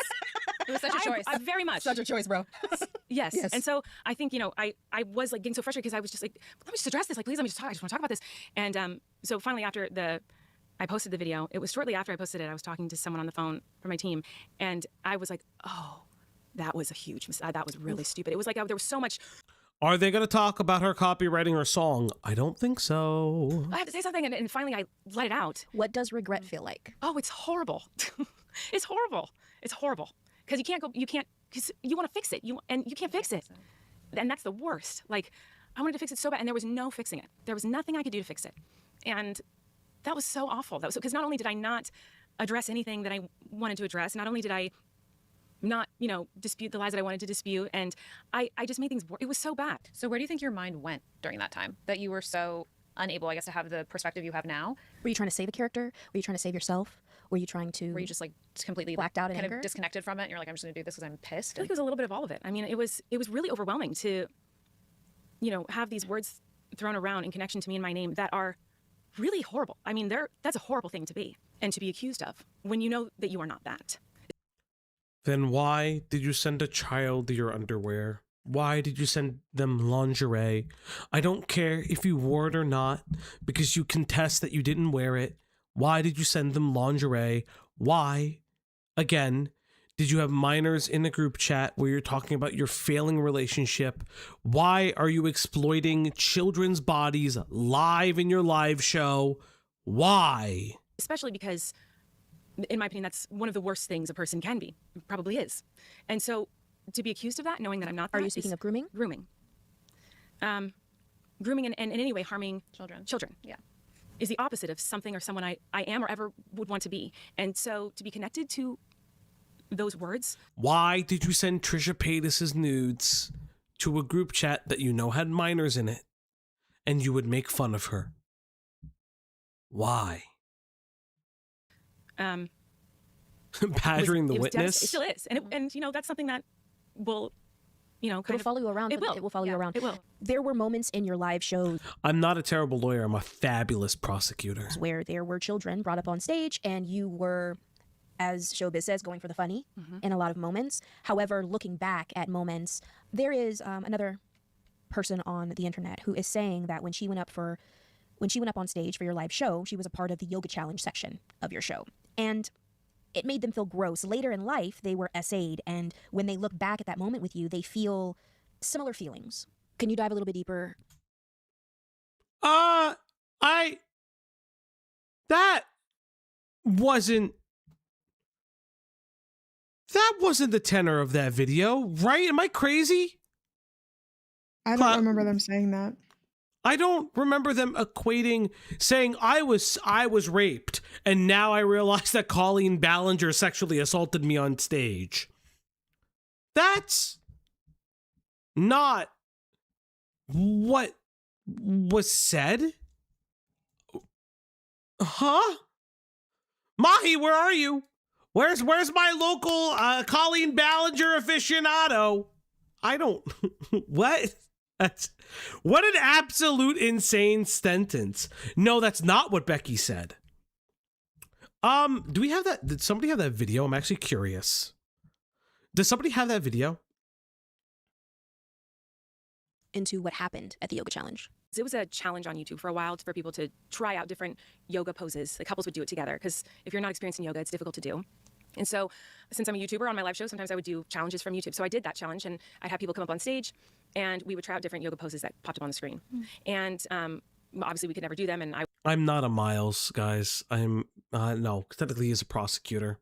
It was such a choice. I very much. Such a choice, bro. Yes. And so I think, I was getting so frustrated because I was just let me just address this. Please let me just talk. I just want to talk about this. And so finally after I posted the video, it was shortly after I posted it, I was talking to someone on the phone from my team. And I was like, oh, that was a huge mistake. That was really stupid. It was there was so much. Are they going to talk about her copywriting her song? I don't think so. I have to say something, and finally I let it out. What does regret feel like? Oh, it's horrible. It's horrible. It's horrible. Because because you want to fix it, and you can't fix it. And that's the worst. I wanted to fix it so bad, and there was no fixing it. There was nothing I could do to fix it. And that was so awful. That was because not only did I not address anything that I wanted to address, not only did I not, dispute the lies that I wanted to dispute. And I just made things worse. It was so bad. So where do you think your mind went during that time that you were so unable, I guess, to have the perspective you have now. Were you trying to save a character? Were you trying to save yourself? Were you trying to? Were you just like completely blacked out in kind anger? of disconnected from it? And you're like, I'm just going to do this because I'm pissed. I feel like it was a little bit of all of it. I mean, it was really overwhelming to, have these words thrown around in connection to me and my name that are really horrible. I mean, that's a horrible thing to be and to be accused of when you know that you are not that. Then why did you send a child your underwear? Why did you send them lingerie? I don't care if you wore it or not, because you contest that you didn't wear it. Why did you send them lingerie? Why, again, did you have minors in a group chat where you're talking about your failing relationship? Why are you exploiting children's bodies live in your live show? Why? Especially because, in my opinion, that's one of the worst things a person can be. It probably is. And so to be accused of that, knowing that I'm not that. Are you speaking of grooming? Grooming. Grooming and in any way harming children. Yeah. Is the opposite of something or someone I am or ever would want to be. And so to be connected to those words. Why did you send Trisha Paytas's nudes to a group chat that you know had minors in it and you would make fun of her? Why? Badgering the witness? It still is. And that's something that will, it'll follow you around. It will. It will follow you around. It will. There were moments in your live shows I'm not a terrible lawyer. I'm a fabulous prosecutor. where there were children brought up on stage and you were, as showbiz says, going for the funny in a lot of moments. However, looking back at moments, there is another person on the internet who is saying that when she went up on stage for your live show, she was a part of the yoga challenge section of your show. And it made them feel gross. Later in life, they were SA'd, and when they look back at that moment with you, they feel similar feelings. Can you dive a little bit deeper? That wasn't the tenor of that video, right? Am I crazy? I don't remember them saying that. I don't remember them saying I was raped, and now I realize that Colleen Ballinger sexually assaulted me on stage. That's not what was said. Huh? Mahi, where are you? Where's my local Colleen Ballinger aficionado? I don't. What? What an absolute insane sentence. No, that's not what Becky said. Do we have that? Did somebody have that video? I'm actually curious. Does somebody have that video? Into what happened at the yoga challenge. It was a challenge on YouTube for a while for people to try out different yoga poses. The couples would do it together because if you're not experienced in yoga, it's difficult to do. And so since I'm a YouTuber on my live show, sometimes I would do challenges from YouTube. So I did that challenge, and I'd have people come up on stage and we would try out different yoga poses that popped up on the screen. And obviously we could never do them. And I'm not a Miles, guys. I'm no, technically he's a prosecutor.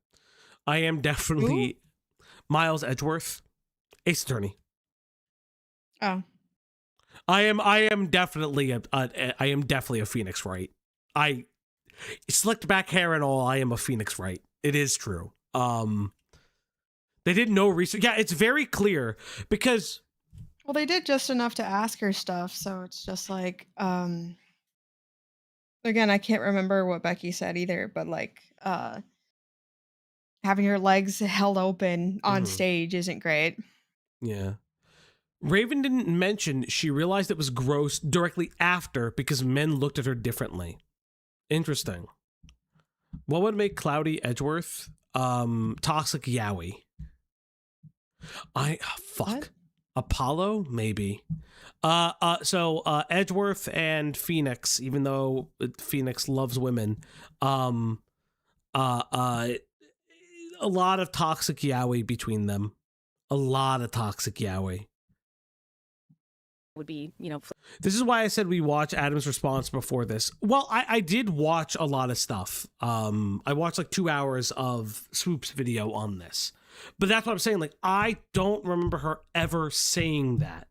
I am definitely Miles Edgeworth, Ace Attorney. Oh. I am definitely a Phoenix Wright. I slicked back hair and all. I am a Phoenix Wright. It is true. They did no research. Yeah, it's very clear because. Well, they did just enough to ask her stuff, so it's just like, again, I can't remember what Becky said either, but like, having your legs held open on stage isn't great. Yeah. Raven didn't mention she realized it was gross directly after because men looked at her differently. Interesting. What would make Cloudy Edgeworth toxic Yowie? Fuck. What? Apollo? Maybe. So Edgeworth and Phoenix, even though Phoenix loves women, a lot of toxic Yowie between them. A lot of toxic Yowie. would be, This is why I said we watch Adam's response before this. Well, I did watch a lot of stuff. I watched like 2 hours of Swoop's video on this. But that's what I'm saying. Like, I don't remember her ever saying that.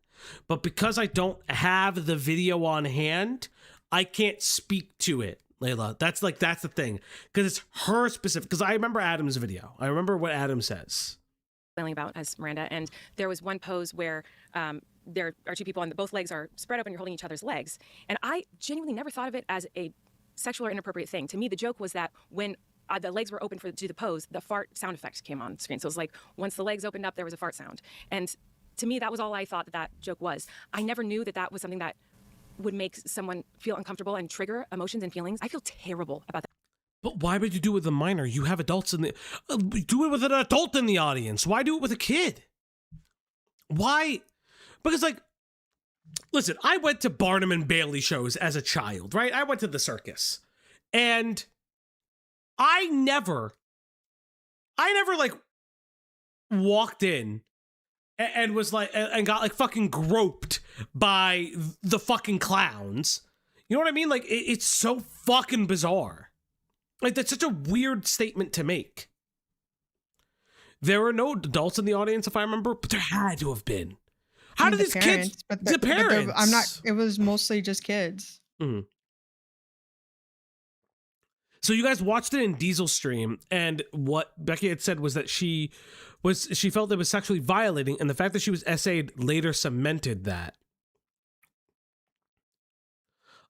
But because I don't have the video on hand, I can't speak to it, Layla. That's the thing. Because it's her specific. Because I remember Adam's video. I remember what Adam says. About as Miranda, and there was one pose where there are two people and both legs are spread open, you're holding each other's legs. And I genuinely never thought of it as a sexual or inappropriate thing. To me, the joke was that when the legs were open to do the pose, the fart sound effect came on screen. So it was like, once the legs opened up, there was a fart sound. And to me, that was all I thought that joke was. I never knew that was something that would make someone feel uncomfortable and trigger emotions and feelings. I feel terrible about that. But why would you do it with a minor? You have adults in the... do it with an adult in the audience. Why do it with a kid? Why? Because, like, listen, I went to Barnum and Bailey shows as a child, right? I went to the circus. And I never, like, walked in and was like, and got, like, fucking groped by the fucking clowns. You know what I mean? Like, it's so fucking bizarre. Like, that's such a weird statement to make. There were no adults in the audience, if I remember, but there had to have been. How did these kids? The parents. I'm not. It was mostly just kids. Mm-hmm. So you guys watched it in Diesel stream, and what Becky had said was that she felt it was sexually violating, and the fact that she was essayed later cemented that.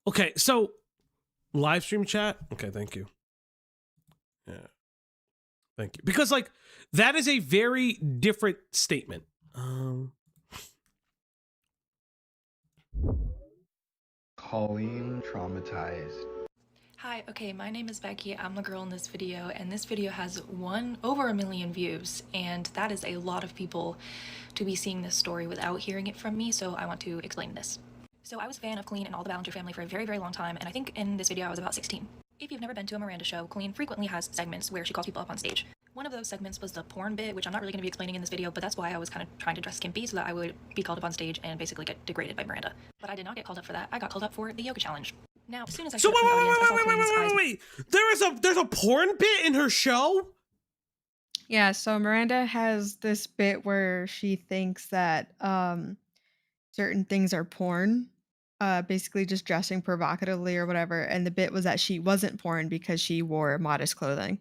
Okay, so live stream chat. Okay, thank you. Yeah. Thank you. Because, like, that is a very different statement. Colleen traumatized. Hi, okay, my name is Becky. I'm the girl in this video, and this video has over 1 million views, and that is a lot of people to be seeing this story without hearing it from me, so I want to explain this. So I was a fan of Colleen and all the Ballinger family for a very, very long time, and I think in this video I was about 16. If you've never been to a Miranda show, Colleen frequently has segments where she calls people up on stage. One of those segments was the porn bit, which I'm not really going to be explaining in this video, but that's why I was kind of trying to dress skimpy so that I would be called up on stage and basically get degraded by Miranda. But I did not get called up for that. I got called up for the yoga challenge. Now, as soon as I stood up in the audience, I saw Colleen's eyes. There's a porn bit in her show? Yeah, so Miranda has this bit where she thinks that certain things are porn. Basically just dressing provocatively or whatever, and the bit was that she wasn't porn because she wore modest clothing.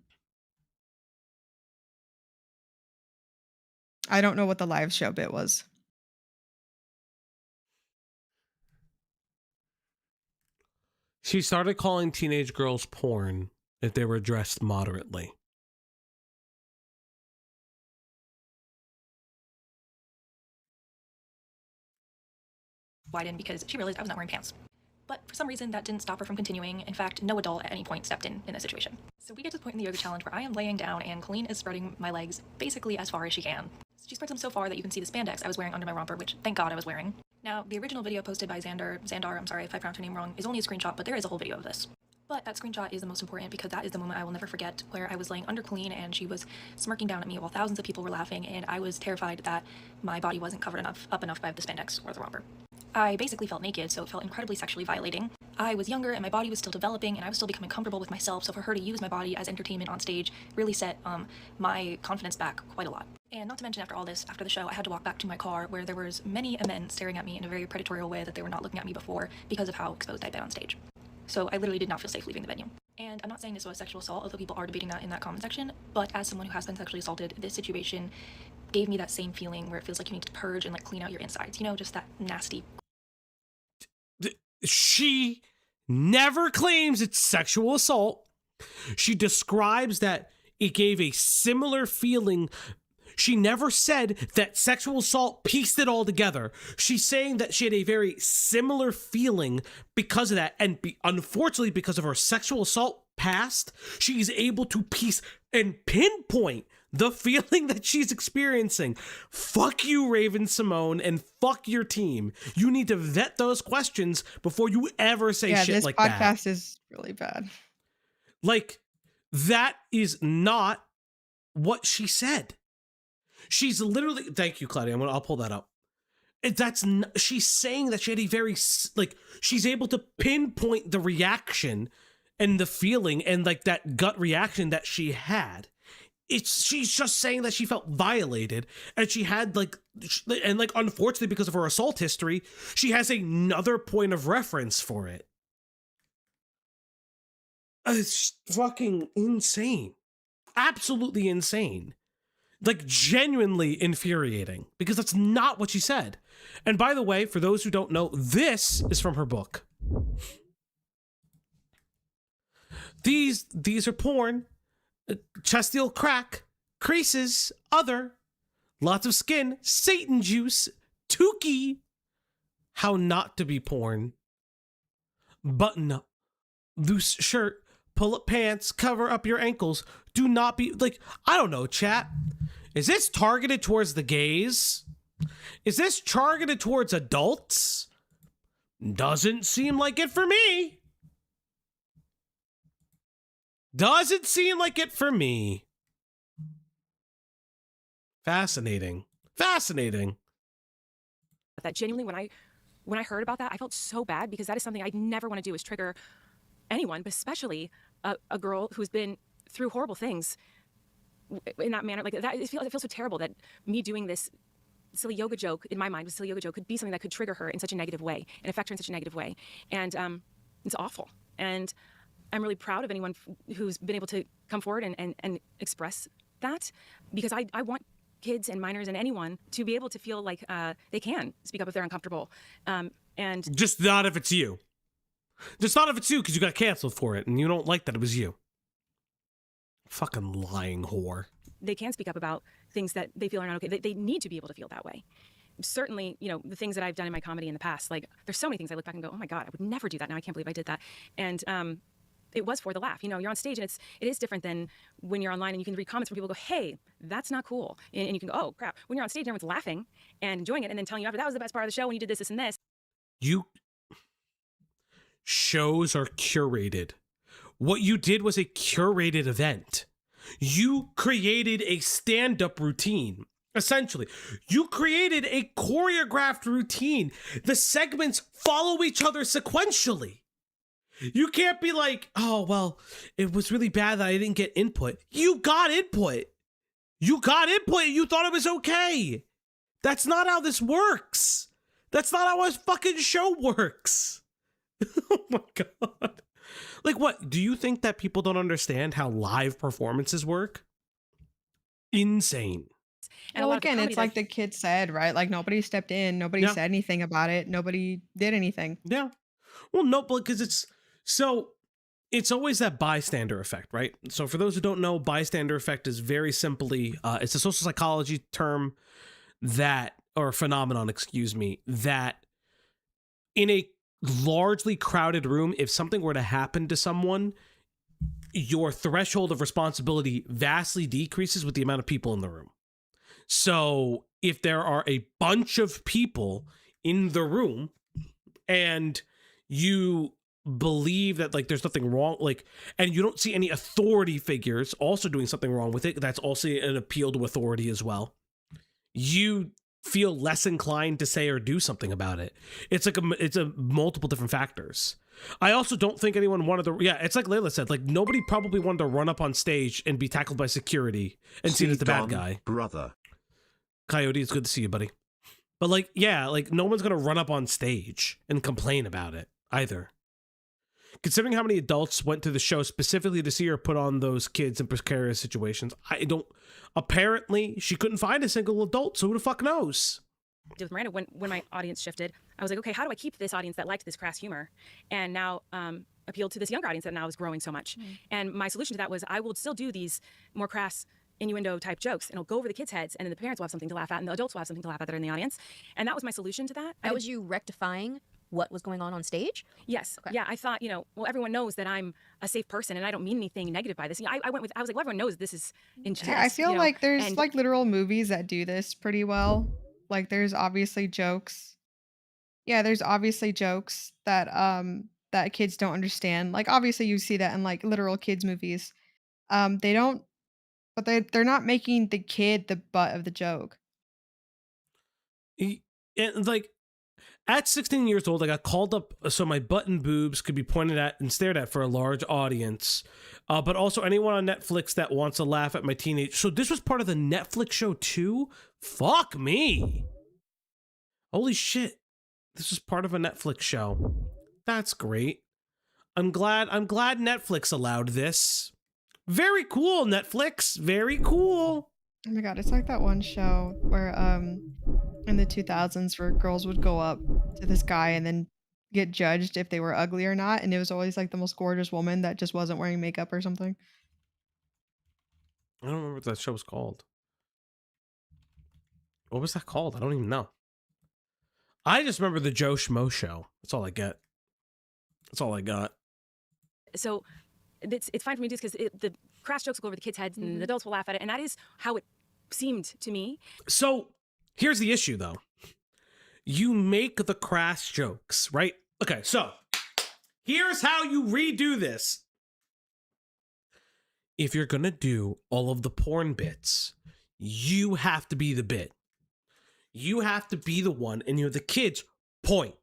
I don't know what the live show bit was. She started calling teenage girls porn if they were dressed moderately. Widen because she realized I was not wearing pants. But for some reason, that didn't stop her from continuing. In fact, no adult at any point stepped in this situation. So we get to the point in the yoga challenge where I am laying down and Colleen is spreading my legs basically as far as she can. She spreads them so far that you can see the spandex I was wearing under my romper, which thank God I was wearing. Now, the original video posted by Xandar, I'm sorry if I pronounced her name wrong, is only a screenshot, but there is a whole video of this. But that screenshot is the most important because that is the moment I will never forget, where I was laying under Colleen and she was smirking down at me while thousands of people were laughing, and I was terrified that my body wasn't covered up enough by the spandex or the romper. I basically felt naked, so it felt incredibly sexually violating. I was younger and my body was still developing and I was still becoming comfortable with myself, so for her to use my body as entertainment on stage really set my confidence back quite a lot. And not to mention, after all this, after the show, I had to walk back to my car where there was many men staring at me in a very predatorial way that they were not looking at me before because of how exposed I'd been on stage. So I literally did not feel safe leaving the venue. And I'm not saying this was sexual assault, although people are debating that in that comment section, but as someone who has been sexually assaulted, this situation gave me that same feeling where it feels like you need to purge and like clean out your insides, you know, just that nasty. She never claims it's sexual assault. She describes that it gave a similar feeling. She never said that sexual assault pieced it all together. She's saying that she had a very similar feeling because of that. And unfortunately, because of her sexual assault past, she's able to piece and pinpoint the feeling that she's experiencing. Fuck you, Raven Simone, and fuck your team. You need to vet those questions before you ever say shit like that. This podcast is really bad. Like, that is not what she said. She's literally, thank you, Claudia. I'll pull that up. She's saying that she had a very, like, she's able to pinpoint the reaction and the feeling and like that gut reaction that she had. She's just saying that she felt violated, and she had unfortunately, because of her assault history, she has another point of reference for it. It's fucking insane. Absolutely insane. Like, genuinely infuriating, because that's not what she said. And by the way, for those who don't know, this is from her book. These are porn, chest steel crack, creases, other, lots of skin, Satan juice, Tukey, how not to be porn, button up, loose shirt, pull up pants, cover up your ankles, do not be, like, I don't know, chat. Is this targeted towards the gays? Is this targeted towards adults? Doesn't seem like it for me. Doesn't seem like it for me. Fascinating. Fascinating. That genuinely, when I heard about that, I felt so bad, because that is something I'd never want to do, is trigger anyone, but especially a girl who's been through horrible things in that manner. Like that, it feels so terrible that me doing this silly yoga joke, in my mind, was silly yoga joke, could be something that could trigger her in such a negative way and affect her in such a negative way. And it's awful. And I'm really proud of anyone who's been able to come forward and express that, because I want kids and minors and anyone to be able to feel like they can speak up if they're uncomfortable. And just not if it's you. Just not if it's you, because you got canceled for it and you don't like that it was you. Fucking lying whore. They can speak up about things that they feel are not okay. They need to be able to feel that way. Certainly, you know, the things that I've done in my comedy in the past, like there's so many things I look back and go, oh my God, I would never do that. Now I can't believe I did that. And it was for the laugh. You know, you're on stage and it is different than when you're online and you can read comments from people who go, hey, that's not cool. And you can go, oh crap. When you're on stage, everyone's laughing and enjoying it and then telling you after, that was the best part of the show when you did this, this, and this. Shows are curated. What you did was a curated event. You created a stand-up routine, essentially. You created a choreographed routine. The segments follow each other sequentially. You can't be like, oh, well, it was really bad that I didn't get input. You got input. You got input. You thought it was okay. That's not how this works. That's not how a fucking show works. Oh my God. Like, what? Do you think that people don't understand how live performances work? Insane. And well, again, it's like the kid said, right? Like, nobody stepped in. Nobody said anything about it. Nobody did anything. Yeah. Well, no, because it's always that bystander effect, right? So for those who don't know, bystander effect is very simply, it's a social psychology term or phenomenon, excuse me, that in a largely crowded room, if something were to happen to someone, your threshold of responsibility vastly decreases with the amount of people in the room. So if there are a bunch of people in the room and you believe that like there's nothing wrong, like, and you don't see any authority figures also doing something wrong with it, that's also an appeal to authority as well, you feel less inclined to say or do something about it. It's like it's a multiple different factors. I also don't think anyone wanted to, it's like Layla said, like nobody probably wanted to run up on stage and be tackled by security and seen as the bad guy. Brother. Coyote, it's good to see you, buddy. But like, yeah, like no one's gonna run up on stage and complain about it either. Considering how many adults went to the show specifically to see her put on those kids in precarious situations, apparently she couldn't find a single adult, so who the fuck knows? With Miranda, when my audience shifted, I was like, okay, how do I keep this audience that liked this crass humor and now appeal to this younger audience that now is growing so much? And my solution to that was I will still do these more crass innuendo type jokes and it'll go over the kids' heads and then the parents will have something to laugh at and the adults will have something to laugh at that are in the audience. And that was my solution to that. That was you rectifying what was going on stage? Yes. Okay. Yeah, I thought, well, everyone knows that I'm a safe person and I don't mean anything negative by this. I was like, well, everyone knows this is in jest. I feel like there's like literal movies that do this pretty well. Like there's obviously jokes. Yeah, there's obviously jokes that that kids don't understand. Like obviously you see that in like literal kids movies. They don't, but they're not making the kid the butt of the joke. And like at 16 years old, I got called up so my butt and boobs could be pointed at and stared at for a large audience. But also anyone on Netflix that wants to laugh at my teenage. So this was part of the Netflix show too? Fuck me. Holy shit. This was part of a Netflix show. That's great. I'm glad Netflix allowed this. Very cool, Netflix. Very cool. Oh my god, it's like that one show where in the 2000s where girls would go up to this guy and then get judged if they were ugly or not, and it was always like the most gorgeous woman that just wasn't wearing makeup or something. I don't remember what that show was called. What was that called? I don't even know. I just remember the Joe Schmo show. That's all I get. That's all I got. So it's fine for me to do this because the crass jokes will go over the kids' heads and the adults will laugh at it. And that is how it seemed to me. So here's the issue, though. You make the crass jokes, right? Okay, so here's how you redo this. If you're going to do all of the porn bits, you have to be the bit. You have to be the one, and you're the kids point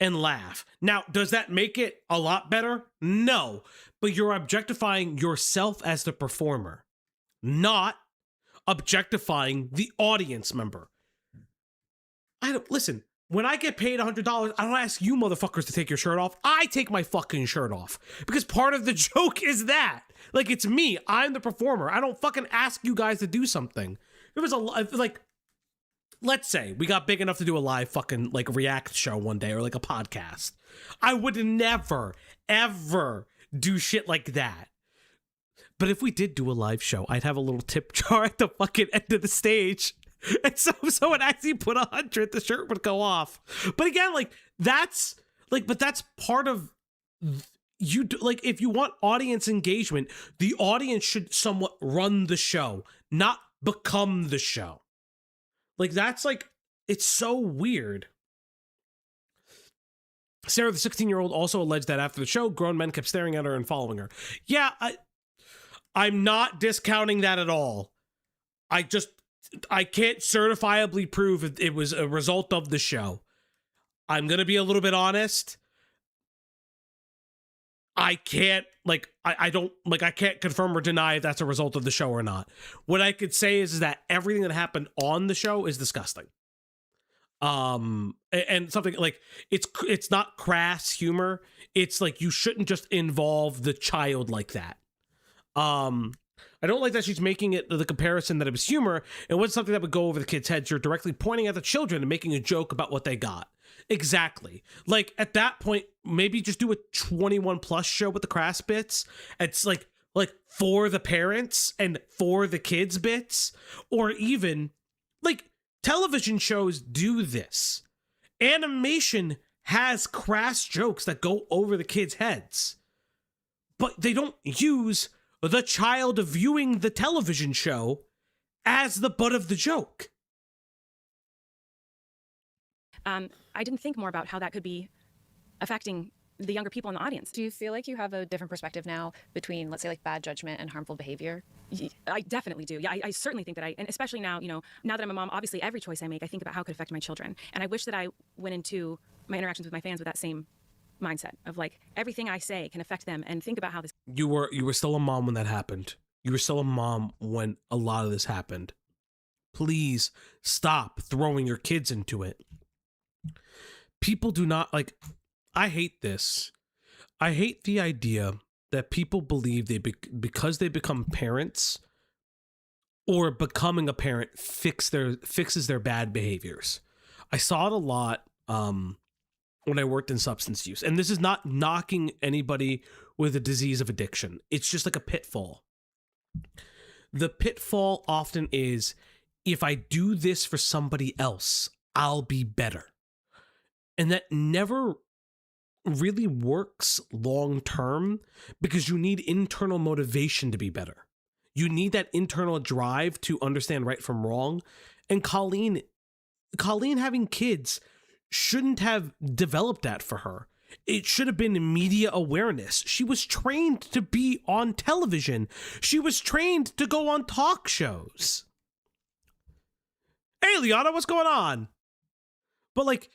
and laugh. Now, does that make it a lot better? No, but you're objectifying yourself as the performer, not objectifying the audience member. Listen, when I get paid $100, I don't ask you motherfuckers to take your shirt off. I take my fucking shirt off because part of the joke is that. Like, it's me. I'm the performer. I don't fucking ask you guys to do something. It was like, let's say we got big enough to do a live fucking like react show one day or like a podcast. I would never, ever do shit like that. But if we did do a live show, I'd have a little tip jar at the fucking end of the stage. And so if someone actually put 100, the shirt would go off. But again, like that's part of you. Like if you want audience engagement, the audience should somewhat run the show, not become the show. Like that's like, it's so weird. Sarah, the 16-year-old, also alleged that after the show, grown men kept staring at her and following her. Yeah, I'm not discounting that at all. I can't certifiably prove it was a result of the show. I'm going to be a little bit honest. I can't, I can't confirm or deny if that's a result of the show or not. What I could say is that everything that happened on the show is disgusting. And something like, it's not crass humor. It's like, you shouldn't just involve the child like that. I don't like that she's making it the comparison that it was humor. It was something that would go over the kids' heads. You're directly pointing at the children and making a joke about what they got. Exactly. Like at that point, maybe just do a 21 plus show with the crass bits. It's like for the parents and for the kids bits, or even like television shows do this. Animation has crass jokes that go over the kids' heads, but they don't use the child viewing the television show as the butt of the joke. I didn't think more about how that could be affecting the younger people in the audience. Do you feel like you have a different perspective now between, let's say, like bad judgment and harmful behavior? I definitely do. Yeah, I certainly think that and especially now, now that I'm a mom, obviously every choice I make, I think about how it could affect my children. And I wish that I went into my interactions with my fans with that same mindset of like, everything I say can affect them, and think about how this. You were still a mom when that happened. You were still a mom when a lot of this happened. Please stop throwing your kids into it. People do not I hate this. I hate the idea that people believe because they become parents or becoming a parent fixes their bad behaviors. I saw it a lot when I worked in substance use. And this is not knocking anybody with a disease of addiction. It's just like a pitfall. The pitfall often is, if I do this for somebody else, I'll be better. And that never really works long term, because you need internal motivation to be better. You need that internal drive to understand right from wrong. And Colleen having kids shouldn't have developed that for her. It should have been media awareness. She was trained to be on television. She was trained to go on talk shows. Hey, Liana, what's going on? But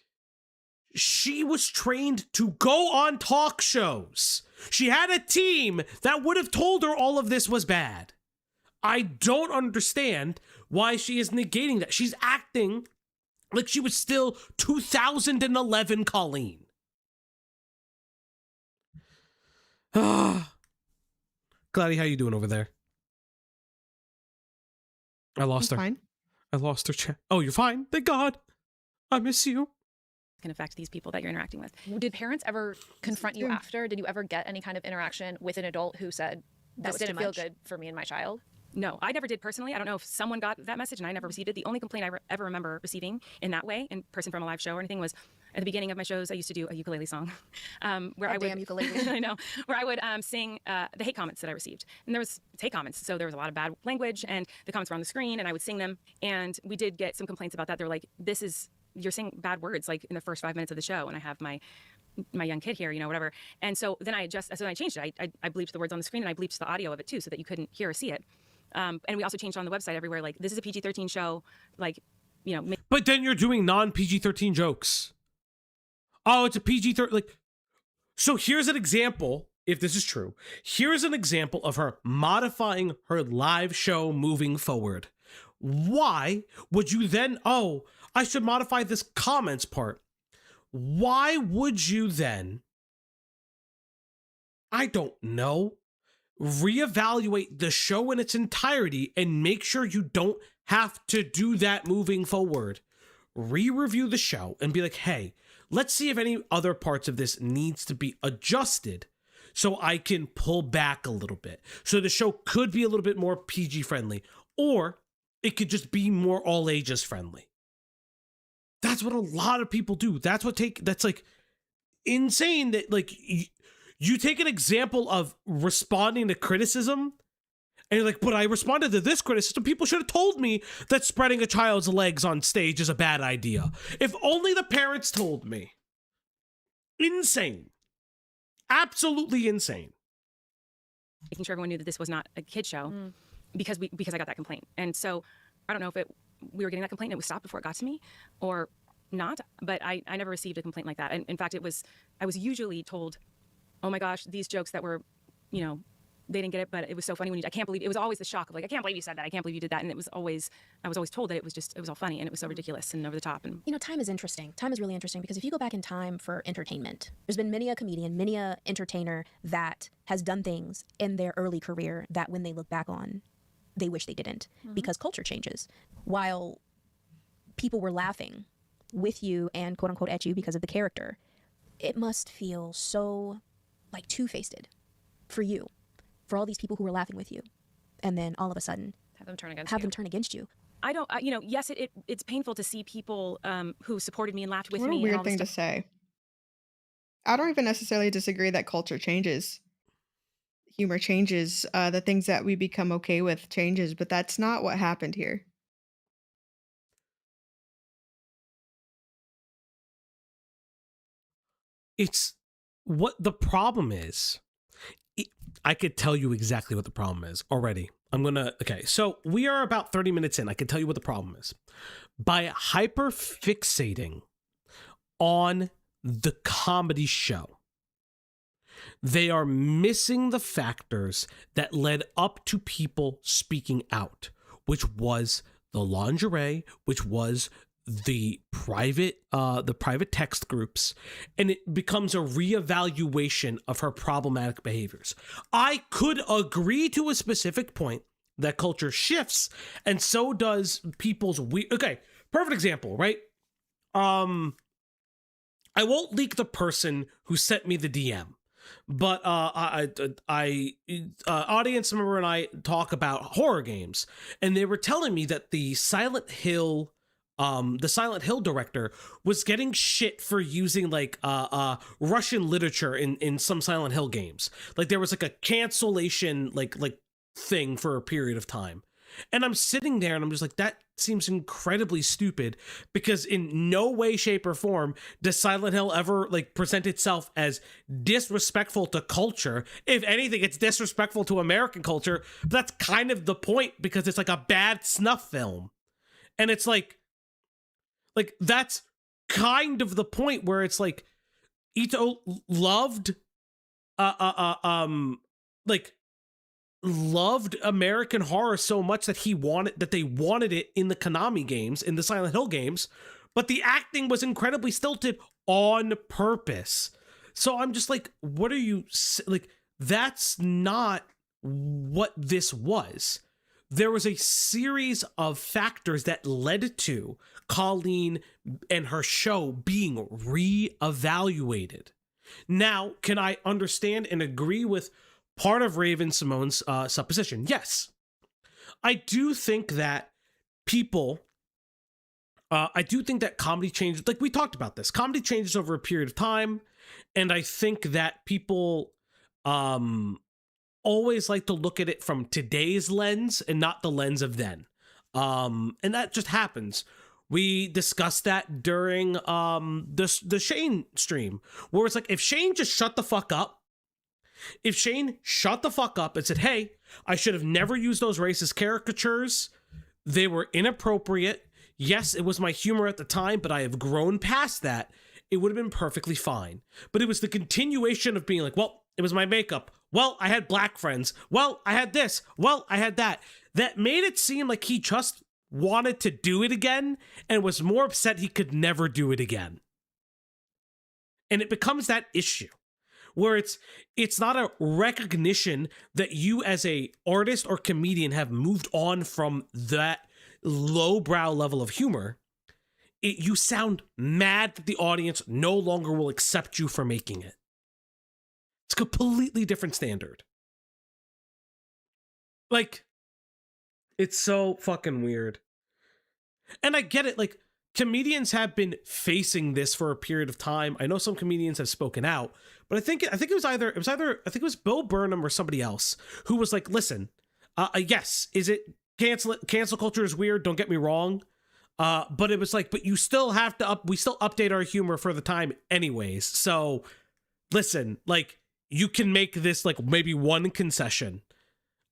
she was trained to go on talk shows. She had a team that would have told her all of this was bad. I don't understand why she is negating that. She's acting like she was still 2011 Colleen. Gladdy, how you doing over there? I lost her. Fine. I lost her chat. Oh, you're fine. Thank God. I miss you. Can affect these people that you're interacting with. Did parents ever confront you after? Did you ever get any kind of interaction with an adult who said, this was didn't too feel much. good for me and my child? No, I never did personally. I don't know if someone got that message and I never received it. The only complaint I ever remember receiving in that way, in person from a live show or anything, was at the beginning of my shows, I used to do a ukulele song where I would, damn ukulele. I know, where I would sing the hate comments that I received. And there was hate comments, so there was a lot of bad language, and the comments were on the screen, and I would sing them. And we did get some complaints about that. They were like, you're saying bad words like in the first 5 minutes of the show, and I have my young kid here, whatever. And so then I changed it. I bleeped the words on the screen, and I bleeped the audio of it too, so that you couldn't hear or see it. And we also changed on the website everywhere, like, this is a PG-13 show, like, But then you're doing non-PG-13 jokes. Oh, it's a PG-13, like, so here's an example, if this is true. Here's an example of her modifying her live show moving forward. Why would you then, I should modify this comments part. Why would you then, I don't know, reevaluate the show in its entirety and make sure you don't have to do that moving forward? Re-review the show and be like, hey, let's see if any other parts of this needs to be adjusted so I can pull back a little bit. So the show could be a little bit more PG friendly, or it could just be more all ages friendly. That's what a lot of people do. That's like insane that, like, you take an example of responding to criticism and you're like, but I responded to this criticism. People should have told me that spreading a child's legs on stage is a bad idea. If only the parents told me. Insane. Absolutely insane. making sure everyone knew that this was not a kid show because I got that complaint. And so I don't know if we were getting that complaint and it was stopped before it got to me or not, but I never received a complaint like that. And in fact, I was usually told, oh my gosh, these jokes that were, they didn't get it, but it was so funny when I can't believe, it was always the shock of like, I can't believe you said that. I can't believe you did that. And I was always told that it was all funny and it was so ridiculous and over the top. And time is interesting. Time is really interesting because if you go back in time for entertainment, there's been many a comedian, many a entertainer that has done things in their early career that when they look back on, they wish they didn't because culture changes. While people were laughing with you and quote unquote at you because of the character, it must feel so like two-faced for you. For all these people who were laughing with you, and then all of a sudden have them turn against you. I don't, yes, it's painful to see people who supported me and laughed with What me. a weird thing to say. I don't even necessarily disagree that culture changes. Humor changes. The things that we become okay with changes, but that's not what happened here. It's what the problem is. I could tell you exactly what the problem is already. Okay, so we are about 30 minutes in. I can tell you what the problem is. By hyper fixating on the comedy show, they are missing the factors that led up to people speaking out, which was the lingerie, which was the private text groups, and it becomes a reevaluation of her problematic behaviors. I could agree to a specific point that culture shifts, and so does people's okay, perfect example, right? I won't leak the person who sent me the DM, but audience member and I talk about horror games, and they were telling me that the Silent Hill director was getting shit for using like Russian literature in some Silent Hill games. Like there was like a cancellation like thing for a period of time. And I'm sitting there and I'm just like, that seems incredibly stupid because in no way, shape, or form does Silent Hill ever like present itself as disrespectful to culture. If anything, it's disrespectful to American culture. But that's kind of the point because it's like a bad snuff film. And it's like that's kind of the point where it's like Ito loved American horror so much that they wanted it in the Konami games, in the Silent Hill games, but the acting was incredibly stilted on purpose. So I'm just like, what are you like? That's not what this was. there was a series of factors that led to Colleen and her show being reevaluated. Now, can I understand and agree with part of Raven Simone's supposition? Yes. I do think that I do think that comedy changes, like we talked about this, comedy changes over a period of time, and I think that people always like to look at it from today's lens and not the lens of then. And that just happens. We discussed that during the Shane stream, where it's like, if Shane just shut the fuck up, and said, hey, I should have never used those racist caricatures, they were inappropriate, yes, it was my humor at the time, but I have grown past that, it would have been perfectly fine. But it was the continuation of being like, well, it was my makeup, well, I had black friends, well, I had this, well, I had that, that made it seem like he just wanted to do it again and was more upset he could never do it again. And it becomes that issue where it's not a recognition that you as a artist or comedian have moved on from that lowbrow level of humor. You sound mad that the audience no longer will accept you for making it. It's a completely different standard. Like, it's so fucking weird. And I get it, like, comedians have been facing this for a period of time. I know some comedians have spoken out, but I think it was Bill Burnham or somebody else who was like, listen, yes, is it cancel culture is weird, don't get me wrong. But it was like, but you still have to we still update our humor for the time anyways. So listen, like, you can make this like maybe one concession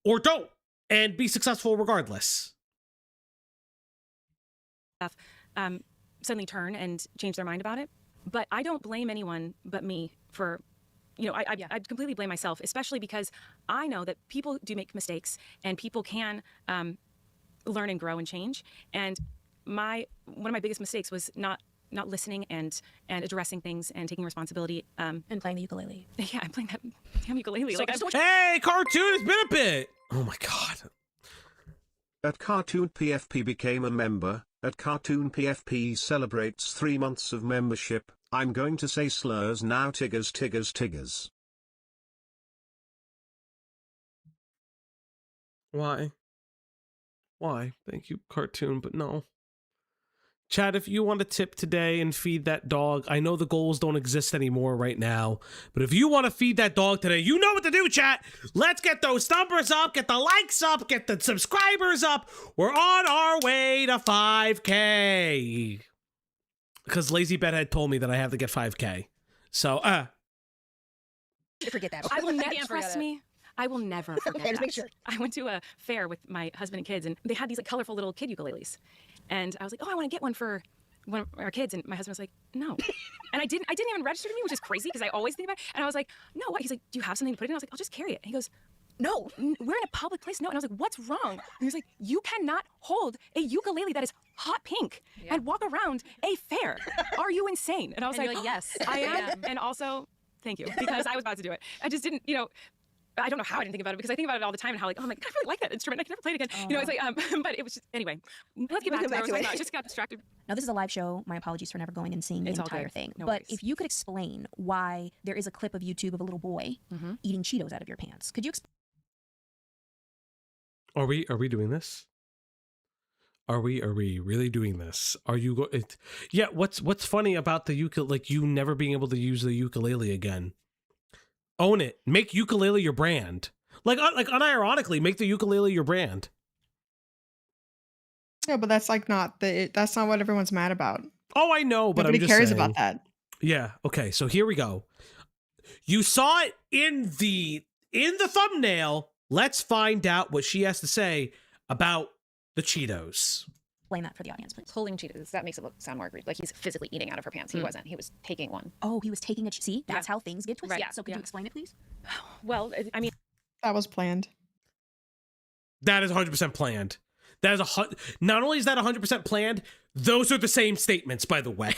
or don't and be successful regardless. Suddenly turn and change their mind about it. But I don't blame anyone but me for, I completely blame myself, especially because I know that people do make mistakes and people can learn and grow and change. And one of my biggest mistakes was not listening and addressing things and taking responsibility. And playing the ukulele. Yeah, I'm playing that damn ukulele. Hey, cartoon, it's been a bit. Oh my God. At Cartoon PFP became a member. At Cartoon PFP celebrates 3 months of membership. I'm going to say slurs now. Tiggers, tiggers, tiggers. Why? Thank you, cartoon, but no. Chad, if you want to tip today and feed that dog, I know the goals don't exist anymore right now, but if you want to feed that dog today, you know what to do, chat. Let's get those numbers up, get the likes up, get the subscribers up. We're on our way to 5K. Because Lazy Bedhead told me that I have to get 5K. So, Forget that. I will never, trust me. I will never forget Okay, just that. make sure. I went to a fair with my husband and kids, and they had these like colorful little kid ukuleles. And I was like, oh, I want to get one for one of our kids. And my husband was like, no. And I didn't even register to me, which is crazy because I always think about it. And I was like, no, what? He's like, do you have something to put it in? I was like, I'll just carry it. And he goes, no, we're in a public place. No. And I was like, what's wrong? And he was like, you cannot hold a ukulele that is hot pink and walk around a fair. Are you insane? And I was And like, you're like, yes, I am. I am. And also, thank you, because I was about to do it. I just didn't, I don't know how I didn't think about it because I think about it all the time and how like, oh my God, I really like that instrument. I can never play it again. It's like, but it was just, anyway, let's get back to what I was talking about. I just got distracted. Now, this is a live show. My apologies for never going and seeing the It's all entire good. thing. No but worries. if you could explain why there is a clip of YouTube of a little boy eating Cheetos out of your pants, could you explain? are we doing this? Are we really doing this? Are you yeah, what's funny about the ukulele, like you never being able to use the ukulele again? Own it. Make ukulele your brand. Like unironically, make the ukulele your brand. Yeah, but that's like that's not what everyone's mad about. Oh, I know, but Nobody I'm just cares saying. about that. Yeah. Okay. So here we go. You saw it in the thumbnail. Let's find out what she has to say about the Cheetos. Explain that for the audience, please. Holding Cheetos, that makes it sound more like he's physically eating out of her pants. He wasn't. He was taking one. Oh, he was taking See, that's how things get twisted. Right. So could you explain it, please? Well, I mean, that was planned. That is 100% planned. That is not only is that 100% planned, those are the same statements, by the way.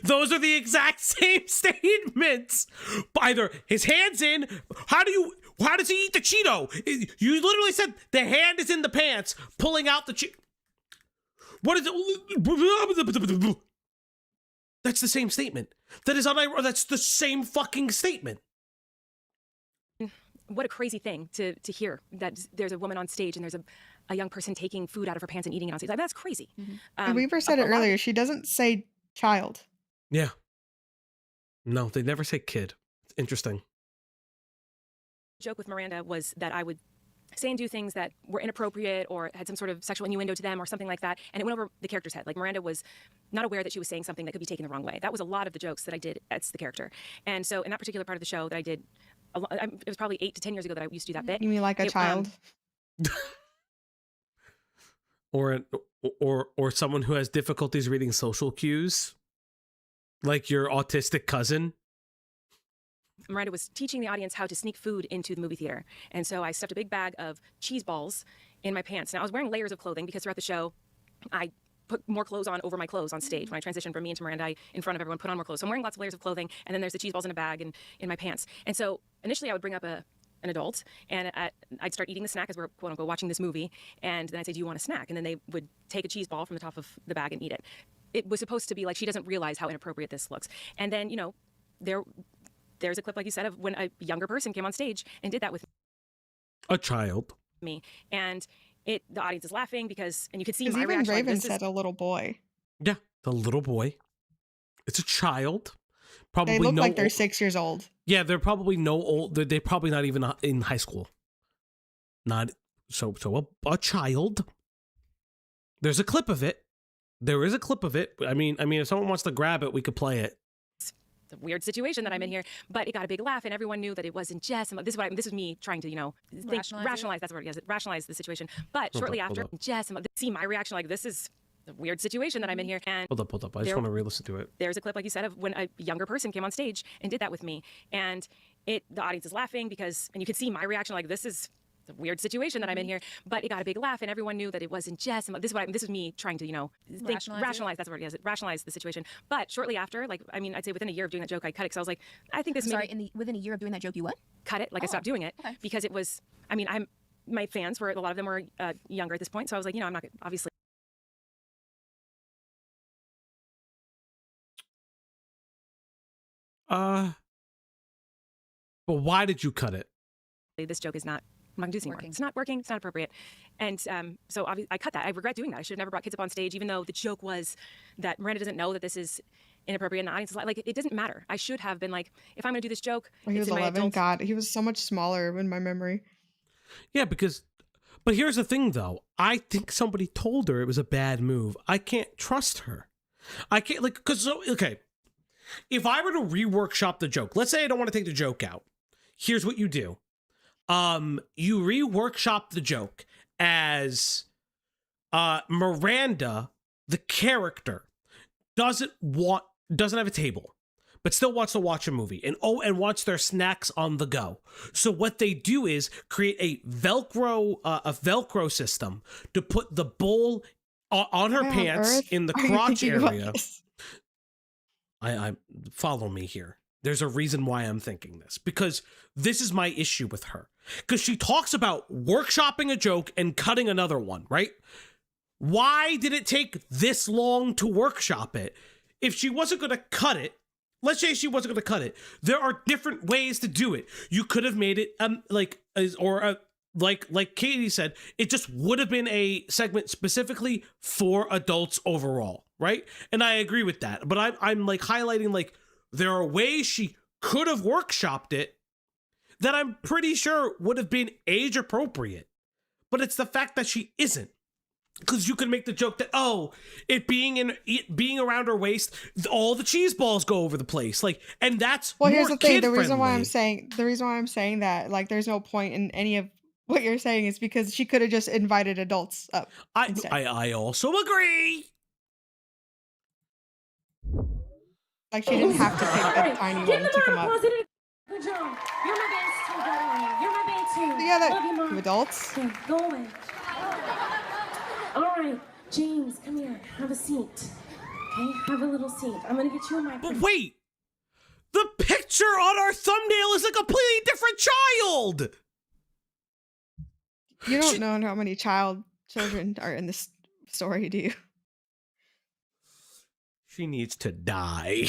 Those are the exact same statements. Either his hands in, How does he eat the Cheeto? You literally said the hand is in the pants, pulling out the Cheeto. What is it? That's the same statement. That's the same fucking statement. What a crazy thing to hear, that there's a woman on stage and there's a young person taking food out of her pants and eating it on stage. Like, that's crazy. And Weaver said it earlier. She doesn't say child. Yeah. No, they never say kid. It's interesting. Joke with Miranda was that I would say and do things that were inappropriate or had some sort of sexual innuendo to them or something like that, and it went over the character's head. Like, Miranda was not aware that she was saying something that could be taken the wrong way. That was a lot of the jokes that I did as the character. And so in that particular part of the show that I did, it was probably 8 to 10 years ago that I used to do that bit. You mean like a child? Or someone who has difficulties reading social cues, like your autistic cousin. Miranda was teaching the audience how to sneak food into the movie theater. And so I stuffed a big bag of cheese balls in my pants. Now, I was wearing layers of clothing because throughout the show, I put more clothes on over my clothes on stage. When I transitioned from me into Miranda, I, in front of everyone, put on more clothes. So I'm wearing lots of layers of clothing, and then there's the cheese balls in a bag and in my pants. And so initially I would bring up an adult, and I'd start eating the snack as we're, quote unquote, watching this movie. And then I'd say, do you want a snack? And then they would take a cheese ball from the top of the bag and eat it. It was supposed to be like, she doesn't realize how inappropriate this looks. And then, you know, there's a clip, like you said, of when a younger person came on stage and did that with a child. me. And the audience is laughing because, and you could see my Even reaction. Raven Like, said a little boy. Yeah, the little boy. It's a child. Probably They look like they're old. 6 years old. Yeah, they're probably no old. They're probably not even in high school. Not so a child. There's a clip of it. There is a clip of it. I mean, if someone wants to grab it, we could play it. It's a weird situation that I'm in here, but it got a big laugh, and everyone knew that it wasn't Jess. And this is me trying to, you know, rationalize. That's what it is. Rationalize the situation. But shortly after, Jess, and see my reaction, like, this is a weird situation that I'm in here. And Hold up. I just want to re-listen to it. There's a clip, like you said, of when a younger person came on stage and did that with me, and the audience is laughing because, and you could see my reaction, like, this is a weird situation that I'm in here, but it got a big laugh, and everyone knew that it wasn't Jess. And this is me trying to, you know, rationalize. That's what it is. Rationalize the situation. But shortly after, like, I mean, I'd say within a year of doing that joke, I cut it because I was like, I think this. Within a year of doing that joke, you what? Cut it. Like, I stopped doing it because it was. I mean, my fans were, a lot of them were younger at this point, so I was like, you know, I'm not obviously. But why did you cut it? This joke is not. I'm not gonna do this anymore. It's not working. It's not appropriate. And so I cut that. I regret doing that. I should have never brought kids up on stage, even though the joke was that Miranda doesn't know that this is inappropriate, and the audience is like, it doesn't matter. I should have been like, if I'm gonna do this joke, When he was it's in my 11. adult. God, he was so much smaller in my memory. Yeah, but here's the thing, though. I think somebody told her it was a bad move. I can't trust her. I can't, like, okay. If I were to reworkshop the joke, let's say I don't want to take the joke out. Here's what you do. You reworkshop the joke as Miranda, the character, doesn't have a table, but still wants to watch a movie and wants their snacks on the go. So what they do is create a Velcro system to put the bowl on her pants in the crotch area. I follow me here. There's a reason why I'm thinking this, because this is my issue with her. Because she talks about workshopping a joke and cutting another one, right? Why did it take this long to workshop it? If she wasn't going to cut it, let's say she wasn't going to cut it, there are different ways to do it. You could have made it like Katie said, it just would have been a segment specifically for adults overall, right? And I agree with that. But I'm like highlighting, like, there are ways she could have workshopped it that I'm pretty sure would have been age appropriate. But it's the fact that she isn't. Because you could make the joke that, oh, it being around her waist, all the cheese balls go over the place. Like, and that's Well, more here's the thing. The reason why kid-friendly. I'm saying that, like, there's no point in any of what you're saying is because she could have just invited adults up. I also agree. Like, she didn't have to pick a tiny one to come up. Good job. You're my best too, darling. You're my best too. Yeah, Love you, Mom. two adults. Okay, go away. All right, James, come here. Have a seat. Okay, have a little seat. I'm gonna get you a microphone. But wait, the picture on our thumbnail is a completely different child. You don't know how many children are in this story, do you? She needs to die.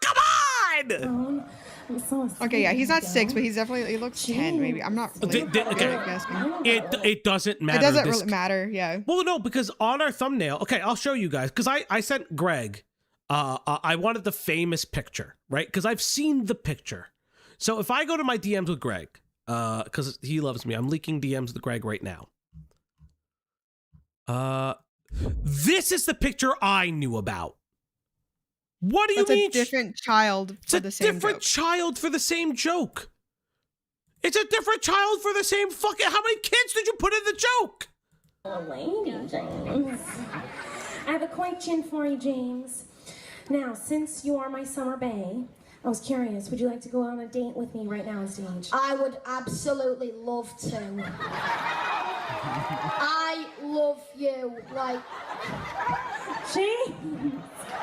Come on! I'm so excited. Okay, yeah, he's not 6, Go. but he looks 10, maybe. I'm not really Okay. guessing. It doesn't matter. It doesn't really matter, yeah. Well, no, because on our thumbnail, okay, I'll show you guys, because I sent Greg, I wanted the famous picture, right? Because I've seen the picture. So if I go to my DMs with Greg, because he loves me, I'm leaking DMs with Greg right now. This is the picture I knew about. What do you mean? It's a different child for the same joke. It's a different child for the same joke. It's a different child for the same fucking... How many kids did you put in the joke? Lady James. I have a question for you, James. Now, since you are my summer bae, I was curious, would you like to go on a date with me right now on stage? I would absolutely love to. I love you, like... James! I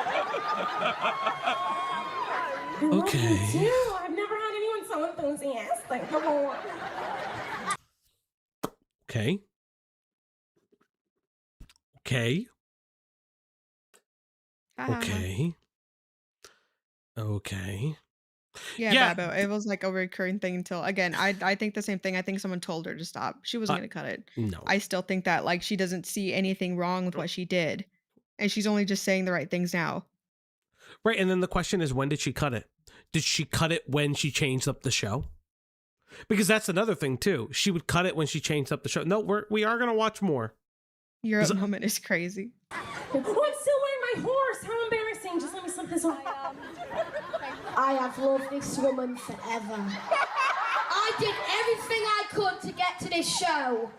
love Okay. you too. I've never had anyone so enthusiastic. Come on. Okay. Okay. Okay. Okay. Yeah, Babo, it was like a recurring thing until, again, I think the same thing. I think someone told her to stop. She wasn't going to cut it. No. I still think that, like, she doesn't see anything wrong with what she did. And she's only just saying the right things now. Right, and then the question is, when did she cut it? Did she cut it when she changed up the show? Because that's another thing, too. She would cut it when she changed up the show. No, we are going to watch more. Your moment is crazy. Oh, I'm still wearing my horse. How embarrassing. Just let me slip this on. I have loved this woman forever. I did everything I could to get to this show.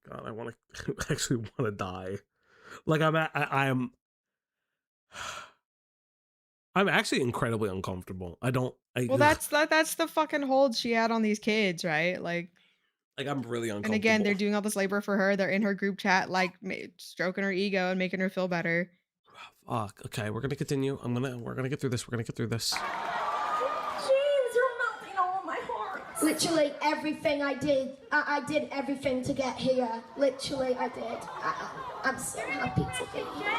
God, I want to actually want to die. Like I'm actually incredibly uncomfortable. Well, that's the fucking hold she had on these kids, right? Like I'm really uncomfortable. And again, they're doing all this labor for her. They're in her group chat, like stroking her ego and making her feel better. Fuck. Okay, we're gonna continue. We're gonna get through this. We're gonna get through this. James, you're melting all my heart. Literally everything I did, I did everything to get here. Literally, I did. I'm so happy to be here.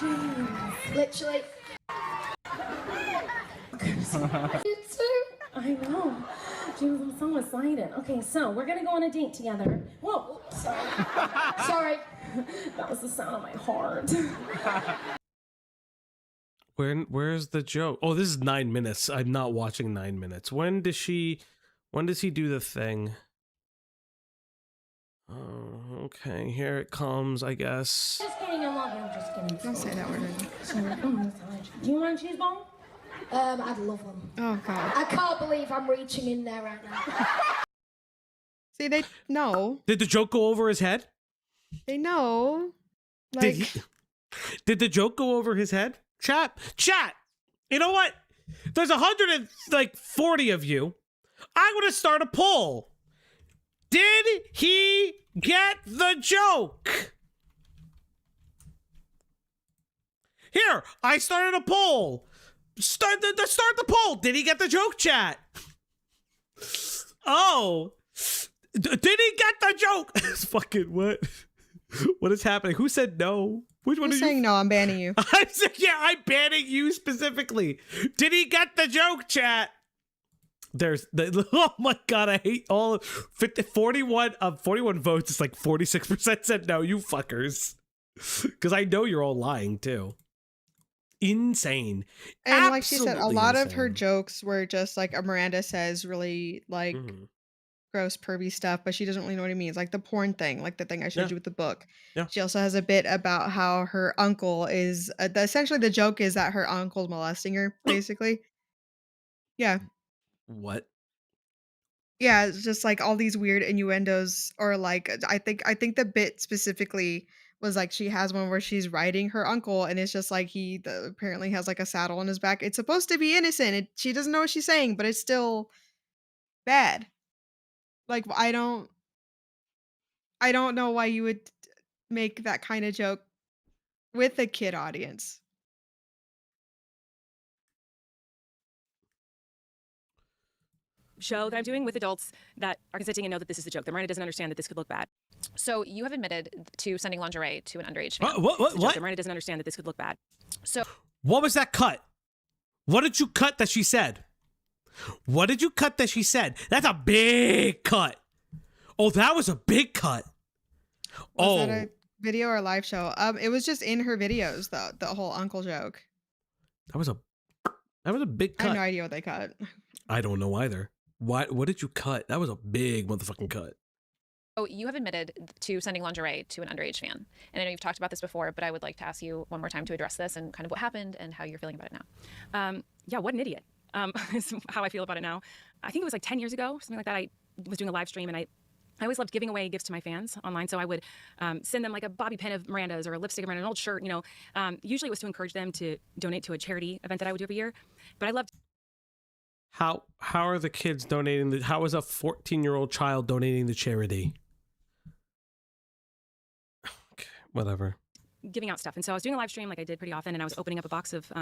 James. Literally. You too. I know. James, I'm so excited. Okay, so we're gonna go on a date together. Whoa, sorry. Sorry. That was the sound of my heart. Where's the joke? Oh, this is 9 minutes. I'm not watching 9 minutes. When does he do the thing? Oh, okay. Here it comes, I guess. Just kidding, I love you. I'm just kidding. Don't say that word. Sorry. Oh, do you want a cheese ball? I'd love them. Oh, God. I can't believe I'm reaching in there right now. See, they know. Did the joke go over his head? They know. Like, Did the joke go over his head? Chat. You know what? There's 140 of you. I'm gonna start a poll. Did he get the joke? Here, I started a poll. Start the poll. Did he get the joke, chat? Oh. Did he get the joke? Fucking what? What is happening? Who said no? Which one are you saying no? I'm banning you. I'm banning you specifically. Did he get the joke, chat? Oh my God, I hate all 41 votes. It's like 46% said no, you fuckers. Because I know you're all lying too. Insane. And like she said, a Absolutely lot of insane. her jokes were just like Miranda says really like gross pervy stuff, but she doesn't really know what it means. Like the porn thing, like the thing I showed you with the book. Yeah. She also has a bit about how her uncle is essentially the joke is that her uncle's molesting her, basically. Yeah. What? Yeah, it's just like all these weird innuendos, or like I think the bit specifically was like she has one where she's riding her uncle, and it's just like he apparently has like a saddle on his back. It's supposed to be innocent. She doesn't know what she's saying, but it's still bad. Like I don't know why you would make that kind of joke with a kid audience. Show that I'm doing with adults that are consenting and know that this is a joke. That Miranda doesn't understand that this could look bad. So you have admitted to sending lingerie to an underage fan. What? That Miranda doesn't understand that this could look bad. So what was that cut? What did you cut that she said? What did you cut that she said? That's a big cut. Oh, that was a big cut. Was that a video or a live show? It was just in her videos, though. The whole uncle joke. That was a big cut. I have no idea what they cut. I don't know either. What did you cut? That was a big motherfucking cut. Oh, you have admitted to sending lingerie to an underage fan. And I know you've talked about this before, but I would like to ask you one more time to address this and kind of what happened and how you're feeling about it now. Yeah, what an idiot. Is how I feel about it now. I think it was like 10 years ago, something like that. I was doing a live stream and I always loved giving away gifts to my fans online. So I would send them like a bobby pin of Miranda's or a lipstick of Miranda, an old shirt, you know. Usually it was to encourage them to donate to a charity event that I would do every year. But I loved. How are the kids donating? How is a 14-year-old child donating to charity? Okay, whatever. Giving out stuff. And so I was doing a live stream like I did pretty often, and I was opening up a box of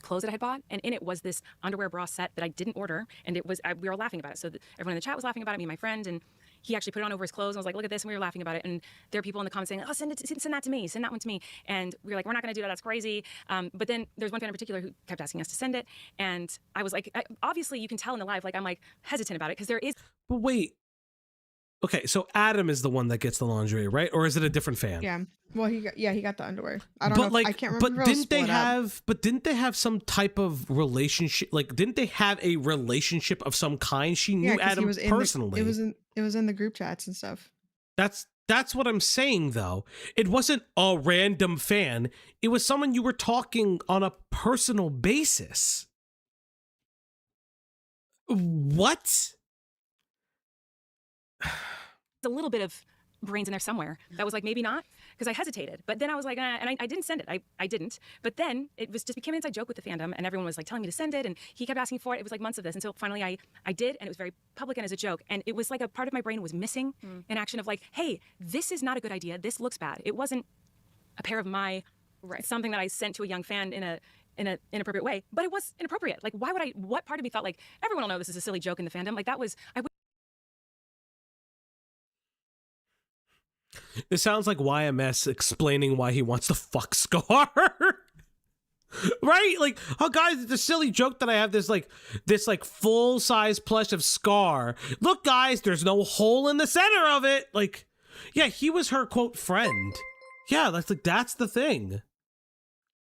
clothes that I had bought, and in it was this underwear bra set that I didn't order, and we were laughing about it. So everyone in the chat was laughing about it, me and my friend, and he actually put it on over his clothes, and I was like, look at this, and we were laughing about it, and there are people in the comments saying, oh, send that to me, send that one to me, and we were like, we're not going to do that, that's crazy. But then there's one fan in particular who kept asking us to send it, and I was like, obviously you can tell in the live, like I'm like hesitant about it, because there is. But wait. Okay, so Adam is the one that gets the lingerie, right? Or is it a different fan? Yeah. Well, he got the underwear. I don't know. I can't remember. But didn't they have some type of relationship? Like, didn't they have a relationship of some kind? She knew Adam personally. It was in the group chats and stuff. That's what I'm saying, though. It wasn't a random fan. It was someone you were talking on a personal basis. What? A little bit of brains in there somewhere that was like maybe not, because I hesitated, but then I was like and I didn't send it. I didn't, but then it was just became an inside joke with the fandom, and everyone was like telling me to send it, and he kept asking for it. It was like months of this until finally I did, and it was very public and as a joke, and it was like a part of my brain was missing an action of like, hey, this is not a good idea, this looks bad. It wasn't a pair of my something that I sent to a young fan in an inappropriate way, but it was inappropriate. Like, why would I? What part of me thought like everyone will know this is a silly joke in the fandom? Like that was This sounds like YMS explaining why he wants to fuck Scar. Right? Like, oh guys, it's a silly joke that I have this full-size plush of Scar. Look guys, there's no hole in the center of it. Like, yeah, he was her quote friend. Yeah, that's the thing.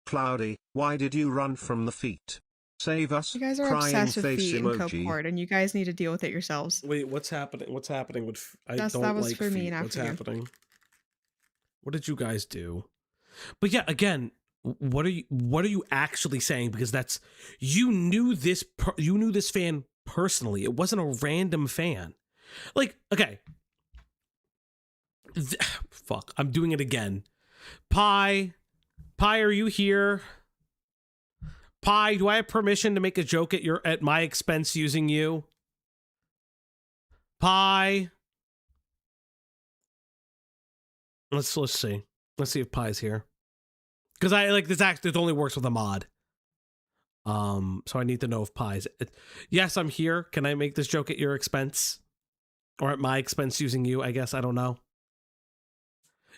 Cloudy, why did you run from the feet? Save us. You guys are crying obsessed with face feet emoji. and co-port, and you guys need to deal with it yourselves. Wait, what's happening? What's happening with? That was for me, not What's for you. happening? What did you guys do? But yeah, again, what are you actually saying? Because you knew this fan personally. It wasn't a random fan. Like, okay, fuck, I'm doing it again. Pie, are you here? Pie, do I have permission to make a joke at my expense using you? Pie. Let's see. Let's see if Pie's here. Because I like this it only works with a mod. So I need to know if Pie's. Yes, I'm here. Can I make this joke at your expense? Or at my expense using you, I guess. I don't know.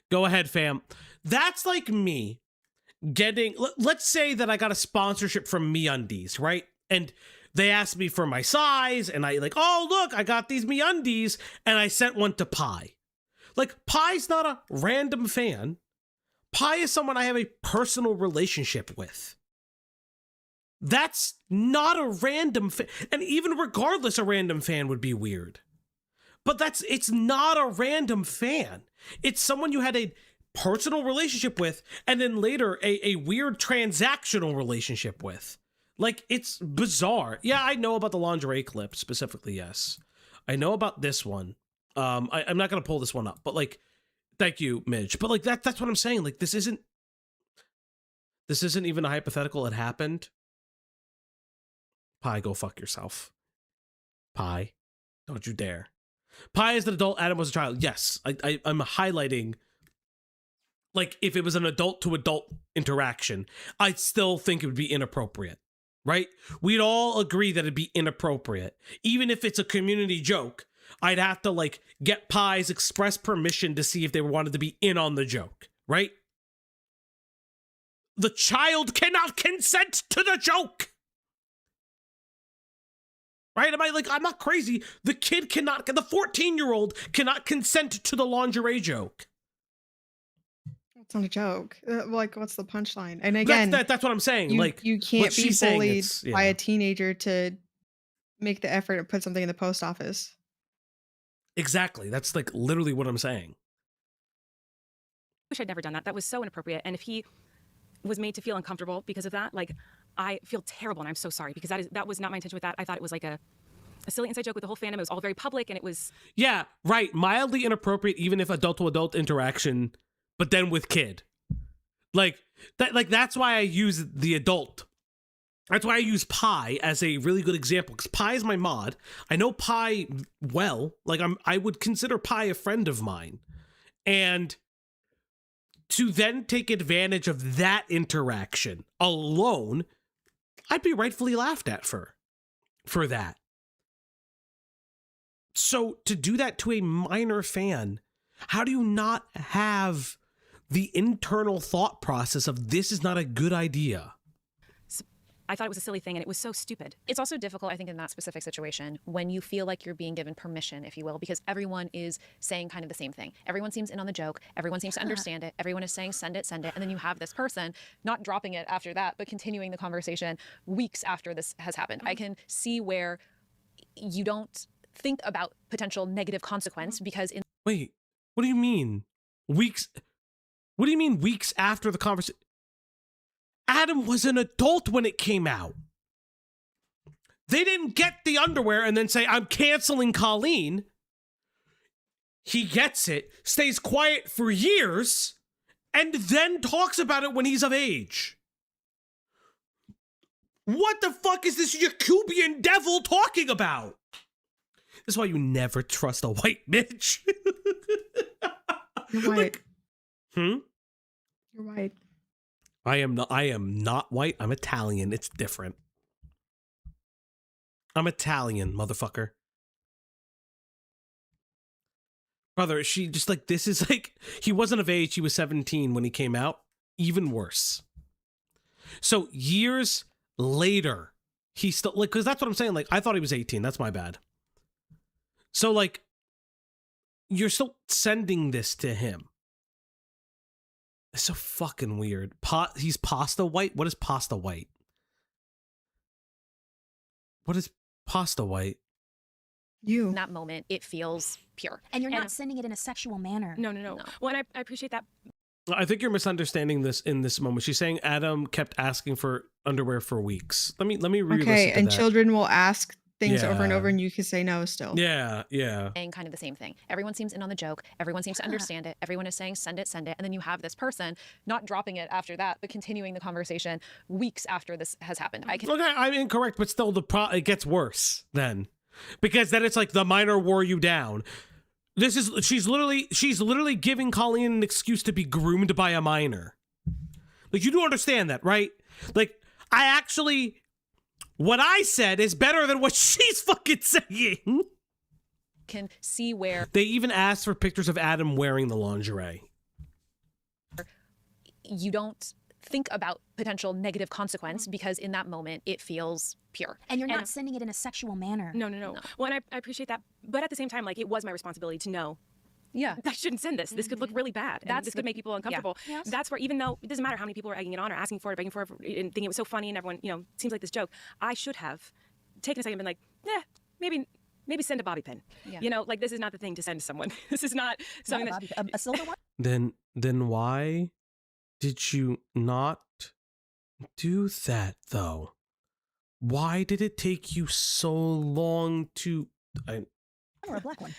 Go ahead, fam. That's like me getting, let's say that I got a sponsorship from MeUndies, right? And they asked me for my size, and I oh, look, I got these MeUndies, and I sent one to Pie. Like, Pie's not a random fan. Pie is someone I have a personal relationship with. That's not a random fan. And even regardless, a random fan would be weird. But it's not a random fan. It's someone you had a personal relationship with, and then later a weird transactional relationship with. Like, it's bizarre. Yeah, I know about the lingerie clip specifically, yes. I know about this one. I'm not going to pull this one up, but thank you, Midge. But that's what I'm saying. Like, this isn't even a hypothetical. It happened. Pie, go fuck yourself. Pie, don't you dare. Pie is an adult, Adam was a child. Yes, I'm highlighting like if it was an adult to adult interaction, I'd still think it would be inappropriate, right? We'd all agree that it'd be inappropriate. Even if it's a community joke, I'd have to like get Pie's express permission to see if they wanted to be in on the joke, right? The child cannot consent to the joke. Right? I'm not crazy. The kid cannot, the 14-year-old cannot consent to the lingerie joke. It's not a joke. Like, what's the punchline? And again, that's what I'm saying. You can't what be she's saying, bullied yeah. by a teenager to make the effort to put something in the post office. Exactly. That's like literally what I'm saying. Wish I'd never done that. That was so inappropriate. And if he was made to feel uncomfortable because of that, like, I feel terrible and I'm so sorry because that was not my intention with that. I thought it was like a silly inside joke with the whole fandom. It was all very public and it was... Yeah, right. Mildly inappropriate, even if adult to adult interaction, but then with kid. That's why I use the adult. That's why I use Pie as a really good example, because Pie is my mod. I know Pie well. I would consider Pie a friend of mine. And to then take advantage of that interaction alone, I'd be rightfully laughed at for that. So to do that to a minor fan, how do you not have the internal thought process of this is not a good idea? I thought it was a silly thing and it was so stupid. It's also difficult, I think, in that specific situation when you feel like you're being given permission, if you will, because everyone is saying kind of the same thing. Everyone seems in on the joke. Everyone seems to understand it. Everyone is saying, send it. And then you have this person not dropping it after that, but continuing the conversation weeks after this has happened. I can see where you don't think about potential negative consequence because Wait, what do you mean? Weeks? What do you mean weeks after the conversation? Adam was an adult when it came out. They didn't get the underwear and then say, I'm canceling Colleen. He gets it, stays quiet for years, and then talks about it when he's of age. What the fuck is this Yakubian devil talking about? This is why you never trust a white bitch. You're white. You're white. I am not white. I'm Italian. It's different. I'm Italian, motherfucker. Brother, she just this is he wasn't of age. He was 17 when he came out. Even worse. So years later, he still, because that's what I'm saying. I thought he was 18. That's my bad. So you're still sending this to him. It's so fucking weird. He's pasta white? What is pasta white? What is pasta white? in that moment, it feels pure. And you're not sending it in a sexual manner. No. Well, and I appreciate that. I think you're misunderstanding this in this moment. She's saying Adam kept asking for underwear for weeks. Let me re-listen Okay, to and that. children will ask things over and Yeah. over and you can say no still. Yeah. Saying kind of the same thing. Everyone seems in on the joke. Everyone seems to understand it. Everyone is saying, send it. And then you have this person not dropping it after that, but continuing the conversation weeks after this has happened. Okay, I'm incorrect, but still it gets worse then. Because then it's the minor wore you down. She's literally giving Colleen an excuse to be groomed by a minor. You do understand that, right? What I said is better than what she's fucking saying. Can see where they even asked for pictures of Adam wearing the lingerie. You don't think about potential negative consequence because in that moment it feels pure. And you're not sending it in a sexual manner. No. Well, and I appreciate that. But at the same time, it was my responsibility to know. Yeah. I shouldn't send this. This could look really bad. This could make people uncomfortable. Yeah. Yes. That's where, even though it doesn't matter how many people are egging it on or asking for it, begging for it, and thinking it was so funny and everyone, it seems like this joke, I should have taken a second and been maybe send a bobby pin. Yeah. This is not the thing to send to someone. This is not something that's... A silver one? Then why did you not do that, though? Why did it take you so long to... Or a black one.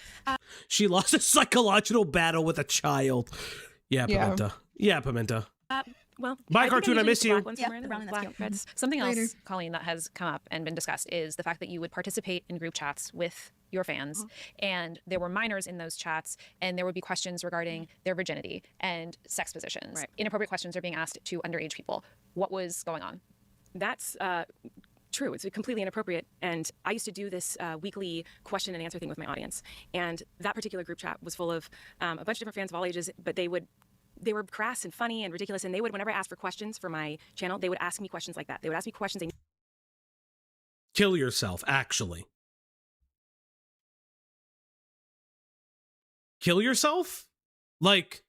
She lost a psychological battle with a child. Yeah, Pimenta. Well, Bye, I think Cartoon, I usually miss you. black ones from Miranda. brown ones, Black. cute. Reds. Something Later. else, Colleen, that has come up and been discussed is the fact that you would participate in group chats with your fans, and there were minors in those chats, and there would be questions regarding their virginity and sex positions. Right. Inappropriate questions are being asked to underage people. What was going on? That's true. It's completely inappropriate. And I used to do this weekly question and answer thing with my audience. And that particular group chat was full of a bunch of different fans of all ages, but they were crass and funny and ridiculous. And they would, whenever I asked for questions for my channel, they would ask me questions like that. They would ask me questions. Kill yourself, actually. Kill yourself? Like,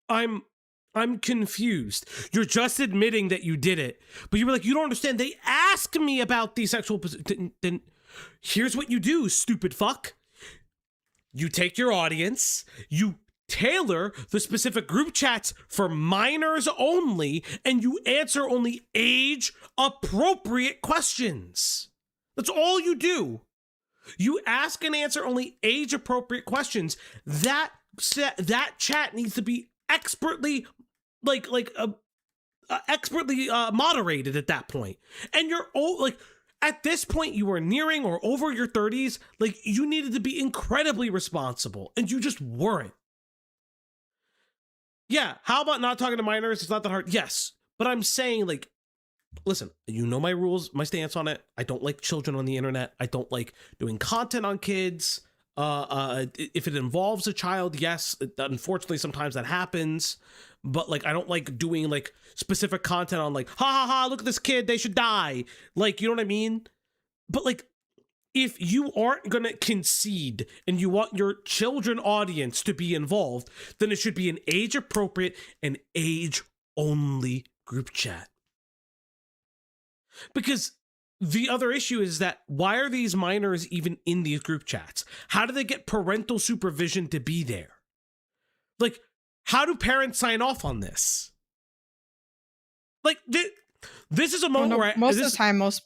I'm confused. You're just admitting that you did it, but you were like, you don't understand. They ask me about these sexual positions. Then here's what you do, stupid fuck. You take your audience, you tailor the specific group chats for minors only, and you answer only age-appropriate questions. That's all you do. You ask and answer only age-appropriate questions. That chat needs to be expertly, expertly moderated at that point. And you're at this point, you were nearing or over your 30s. Like, you needed to be incredibly responsible, and you just weren't. Yeah, how about not talking to minors? It's not that hard. Yes, but I'm saying, like, listen, you know my rules, my stance on it. I don't like children on the internet. I don't like doing content on kids. If it involves a child, yes, unfortunately, sometimes that happens. But, like, I don't like doing, like, specific content on, like, ha ha ha, look at this kid, they should die. Like, you know what I mean? But, like, if you aren't going to concede and you want your children audience to be involved, then it should be an age-appropriate and age-only group chat. Because the other issue is that why are these minors even in these group chats? How do they get parental supervision to be there? Like, how do parents sign off on this? Like, this is a moment where most of the time, most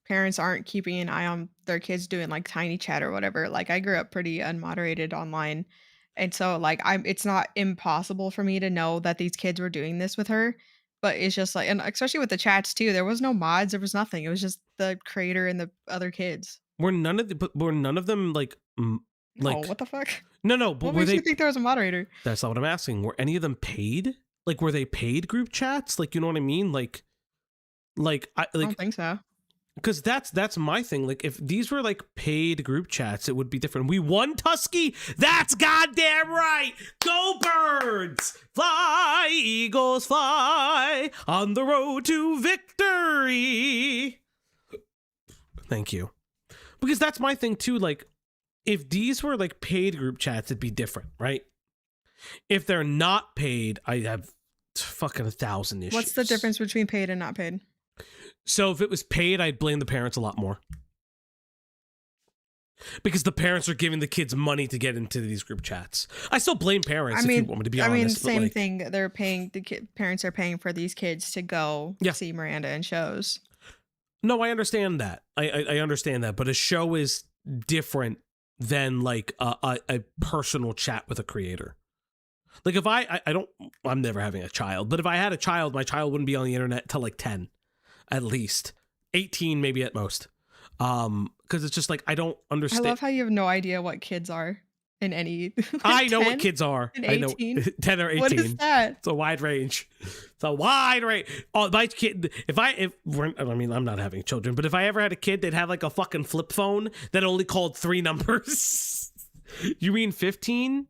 parents aren't keeping an eye on their kids doing like tiny chat or whatever. Like, I grew up pretty unmoderated online. And so like it's not impossible for me to know that these kids were doing this with her. But it's just like, and especially with the chats too, there was no mods, there was nothing. It was just the creator and the other kids. Were none of them like Oh, what the fuck? No, but What were makes they? you think there was a moderator? That's not what I'm asking. Were any of them paid? Like, were they paid group chats? Like, you know what I mean? I don't think so. Because that's my thing. Like, if these were like paid group chats, it would be different. We won, Tusky. That's goddamn right. Go Birds! Fly, Eagles, fly on the road to victory. Thank you. Because that's my thing too. Like, if these were like paid group chats, it'd be different, right? If they're not paid, I have fucking 1,000 issues. What's the difference between paid and not paid? So if it was paid, I'd blame the parents a lot more. Because the parents are giving the kids money to get into these group chats. I still blame parents, if you want me to be honest. Same thing. They're paying, parents are paying for these kids to go see Miranda in shows. No, I understand that. I understand that. But a show is different than like a personal chat with a creator. Like, if I'm never having a child, but if I had a child, my child wouldn't be on the internet till like 10. At least 18, maybe at most. Because it's just like, I don't understand. I love how you have no idea what kids are in any. Like, I know what kids are. And I know 18? 10 or 18. What is that? It's a wide range. It's a wide range. Oh, my kid. I'm not having children, but if I ever had a kid, they'd have like a fucking flip phone that only called 3 numbers. You mean 15?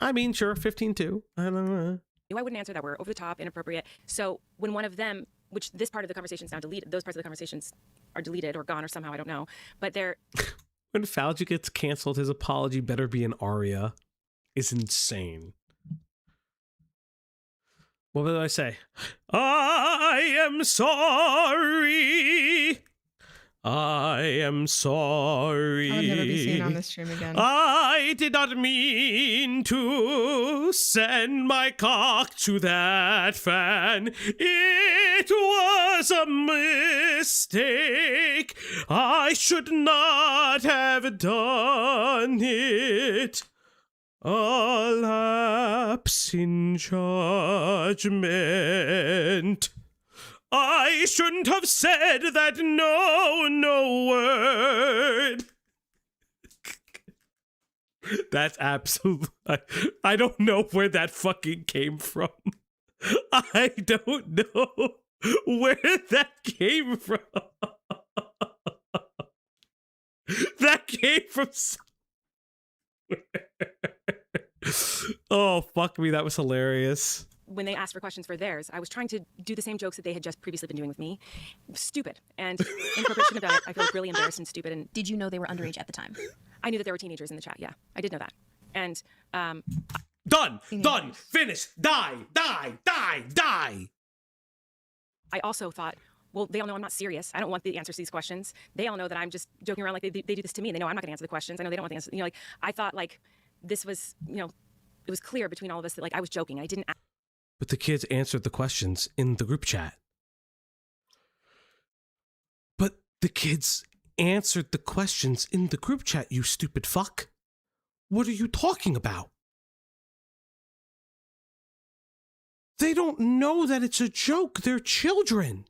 I mean, sure, 15 too. I don't know. I wouldn't answer that. We're over the top, inappropriate. So when one of them, which this part of the conversation is now deleted, those parts of the conversations are deleted or gone or somehow, I don't know. But they're... When Falgi gets canceled, his apology better be an aria. Is insane. What did I say? I am sorry. I am sorry. I would never be seen on this stream again. I did not mean to send my cock to that fan. It was a mistake. I should not have done it. a lapse in judgment. I shouldn't have said that no word. That's absolute. I don't know where that fucking came from. I don't know where that came from. That came from somewhere. Oh, fuck me. That was hilarious. When they asked for questions for theirs, I was trying to do the same jokes that they had just previously been doing with me. Stupid. And inappropriate shouldn't have done it. I feel really embarrassed and stupid. And did you know they were underage at the time? I knew that there were teenagers in the chat. Yeah, I did know that. And done, finish, die. I also thought, well, they all know I'm not serious. I don't want the answers to these questions. They all know that I'm just joking around like they do this to me. They know I'm not going to answer the questions. I know they don't want the answers. You know, like I thought like this was, you know, it was clear between all of us that like I was joking. I didn't. But the kids answered the questions in the group chat. But the kids answered the questions in the group chat, you stupid fuck. What are you talking about? They don't know that it's a joke. They're children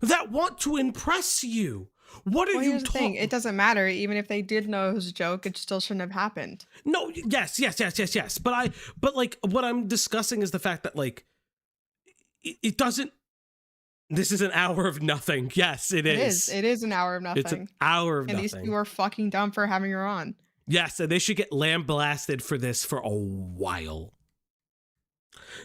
that want to impress you. What are you talking? It doesn't matter. Even if they did know it was a joke, it still shouldn't have happened. No, yes. But like what I'm discussing is the fact that like it doesn't. This is an hour of nothing. Yes, it is. It is an hour of nothing. It's an hour of nothing. And these two are fucking dumb for having her on. Yes, and they should get lambasted for this for a while.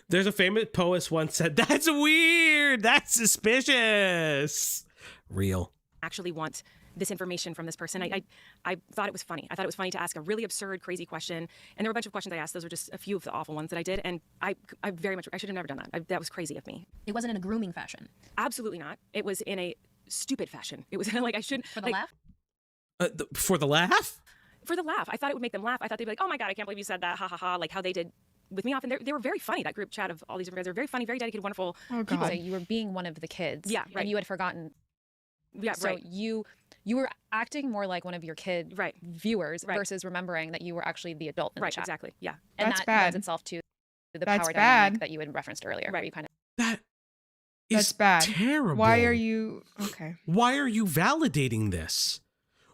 There's a famous poet once said, "That's weird. That's suspicious." Real. Actually want this information from this person. I thought it was funny. I thought it was funny to ask a really absurd, crazy question. And there were a bunch of questions I asked. Those were just a few of the awful ones that I did. And I should have never done that. That was crazy of me. It wasn't in a grooming fashion. Absolutely not. It was in a stupid fashion. It was like I shouldn't. For the laugh? For the laugh? For the laugh. I thought it would make them laugh. I thought they'd be like, oh my God, I can't believe you said that. Ha ha ha. Like how they did with me off. And they were very funny. That group chat of all these different guys. They were very funny, very dedicated, wonderful people. So you were being one of the kids. Yeah, right. And you had forgotten. Yeah, so right. You were acting more like one of your kid viewers versus remembering that you were actually the adult in the chat. Exactly. Yeah. And that's that bad. lends itself to the That's power bad. dynamic that you had referenced earlier. Where you kind of That's bad. Terrible. Why are you okay? Why are you validating this?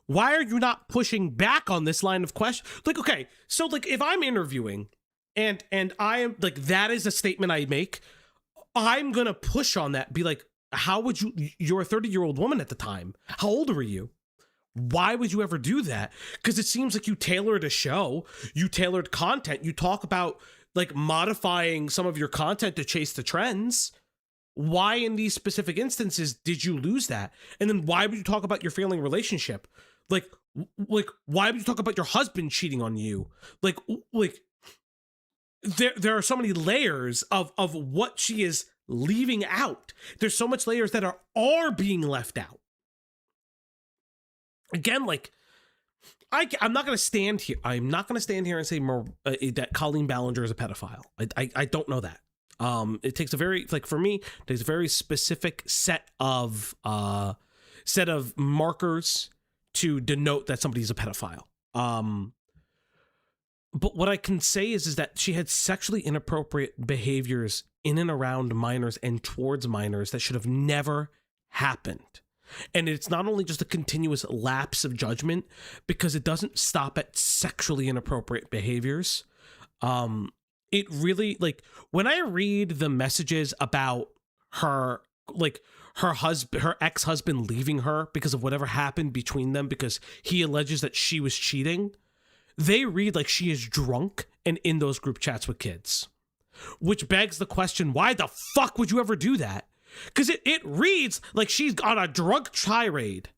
Why are you not pushing back on this line of question? Like, okay, so like if I'm interviewing and I am like, that is a statement I make, I'm gonna push on that. Be like, how would you're a 30-year-old woman at the time. How old were you? Why would you ever do that? Because it seems like you tailored a show, you tailored content, you talk about like modifying some of your content to chase the trends. Why in these specific instances did you lose that? And then why would you talk about your failing relationship? Like why would you talk about your husband cheating on you? Like there are so many layers of what she is leaving out. There's so much layers that are being left out. Again, like I'm not going to stand here. I'm not going to stand here and say that Colleen Ballinger is a pedophile. I don't know that. It takes a very, like for me, it takes a very specific set of markers to denote that somebody's a pedophile. But what I can say is that she had sexually inappropriate behaviors in and around minors and towards minors that should have never happened. And it's not only just a continuous lapse of judgment, because it doesn't stop at sexually inappropriate behaviors. It really, like, when I read the messages about her, like, her ex-husband leaving her because of whatever happened between them, because he alleges that she was cheating, they read like she is drunk and in those group chats with kids. Which begs the question, why the fuck would you ever do that? Because it reads like she's on a drug tirade.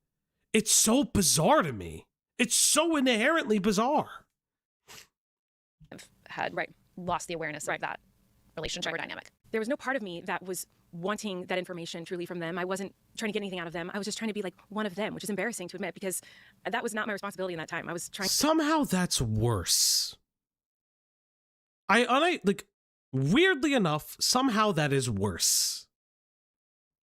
It's so bizarre to me. It's so inherently bizarre. had lost the awareness of that relationship or dynamic. There was no part of me that was wanting that information truly from them. I wasn't trying to get anything out of them. I was just trying to be like one of them, which is embarrassing to admit because that was not my responsibility in that time. I was trying. Somehow that's worse. I weirdly enough, somehow that is worse.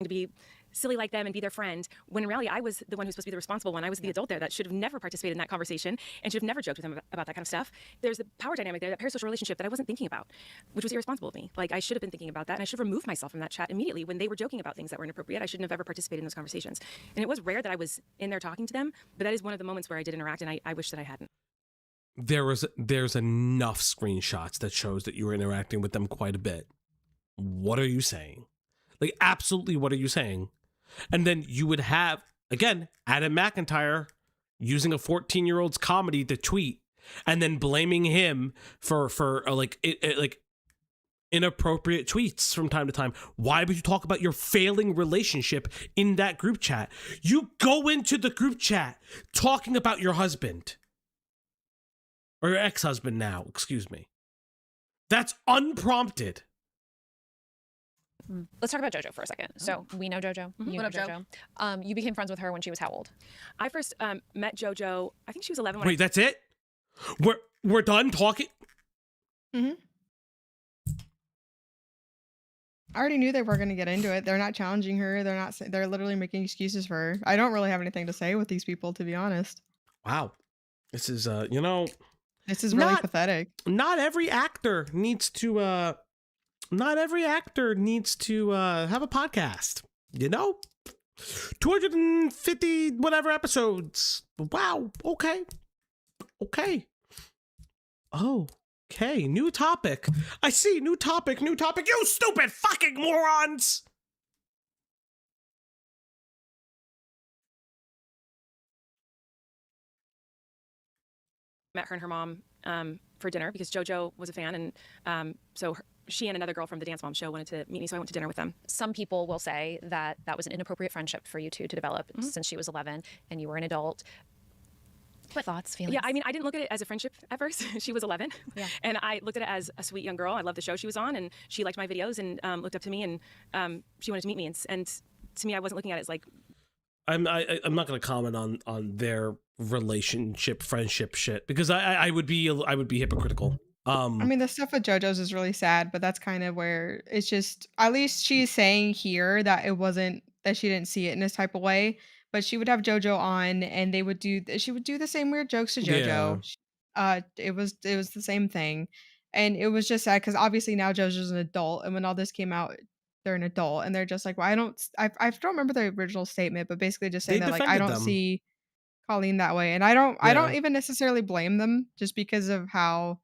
To be silly like them and be their friend, when in reality I was the one who's supposed to be the responsible one. I was the adult there that should have never participated in that conversation and should have never joked with them about that kind of stuff. There's a power dynamic there, that parasocial relationship that I wasn't thinking about, which was irresponsible of me. Like, I should have been thinking about that, and I should have removed myself from that chat immediately when they were joking about things that were inappropriate. I shouldn't have ever participated in those conversations. And it was rare that I was in there talking to them, but that is one of the moments where I did interact, and I wish that I hadn't. There's enough screenshots that shows that you were interacting with them quite a bit. What are you saying? Like, absolutely, what are you saying? And then you would have, again, Adam McIntyre using a 14-year-old's comedy to tweet, and then blaming him for like inappropriate tweets from time to time. Why would you talk about your failing relationship in that group chat? You go into the group chat talking about your husband. Or your ex-husband now, excuse me. That's unprompted. Let's talk about JoJo for a second. So we know JoJo. You know JoJo. You became friends with her when she was how old? I first met JoJo, I think she was 11. Wait, that's it? We're done talking? Mm-hmm. I already knew they were going to get into it. They're not challenging her. They're literally making excuses for her. I don't really have anything to say with these people, to be honest. Wow. This is, this is really pathetic. Not every actor needs to have a podcast, 250 whatever episodes. Wow. Okay. Okay, new topic. I see, new topic. You stupid fucking morons! Met her and her mom for dinner because JoJo was a fan, and she and another girl from the Dance Mom show wanted to meet me, so I went to dinner with them. Some people will say that that was an inappropriate friendship for you two to develop since she was 11 and you were an adult. What thoughts, feelings? Yeah, I mean, I didn't look at it as a friendship at first. She was 11. Yeah. And I looked at it as a sweet young girl. I loved the show she was on, and she liked my videos and looked up to me, and she wanted to meet me. And to me, I wasn't looking at it as like... I'm not going to comment on their relationship, friendship shit, because I would be hypocritical. I mean, the stuff with JoJo's is really sad, but that's kind of where it's just, at least she's saying here that it wasn't, that she didn't see it in this type of way. But she would have JoJo on, and she would do the same weird jokes to JoJo. Yeah. It was the same thing, and it was just sad because obviously now JoJo's an adult, and when all this came out, they're an adult, and they're just like, well, I don't remember the original statement, but basically just saying that like I don't see Colleen that way, and I don't even necessarily blame them just because of how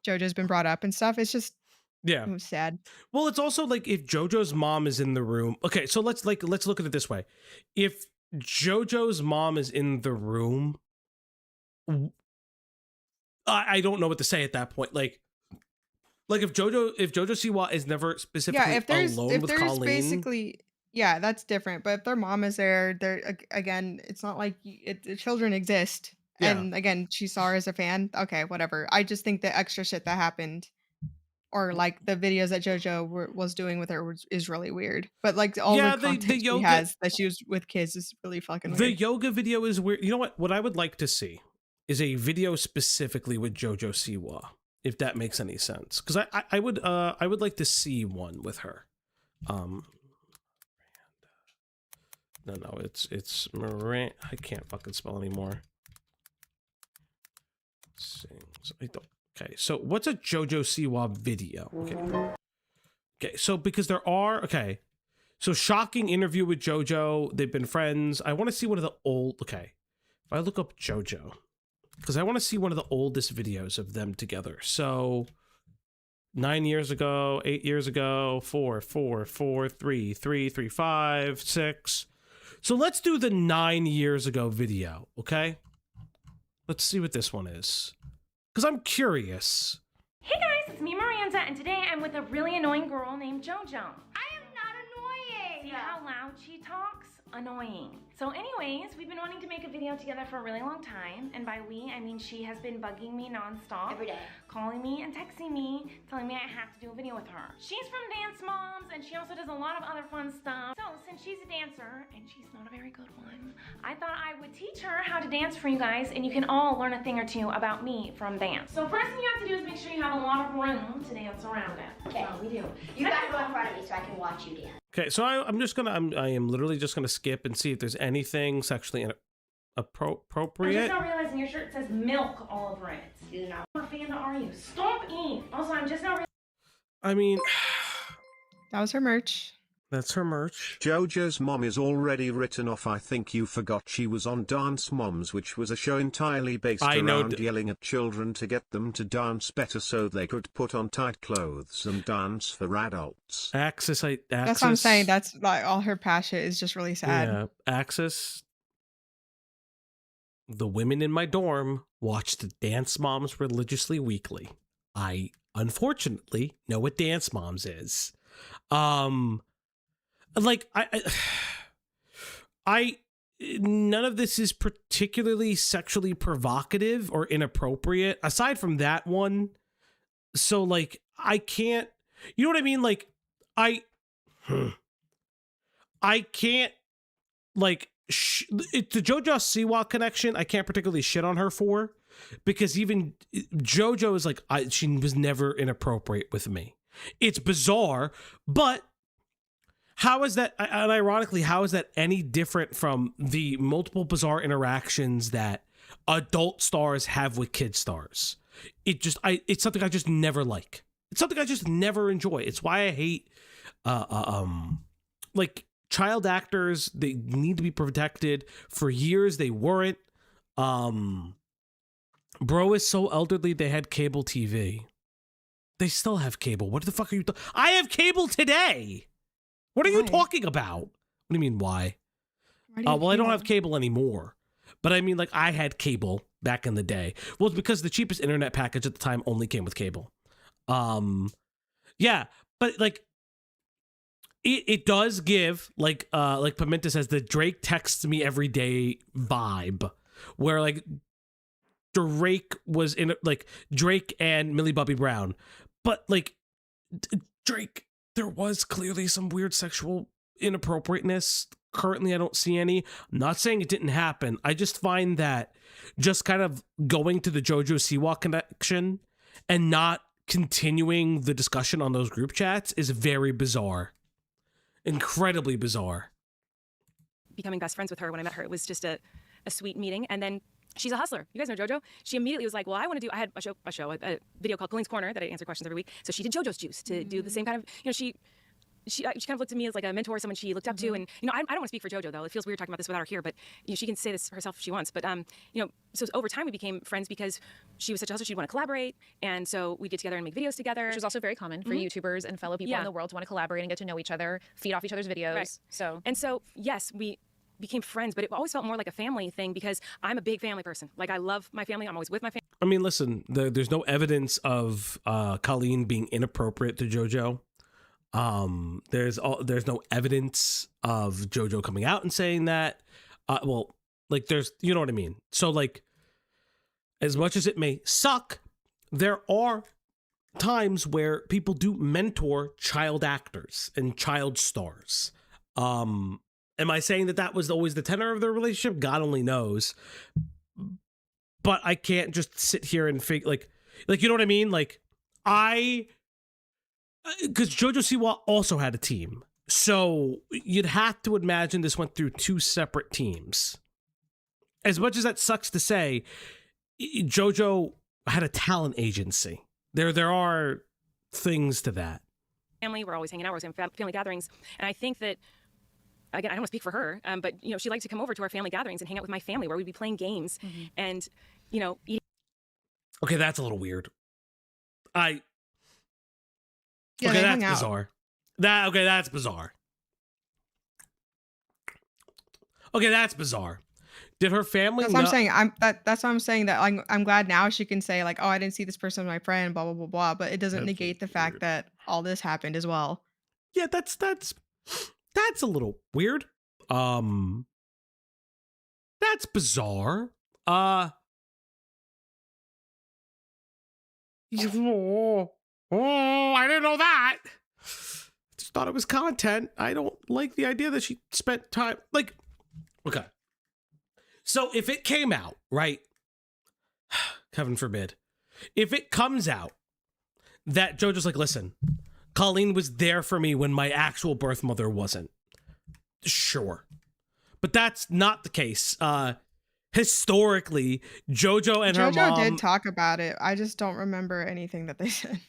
JoJo's been brought up and stuff. It's just it was sad. Well, it's also like if JoJo's mom is in the room. Okay, so let's look at it this way. If JoJo's mom is in the room, I don't know what to say at that point. Like if JoJo Siwa is never specifically alone with Colleen, basically, yeah, that's different. But if their mom is there, again, it's not like the children exist. Yeah. And again, she saw her as a fan. Okay, whatever. I just think the extra shit that happened, or like the videos that JoJo was doing with her is really weird. But like all the content she has that she was with kids is really fucking weird. The yoga video is weird. You know what? What I would like to see is a video specifically with JoJo Siwa, if that makes any sense. Because I would like to see one with her. No, it's Miranda. I can't fucking spell anymore. Sings. Okay, so what's a JoJo Siwa video? Okay, so because there are, so shocking interview with JoJo. They've been friends. I want to see one of the old, if I look up JoJo, because I want to see one of the oldest videos of them together. So 9 years ago, 8 years ago, 4, 3, 3, 5, 6. So let's do the 9 years ago video, okay? Let's see what this one is. Because I'm curious. Hey guys, it's me, Miranda, and today I'm with a really annoying girl named JoJo. I am not annoying! See how loud she talks? Annoying. So anyways, we've been wanting to make a video together for a really long time, and by we, I mean she has been bugging me nonstop. Every day. Calling me and texting me, telling me I have to do a video with her. She's from Dance Moms, and she also does a lot of other fun stuff. So since she's a dancer, and she's not a very good one, I thought I would teach her how to dance for you guys, and you can all learn a thing or two about me from dance. So first thing you have to do is make sure you have a lot of room to dance around it. Okay, we do. You gotta go in front of me so I can watch you dance. Okay, so I am literally just gonna skip and see if there's anything sexually appropriate. I'm just now realizing your shirt says milk all over it. You're not a fan, are you? Stop eating. Also, I'm just now. I mean, that was her merch. That's her merch. JoJo's mom is already written off. I think you forgot she was on Dance Moms, which was a show entirely based around yelling at children to get them to dance better so they could put on tight clothes and dance for adults. Axis. That's what I'm saying. That's like all her passion is just really sad. Yeah, Axis. The women in my dorm watch the Dance Moms religiously weekly. I unfortunately know what Dance Moms is. Like I none of this is particularly sexually provocative or inappropriate aside from that one. So like I can't, you know what I mean? Like I can't like it's the JoJo Siwa connection. I can't particularly shit on her for, because even JoJo is like, she was never inappropriate with me. It's bizarre, but how is that, and ironically, how is that any different from the multiple bizarre interactions that adult stars have with kid stars? It's something I just never like. It's something I just never enjoy. It's why I hate, like child actors. They need to be protected. For years, they weren't. Bro is so elderly, they had cable TV. They still have cable. What the fuck are you? I have cable today. What are you talking about? What do you mean, why? Well, I don't have cable anymore. But I mean, like, I had cable back in the day. Well, it's because the cheapest internet package at the time only came with cable. Yeah, but like, it does give, like Pimenta says, the Drake texts me every day vibe, where like Drake was in, like, Drake and Millie Bobby Brown. But like Drake, there was clearly some weird sexual inappropriateness. Currently, I don't see any. I'm not saying it didn't happen. I just find that just kind of going to the JoJo Siwa connection and not continuing the discussion on those group chats is very bizarre. Incredibly bizarre. Becoming best friends with her when I met her, it was just a sweet meeting. And then she's a hustler. You guys know JoJo. She immediately was like, well, I had a video called Colleen's Corner that I answer questions every week. So she did JoJo's Juice to do the same kind of, you know, she kind of looked at me as like a mentor, someone she looked up to. And, you know, I don't want to speak for JoJo, though. It feels weird talking about this without her here, but, you know, she can say this herself if she wants. But, you know, so over time we became friends because she was such a hustler. She'd want to collaborate. And so we'd get together and make videos together. Which was also very common for YouTubers and fellow people in the world to want to collaborate and get to know each other, feed off each other's videos. Right. So, yes, we became friends, but it always felt more like a family thing because I'm a big family person. Like, I love my family. I'm always with my family. I mean, listen, there's no evidence of Colleen being inappropriate to JoJo. There's no evidence of JoJo coming out and saying that. Well, like, there's, you know what I mean? So, like, as much as it may suck, there are times where people do mentor child actors and child stars. Am I saying that was always the tenor of their relationship? God only knows. But I can't just sit here and fake, like, you know what I mean? Like, because JoJo Siwa also had a team. So you'd have to imagine this went through two separate teams. As much as that sucks to say, JoJo had a talent agency. There are things to that. Family, we're always hanging out, we're always having family gatherings. And I think that, again, I don't want to speak for her, but, you know, she liked to come over to our family gatherings and hang out with my family where we'd be playing games and, you know, eating. Okay, that's a little weird. Yeah, okay, that's bizarre. That's bizarre. Okay, that's bizarre. Did her family? That's what I'm saying. That's what I'm saying. That I'm glad now she can say, like, oh, I didn't see this person as my friend, blah blah blah blah. But it doesn't negate the fact that all this happened as well. Yeah, that's a little weird. That's bizarre. I didn't know that. Just thought it was content. I don't like the idea that she spent time, like, okay. So if it came out, right? Heaven forbid. If it comes out that JoJo's like, listen, Colleen was there for me when my actual birth mother wasn't. Sure. But that's not the case. Historically, JoJo and her mom... JoJo did talk about it. I just don't remember anything that they said.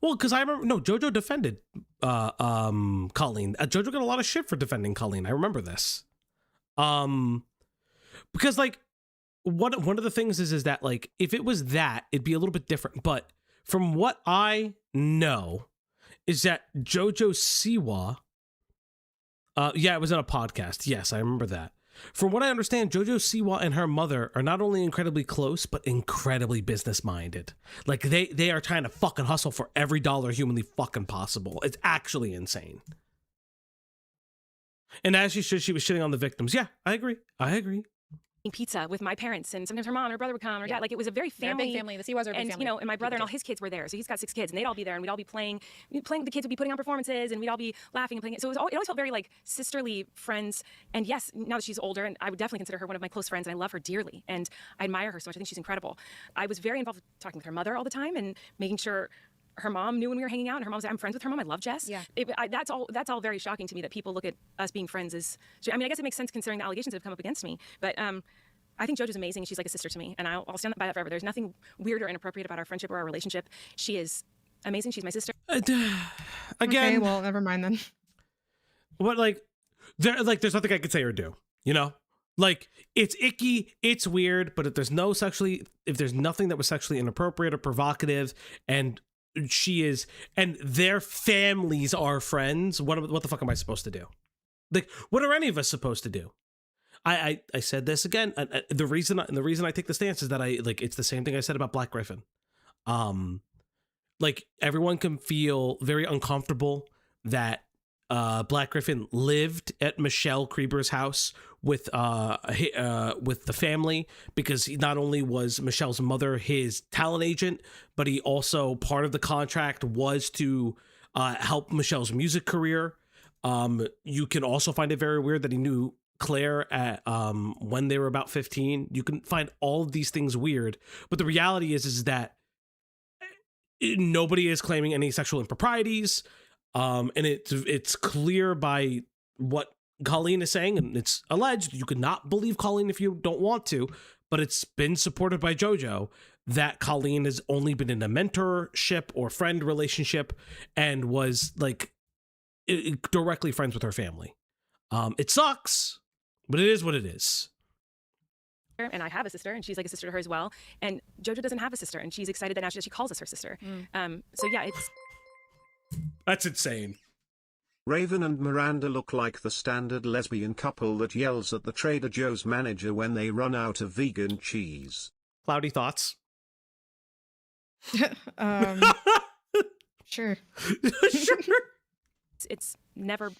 Well, because I remember... No, JoJo defended Colleen. JoJo got a lot of shit for defending Colleen. I remember this. Because, like, one of the things is that, like, if it was that, it'd be a little bit different. But from what I know, is that JoJo Siwa... yeah, it was on a podcast. Yes, I remember that. From what I understand, JoJo Siwa and her mother are not only incredibly close, but incredibly business-minded. Like, they are trying to fucking hustle for every dollar humanly fucking possible. It's actually insane. And as she was shitting on the victims. Yeah, I agree. Pizza with my parents, and sometimes her mom and her brother would come, or dad. Like, it was a very family. Big family. The Siwas are a big and family. You know, and my brother and all his kids were there, so he's got 6 kids, and they'd all be there, and we'd all be playing. The kids would be putting on performances, and we'd all be laughing and playing. So it always felt very like sisterly friends. And yes, now that she's older, and I would definitely consider her one of my close friends, and I love her dearly, and I admire her so much. I think she's incredible. I was very involved with talking with her mother all the time, and making sure her mom knew when we were hanging out, and her mom said, I'm friends with her mom. I love Jess. Yeah. That's all very shocking to me, that people look at us being friends as... I mean, I guess it makes sense considering the allegations that have come up against me. But I think JoJo's amazing. She's like a sister to me, and I'll stand by that forever. There's nothing weird or inappropriate about our friendship or our relationship. She is amazing. She's my sister. Again... Okay, well, never mind then. What, like... There's nothing I could say or do, you know? Like, it's icky, it's weird, but if there's nothing that was sexually inappropriate or provocative, and their families are friends, what the fuck am I supposed to do? Like, what are any of us supposed to do? I said this again. The reason I take the stance is that it's the same thing I said about Black Griffin. Like, everyone can feel very uncomfortable that Black Griffin lived at Michelle Krieber's house with the family, because he not only was Michelle's mother his talent agent, but he also, part of the contract was to help Michelle's music career. You can also find it very weird that he knew Claire at when they were about 15. You can find all of these things weird, but the reality is that nobody is claiming any sexual improprieties. And it's clear by what Colleen is saying, and it's alleged. You could not believe Colleen if you don't want to, but it's been supported by JoJo that Colleen has only been in a mentorship or friend relationship and was like directly friends with her family. It sucks, but it is what it is. And I have a sister, and she's like a sister to her as well. And JoJo doesn't have a sister, and she's excited that now she calls us her sister. So yeah, that's insane. Raven and Miranda look like the standard lesbian couple that yells at the Trader Joe's manager when they run out of vegan cheese. Cloudy thoughts? Sure. It's never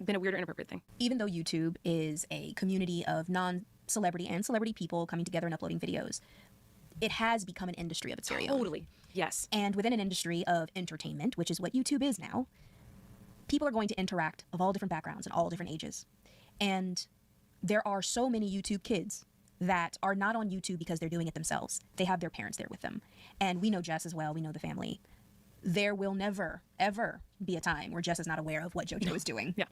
been a weird or inappropriate thing. Even though YouTube is a community of non-celebrity and celebrity people coming together and uploading videos, it has become an industry of its very own. Totally. Yes. And within an industry of entertainment, which is what YouTube is now, people are going to interact of all different backgrounds and all different ages. And there are so many YouTube kids that are not on YouTube because they're doing it themselves. They have their parents there with them. And we know Jess as well. We know the family. There will never, ever be a time where Jess is not aware of what JoJo is doing. Yeah.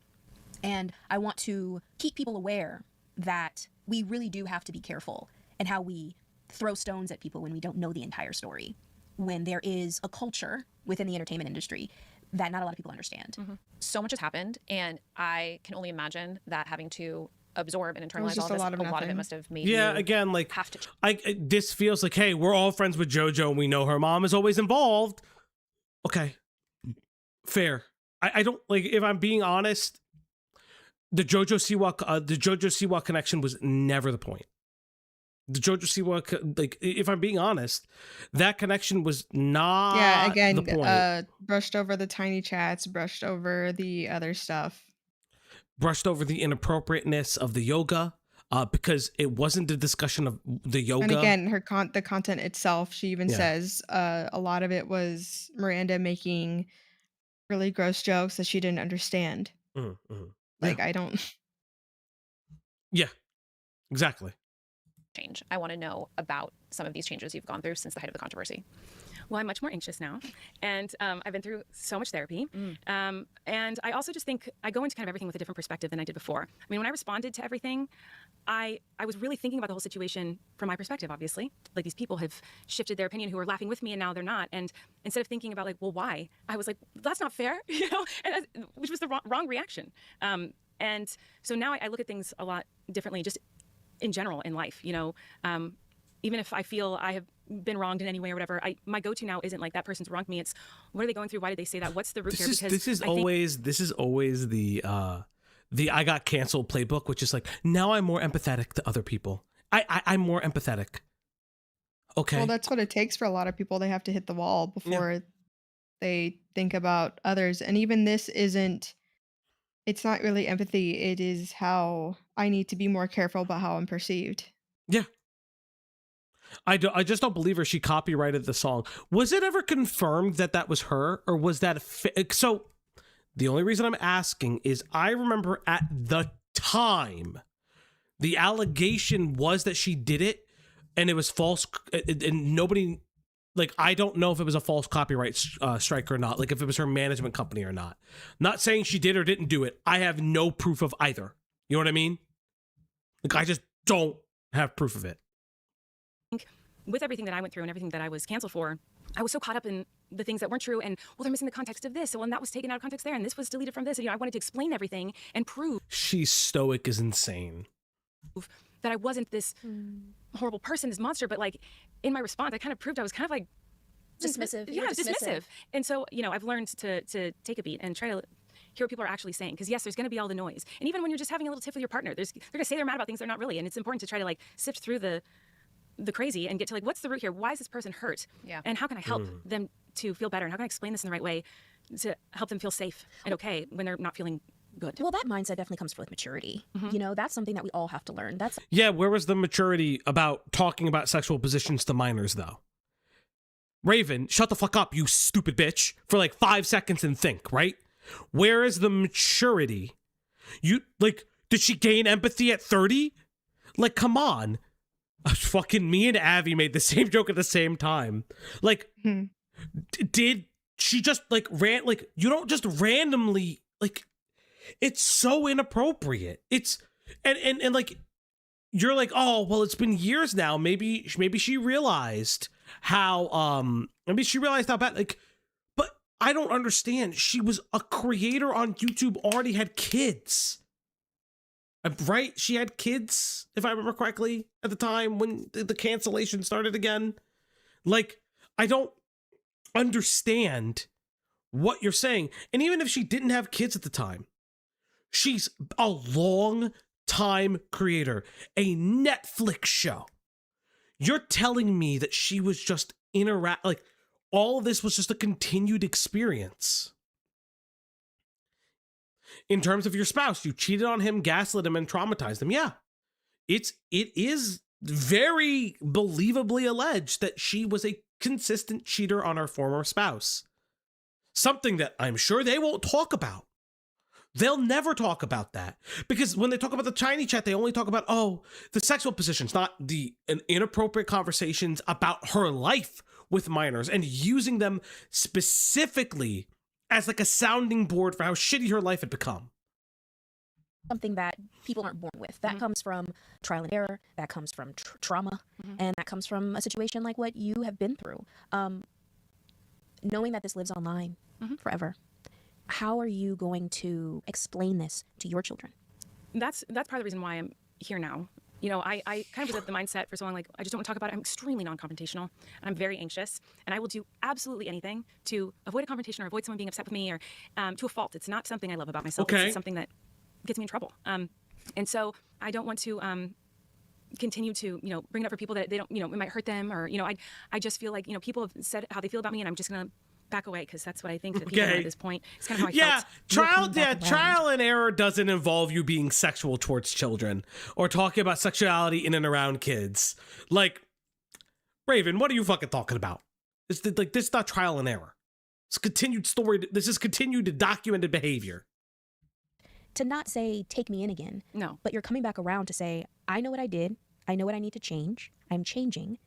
And I want to keep people aware that we really do have to be careful in how we throw stones at people when we don't know the entire story. When there is a culture within the entertainment industry that not a lot of people understand. So much has happened, and I can only imagine that having to absorb and internalize all just this, a lot of it must have made Yeah, you again, like, have to this feels like, hey, we're all friends with JoJo and we know her mom is always involved. Okay. Fair. I don't, like, if I'm being honest, the JoJo Siwa connection was never the point. The JoJo Siwa, like, if I'm being honest, that connection was not the point. Brushed over the tiny chats, brushed over the other stuff. Brushed over the inappropriateness of the yoga, because it wasn't a discussion of the yoga. And again, the content itself, she even says a lot of it was Miranda making really gross jokes that she didn't understand. Like, I don't... Yeah, exactly. change. I want to know about some of these changes you've gone through since the height of the controversy. Well, I'm much more anxious now, and I've been through so much therapy. And I also just think I go into kind of everything with a different perspective than I did before. I mean, when I responded to everything, I was really thinking about the whole situation from my perspective, obviously. Like, these people have shifted their opinion who were laughing with me, and now they're not. And instead of thinking about, like, well, why? I was like, that's not fair, you know, which was the wrong reaction. And so now I look at things a lot differently, just in general in life, you know. Even if I feel I have been wronged in any way or whatever, my go-to now isn't like, that person's wronged me. It's, what are they going through? Why did they say that? What's the root here? Because this is always the I got canceled playbook, which is like, now I'm more empathetic to other people. I'm more empathetic. Okay. Well, that's what it takes for a lot of people. They have to hit the wall before they think about others. And even this it's not really empathy. It is how I need to be more careful about how I'm perceived. Yeah. I just don't believe her. She copyrighted the song. Was it ever confirmed that that was her, or was that so? The only reason I'm asking is I remember at the time, the allegation was that she did it, and it was false, and nobody, like, I don't know if it was a false copyright strike or not, like if it was her management company or not. Not saying she did or didn't do it. I have no proof of either. You know what I mean? Like, I just don't have proof of it. With everything that I went through and everything that I was canceled for, I was so caught up in the things that weren't true, and, well, they're missing the context of this, and that was taken out of context there, and this was deleted from this, and, you know, I wanted to explain everything and prove She's stoic is insane. that I wasn't this horrible person, this monster. But, like, in my response, I kind of proved I was kind of like Dismissive. Yeah, dismissive. And so, you know, I've learned to take a beat and try to hear what people are actually saying, because yes, there's going to be all the noise, and even when you're just having a little tiff with your partner, they're going to say they're mad about things they're not really, and it's important to try to, like, sift through the crazy and get to, like, what's the root here? Why is this person hurt? Yeah. And how can I help them to feel better? And how can I explain this in the right way to help them feel safe and okay when they're not feeling good? Well, that mindset definitely comes with maturity. You know, that's something that we all have to learn. Yeah, where was the maturity about talking about sexual positions to minors, though? Raven, shut the fuck up, you stupid bitch, for like 5 seconds and think, right? Where is the maturity? You, like, did she gain empathy at 30? Like, come on. Fucking me and Avi made the same joke at the same time. Like, did she just, like, you don't just randomly, like, it's so inappropriate. It's, and like, you're like, oh, well, it's been years now. Maybe she realized how, maybe she realized how bad, like, but I don't understand. She was a creator on YouTube, already had kids. Right? She had kids, if I remember correctly, at the time when the cancellation started again. Like, I don't understand what you're saying. And even if she didn't have kids at the time, she's a long time creator, a Netflix show. You're telling me that she was just like, all of this was just a continued experience. In terms of your spouse, you cheated on him, gaslit him, and traumatized him. Yeah, it is very believably alleged that she was a consistent cheater on her former spouse. Something that I'm sure they won't talk about. They'll never talk about that, because when they talk about the Tiny Chat, they only talk about, oh, the sexual positions, not the inappropriate conversations about her life with minors, and using them specifically as like a sounding board for how shitty her life had become. Something that people aren't born with. That comes from trial and error. That comes from trauma. And that comes from a situation like what you have been through. Knowing that this lives online forever. How are you going to explain this to your children? That's part of the reason why I'm here now. You know, I kind of was at the mindset for so long, like, I just don't want to talk about it. I'm extremely non-confrontational, and I'm very anxious, and I will do absolutely anything to avoid a confrontation or avoid someone being upset with me, or to a fault. It's not something I love about myself. Okay. It's something that gets me in trouble. And so I don't want to continue to, you know, bring it up for people that they don't, you know, it might hurt them, or, you know, I just feel like, you know, people have said how they feel about me, and I'm just going to back away, because that's what I think that people at this point. It's kind of how I felt. Trial and error doesn't involve you being sexual towards children or talking about sexuality in and around kids. Like, Raven, what are you fucking talking about? This is not trial and error. It's continued story. This is continued documented behavior. To not say, take me in again. No. But you're coming back around to say, I know what I did. I know what I need to change. I'm changing.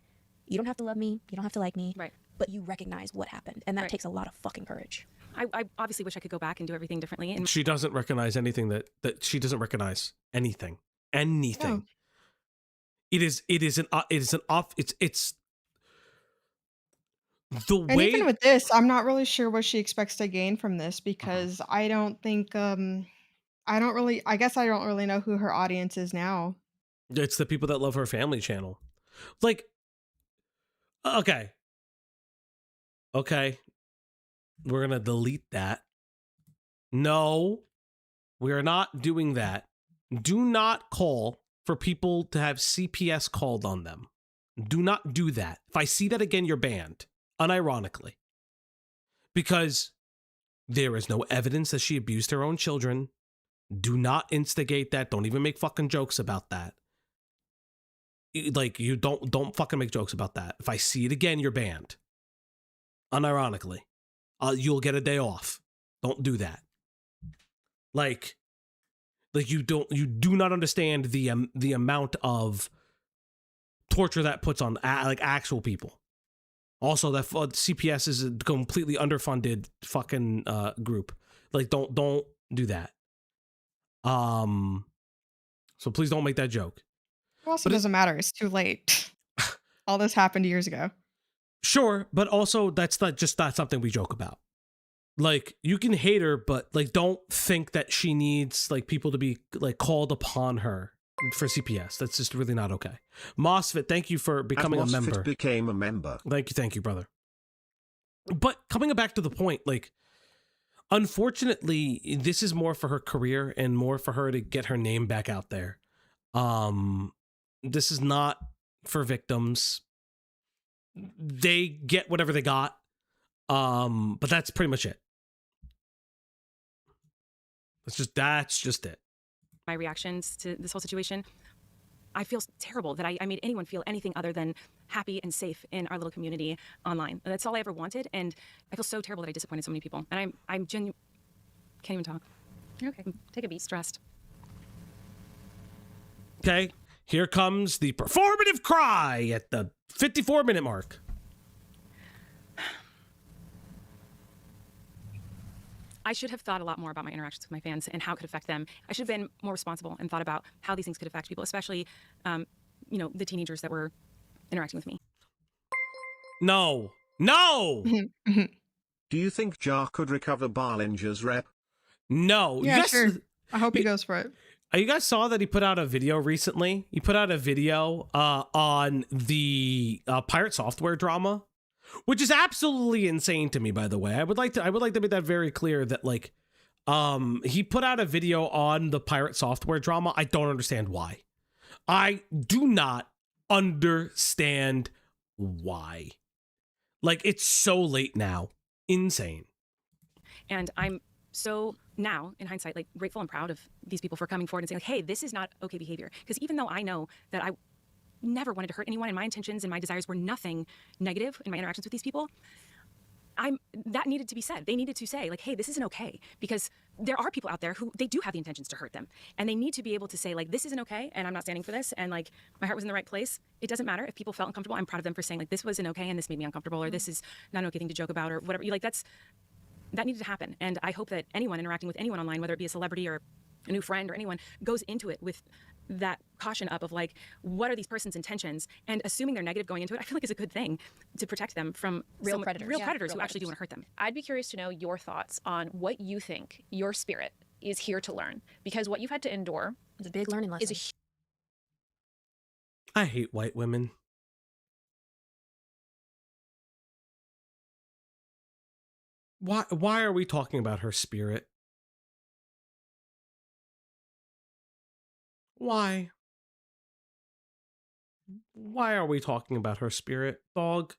You don't have to love me. You don't have to like me. Right. but you recognize what happened, and that takes a lot of fucking courage. I obviously wish I could go back and do everything differently. And She doesn't recognize anything that she doesn't recognize anything. No. It's the And way. even with this, I'm not really sure what she expects to gain from this because I don't think I guess I don't really know who her audience is now. It's the people that love her family channel. Like, okay. We're going to delete that. No, we're not doing that. Do not call for people to have CPS called on them. Do not do that. If I see that again, you're banned. Unironically. Because there is no evidence that she abused her own children. Do not instigate that. Don't even make fucking jokes about that. Like, you don't fucking make jokes about that. If I see it again, you're banned. Unironically. You'll get a day off. Don't do that. Like you do not understand the amount of torture that puts on like actual people. Also, that CPS is a completely underfunded fucking group. Like, don't do that. So please don't make that joke. It also doesn't matter. It's too late. All this happened years ago. Sure, but also that's not something we joke about. Like, you can hate her, but like, don't think that she needs like people to be like called upon her for CPS. That's just really not okay. Mosfet, thank you for becoming a member. Became a member. Thank you, brother. But coming back to the point, like, unfortunately, this is more for her career and more for her to get her name back out there. This is not for victims. They get whatever they got. But that's pretty much it. That's just it. my reactions to this whole situation, I feel terrible that I made anyone feel anything other than happy and safe in our little community online. That's all I ever wanted, and I feel so terrible that I disappointed so many people. And I'm genuine. Can't even talk. You're okay. Take a beat. Stressed. Okay, here comes the performative cry at the 54-minute mark. I should have thought a lot more about my interactions with my fans and how it could affect them. I should have been more responsible and thought about how these things could affect people, especially, the teenagers that were interacting with me. No. Do you think Jar could recover Ballinger's rep? No. Yeah, sure. I hope he goes for it. You guys saw that he put out a video recently? He put out a video on the pirate software drama, which is absolutely insane to me, by the way. I would like to make that very clear that he put out a video on the pirate software drama. I don't understand why. I do not understand why. Like, it's so late now. Insane. And I'm so now, in hindsight, grateful and proud of these people for coming forward and saying, hey, this is not okay behavior. Because even though I know that I never wanted to hurt anyone and my intentions and my desires were nothing negative in my interactions with these people, that needed to be said. They needed to say, hey, this isn't okay. Because there are people out there who they do have the intentions to hurt them. And they need to be able to say, this isn't okay, and I'm not standing for this, and my heart was in the right place. It doesn't matter if people felt uncomfortable. I'm proud of them for saying, this wasn't okay and this made me uncomfortable, or this is not an okay thing to joke about, or whatever. That needed to happen. And I hope that anyone interacting with anyone online, whether it be a celebrity or a new friend or anyone, goes into it with that caution up of what are these person's intentions, and assuming they're negative going into it, I feel is a good thing to protect them from real predators who actually do want to hurt them. I'd be curious to know your thoughts on what you think your spirit is here to learn, because what you've had to endure is a big learning lesson. I hate white women. Why are we talking about her spirit? Why? Why are we talking about her spirit, dog?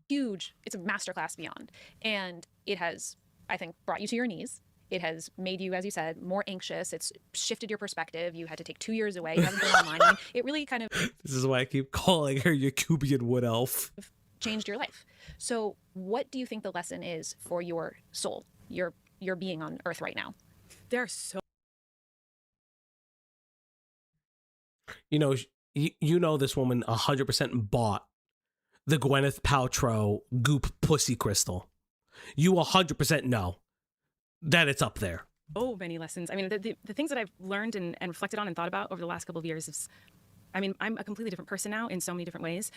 Huge. It's a masterclass beyond. And it has, I think, brought you to your knees. It has made you, as you said, more anxious. It's shifted your perspective. You had to take 2 years away. You haven't been online. It really kind of... This is why I keep calling her Yakubian wood elf. Changed your life. So what do you think the lesson is for your soul, your being on Earth right now? There are so... You know this woman 100% bought the Gwyneth Paltrow goop pussy crystal. You 100% know that it's up there. Oh, many lessons. I mean, the things that I've learned and reflected on and thought about over the last couple of years is, I mean, I'm a completely different person now in so many different ways.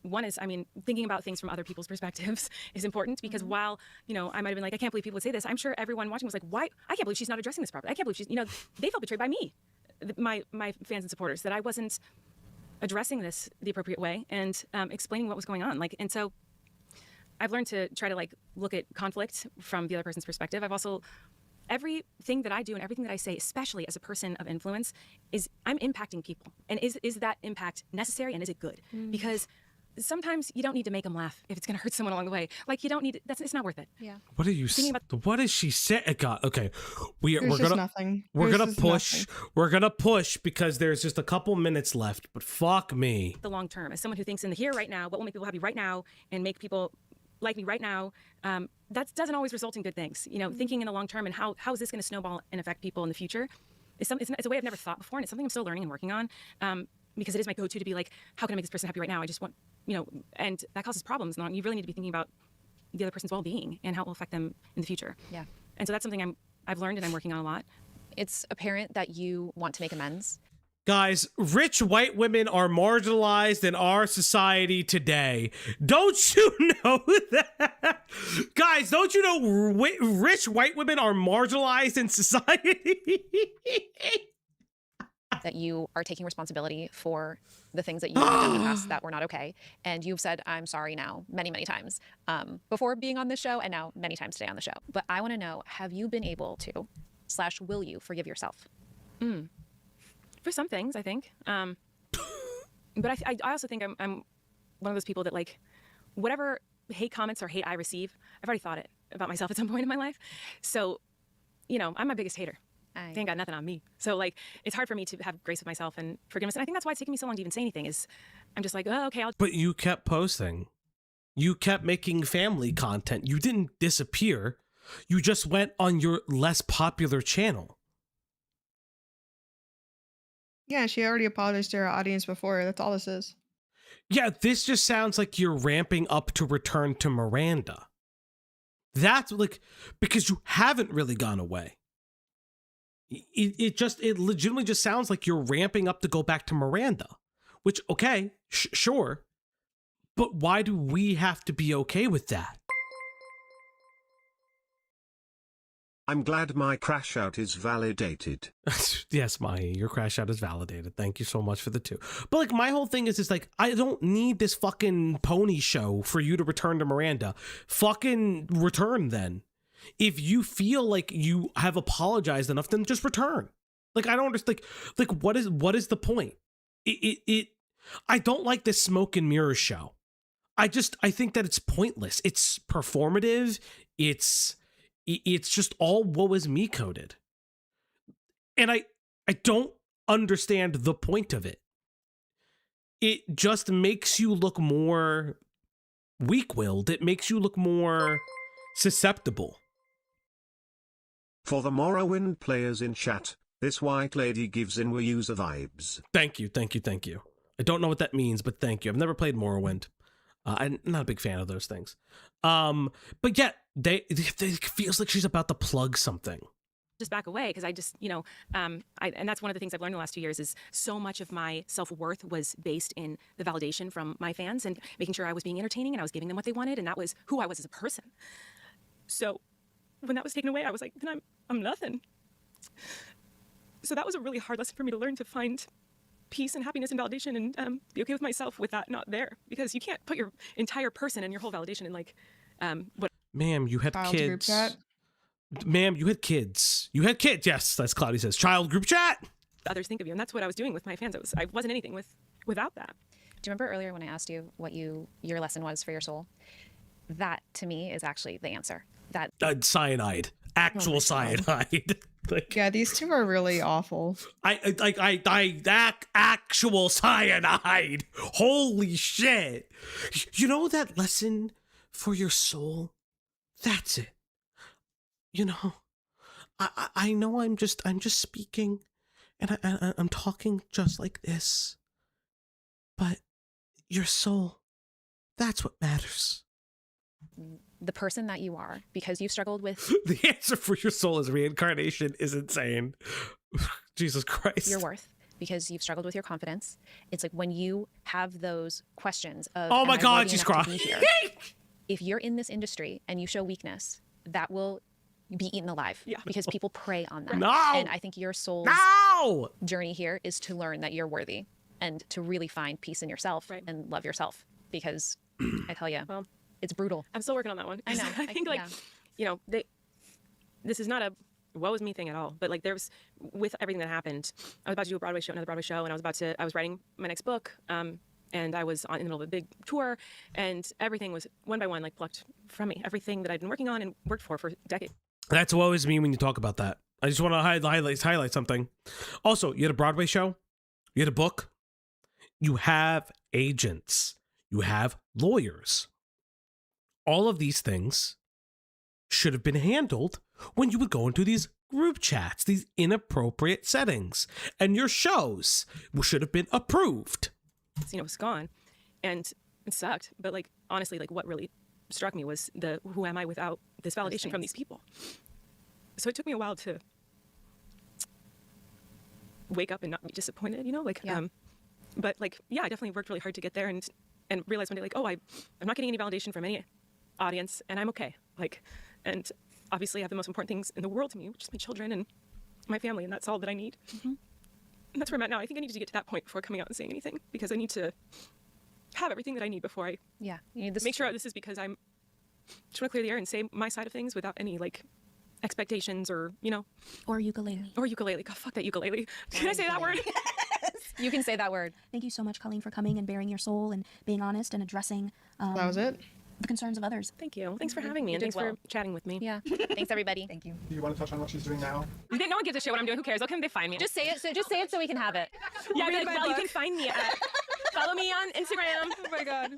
One is, I mean, thinking about things from other people's perspectives is important because while, you know, I might have been like, I can't believe people would say this, I'm sure everyone watching was like, why? I can't believe she's not addressing this properly. I can't believe she's, you know, they felt betrayed by me, my fans and supporters, that I wasn't addressing this the appropriate way and explaining what was going on. Like, and so I've learned to try to like look at conflict from the other person's perspective. I've also, everything that I do and everything that I say, especially as a person of influence, is I'm impacting people. And is that impact necessary and is it good? Because sometimes you don't need to make them laugh if it's going to hurt someone along the way. Like you don't need, it's not worth it. Yeah. What are you what is she saying? God, okay. We're There's gonna just nothing. We're There's gonna just push. nothing. We're gonna push because there's just a couple minutes left, but fuck me. The long term, as someone who thinks in the here right now, what will make people happy right now and make people like me right now, that doesn't always result in good things. You know, thinking in the long term and how is this going to snowball and affect people in the future is it's a way I've never thought before, and it's something I'm still learning and working on, because it is my go-to to be like, how can I make this person happy right now? I just want, you know, and that causes problems. You really need to be thinking about the other person's well-being and how it will affect them in the future. Yeah. And so that's something I've learned and I'm working on a lot. It's apparent that you want to make amends. Guys, rich white women are marginalized in our society today. Don't you know that? Guys, don't you know rich white women are marginalized in society? That you are taking responsibility for the things that you have done in the past that were not okay. And you've said, I'm sorry now, many, many times before being on this show and now many times today on the show. But I want to know, have you been able to, / will you forgive yourself? For some things, I think. But I also think I'm one of those people that like, whatever hate comments or hate I receive, I've already thought it about myself at some point in my life. So, you know, I'm my biggest hater. They ain't got nothing on me. So like, it's hard for me to have grace with myself and forgiveness. And I think that's why it's taking me so long to even say anything is I'm just like, oh, okay. But you kept posting. You kept making family content. You didn't disappear. You just went on your less popular channel. Yeah, she already apologized to her audience before. That's all this is. Yeah, this just sounds like you're ramping up to return to Miranda. That's like, because you haven't really gone away. It legitimately just sounds like you're ramping up to go back to Miranda, which, okay, sure. But why do we have to be okay with that? I'm glad my crash out is validated. Yes, Mahi, your crash out is validated. Thank you so much for the 2. But like, my whole thing is like, I don't need this fucking pony show for you to return to Miranda. Fucking return then. If you feel like you have apologized enough, then just return. Like, I don't understand. Like what is the point? I don't like this smoke and mirror show. I think that it's pointless. It's performative. It's just all woe is me coded. And I don't understand the point of it. It just makes you look more weak-willed. It makes you look more susceptible. For the Morrowind players in chat, this white lady gives in user vibes. Thank you. I don't know what that means, but thank you. I've never played Morrowind. I'm not a big fan of those things. But yeah, it feels like she's about to plug something. Just back away because I just, you know, and that's one of the things I've learned in the last 2 years is so much of my self-worth was based in the validation from my fans and making sure I was being entertaining and I was giving them what they wanted and that was who I was as a person. So when that was taken away, I was like, then I'm nothing. So that was a really hard lesson for me to learn, to find peace and happiness and validation and be okay with myself with that not there, because you can't put your entire person and your whole validation in like what. Ma'am, you had Child kids. group chat. Ma'am, you had kids. You had kids. Yes, that's Cloudy says. Child group chat. Others think of you, and that's what I was doing with my fans. I wasn't anything without that. Do you remember earlier when I asked you what your lesson was for your soul? That to me is actually the answer. That cyanide, actual cyanide. Like, yeah, these two are really awful. Actual cyanide. Holy shit! You know that lesson for your soul? That's it. You know, I know I'm just speaking, and I'm talking just like this, but your soul, That's what matters. The person that you are, because you've struggled with The answer for your soul is reincarnation is insane. Jesus Christ. your worth, because you've struggled with your confidence. It's like when you have those questions of, Oh am my I God, worthy she's enough to crying. be here? If you're in this industry and you show weakness, that will be eaten alive because people prey on that. No! And I think your soul's No! journey here is to learn that you're worthy and to really find peace in yourself and love yourself, because I tell you, Well, it's brutal. I'm still working on that one. I know. I think like, you know, this is not a woe is me thing at all. But like there's, with everything that happened, I was about to do a Broadway show, another Broadway show, and I was writing my next book. And I was in the middle of a big tour, and everything was one by one like plucked from me. Everything that I'd been working on and worked for decades. That's what always me when you talk about that. I just want to highlight something. Also, you had a Broadway show. You had a book. You have agents. You have lawyers. All of these things should have been handled when you would go into these group chats, these inappropriate settings. And your shows should have been approved. You know, it's gone, and it sucked. But like honestly, like what really struck me was who am I without this validation from these people? So it took me a while to wake up and not be disappointed. You know, like but like I definitely worked really hard to get there and realized one day like, oh, I'm not getting any validation from any audience, and I'm okay. Like, and obviously I have the most important things in the world to me, which is my children and my family, and that's all that I need. And that's where I'm at now. I think I need to get to that point before coming out and saying anything, because I need to have everything that I need before I you need this make sure this is because I'm just want to clear the air and say my side of things without any like expectations or, you know. Or ukulele. Or ukulele. God, fuck that ukulele. Can I say that word? You can say that word. Thank you so much, Colleen, for coming and bearing your soul and being honest and addressing that was it? The concerns of others. Thank you. Thanks for having me, and thanks for chatting with me. Yeah. Thanks, everybody. Thank you. Do you want to touch on what she's doing now? No one gives a shit what I'm doing. Who cares? They'll come, they find me. Just say it so we can have it. Yeah, like, well, you can find me at follow me on Instagram. Oh my God.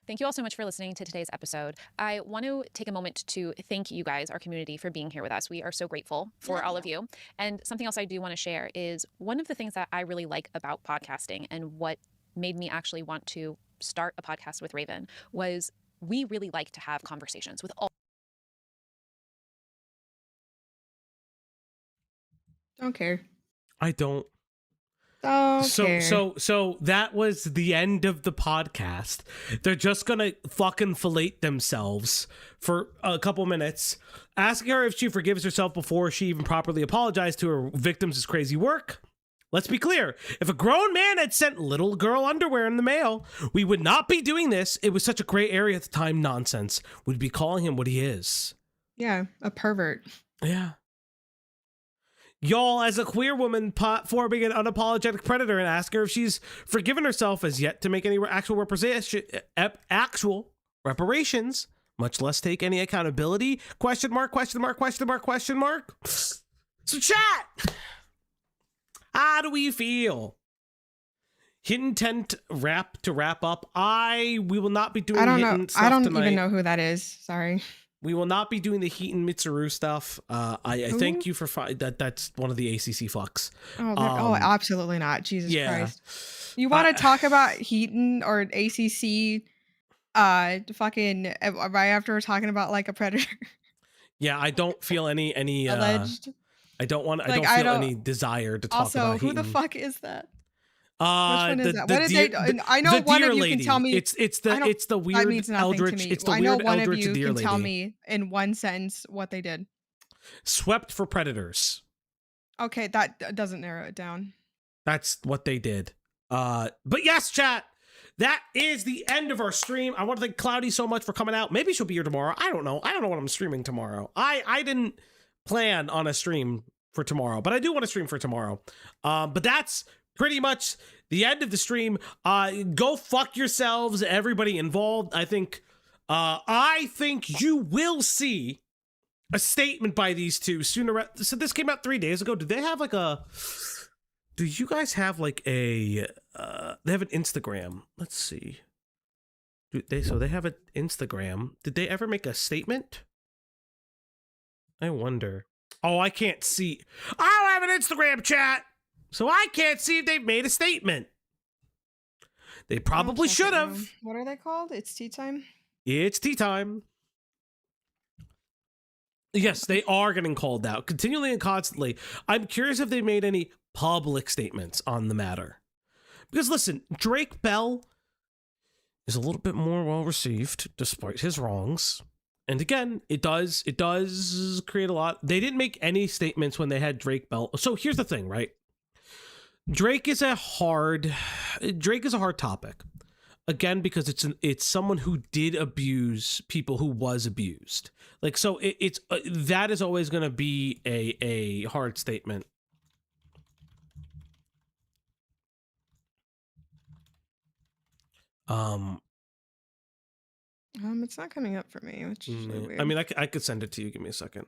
Thank you all so much for listening to today's episode. I want to take a moment to thank you guys, our community, for being here with us. We are so grateful for all of you. And something else I do want to share is one of the things that I really like about podcasting and what made me actually want to start a podcast with Raven was we really like to have conversations with all. Don't care. I don't. Don't care. So that was the end of the podcast. They're just gonna fucking fillet themselves for a couple minutes, asking her if she forgives herself before she even properly apologized to her victims is crazy work. Let's be clear. If a grown man had sent little girl underwear in the mail, we would not be doing this. It was such a gray area at the time nonsense. We'd be calling him what he is. Yeah, a pervert. Yeah. Y'all, as a queer woman for being an unapologetic predator and ask her if she's forgiven herself, as yet to make any actual reparations, much less take any accountability? Question mark, question mark, question mark, question mark. So chat! How do we feel? Hidden Tent to wrap up. We will not be doing Hidden stuff I don't tonight. even know who that is. Sorry. We will not be doing the Heaton Mitsuru stuff. I thank you for that's one of the ACC fucks. Oh, absolutely not. Jesus yeah. Christ. You want to talk about Heaton or ACC fucking right after we're talking about like a predator? Yeah, I don't feel any alleged. I don't feel any desire to talk also, about who Heaton. the fuck is that? Which one is that? What did they? I know one of you can tell me. It's the weird that means eldritch. It's the I know weird one of eldritch you deer can lady. tell me in one sentence what they did. Swept for predators. Okay, that doesn't narrow it down. That's what they did. But yes, chat. That is the end of our stream. I want to thank Cloudy so much for coming out. Maybe she'll be here tomorrow. I don't know. I don't know what I'm streaming tomorrow. I didn't plan on a stream for tomorrow, but I do want to stream for tomorrow. But that's pretty much the end of the stream. Go fuck yourselves, everybody involved. I think you will see a statement by these two sooner. So this came out 3 days ago. Did they have like a? Do you guys have like a? They have an Instagram. Let's see. So they have an Instagram. Did they ever make a statement? I wonder. Oh, I can't see. I don't have an Instagram, chat. So I can't see if they've made a statement. They probably should have. What are they called? It's tea time? It's tea time. Yes, they are getting called out continually and constantly. I'm curious if they made any public statements on the matter. Because listen, Drake Bell is a little bit more well received despite his wrongs. And again, it does create a lot. They didn't make any statements when they had Drake Bell. So here's the thing, right? Drake is a hard topic. Again, because it's someone who did abuse people who was abused. Like, so it's that is always going to be a hard statement. It's not coming up for me, which is really weird. I mean, I could send it to you. Give me a second.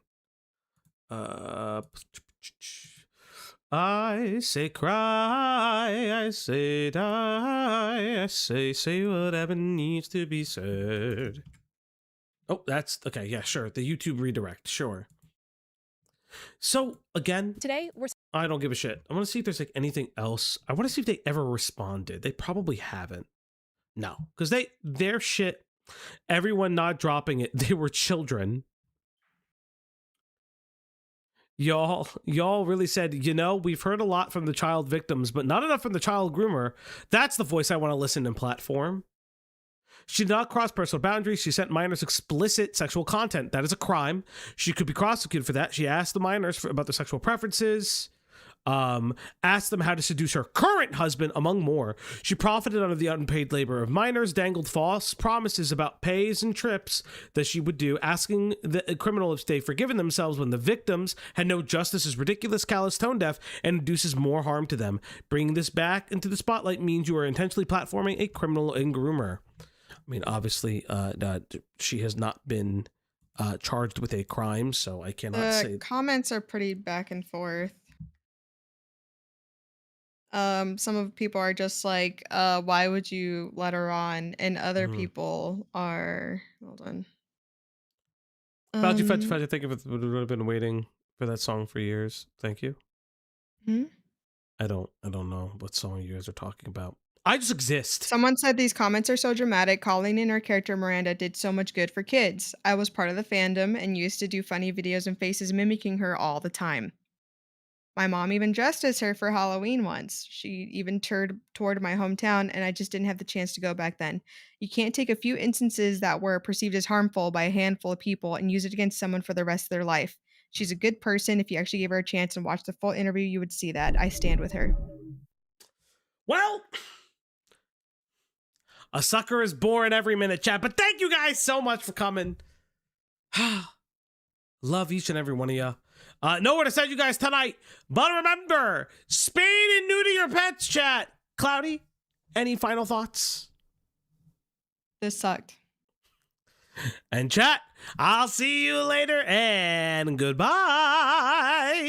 I say cry, I say die, I say whatever needs to be said. Oh, that's okay. Yeah, sure. The YouTube redirect. Sure. So again, today I don't give a shit. I want to see if there's like anything else. I want to see if they ever responded. They probably haven't. No, because their shit. Everyone not dropping it. They were children. Y'all really said, we've heard a lot from the child victims, but not enough from the child groomer. That's the voice I want to listen in platform. She did not cross personal boundaries. She sent minors explicit sexual content. That is a crime. She could be prosecuted for that. She asked the minors about their sexual preferences, asked them how to seduce her current husband, among more. She profited out of the unpaid labor of minors, dangled false promises about pays and trips that she would do, asking the criminal if they've forgiven themselves when the victims had no justice is ridiculous, callous, tone deaf, and induces more harm to them. Bringing this back into the spotlight means you are intentionally platforming a criminal and groomer. I mean, obviously, she has not been charged with a crime, so I cannot say. Comments are pretty back and forth. Some of people are just like, why would you let her on? And other people are, hold on. Fauci, I think if it would have been waiting for that song for years. Thank you. I don't know what song you guys are talking about. I just exist. Someone said these comments are so dramatic. Colleen and her character Miranda did so much good for kids. I was part of the fandom and used to do funny videos and faces mimicking her all the time. My mom even dressed as her for Halloween once. She even toured my hometown, and I just didn't have the chance to go back then. You can't take a few instances that were perceived as harmful by a handful of people and use it against someone for the rest of their life. She's a good person. If you actually gave her a chance and watched the full interview, you would see that. I stand with her. Well, a sucker is born every minute, chat. But thank you guys so much for coming. Love each and every one of you. Nowhere to send you guys tonight. But remember, spayed and neuter your pets, chat. Cloudy, any final thoughts? This sucked. And chat, I'll see you later and goodbye.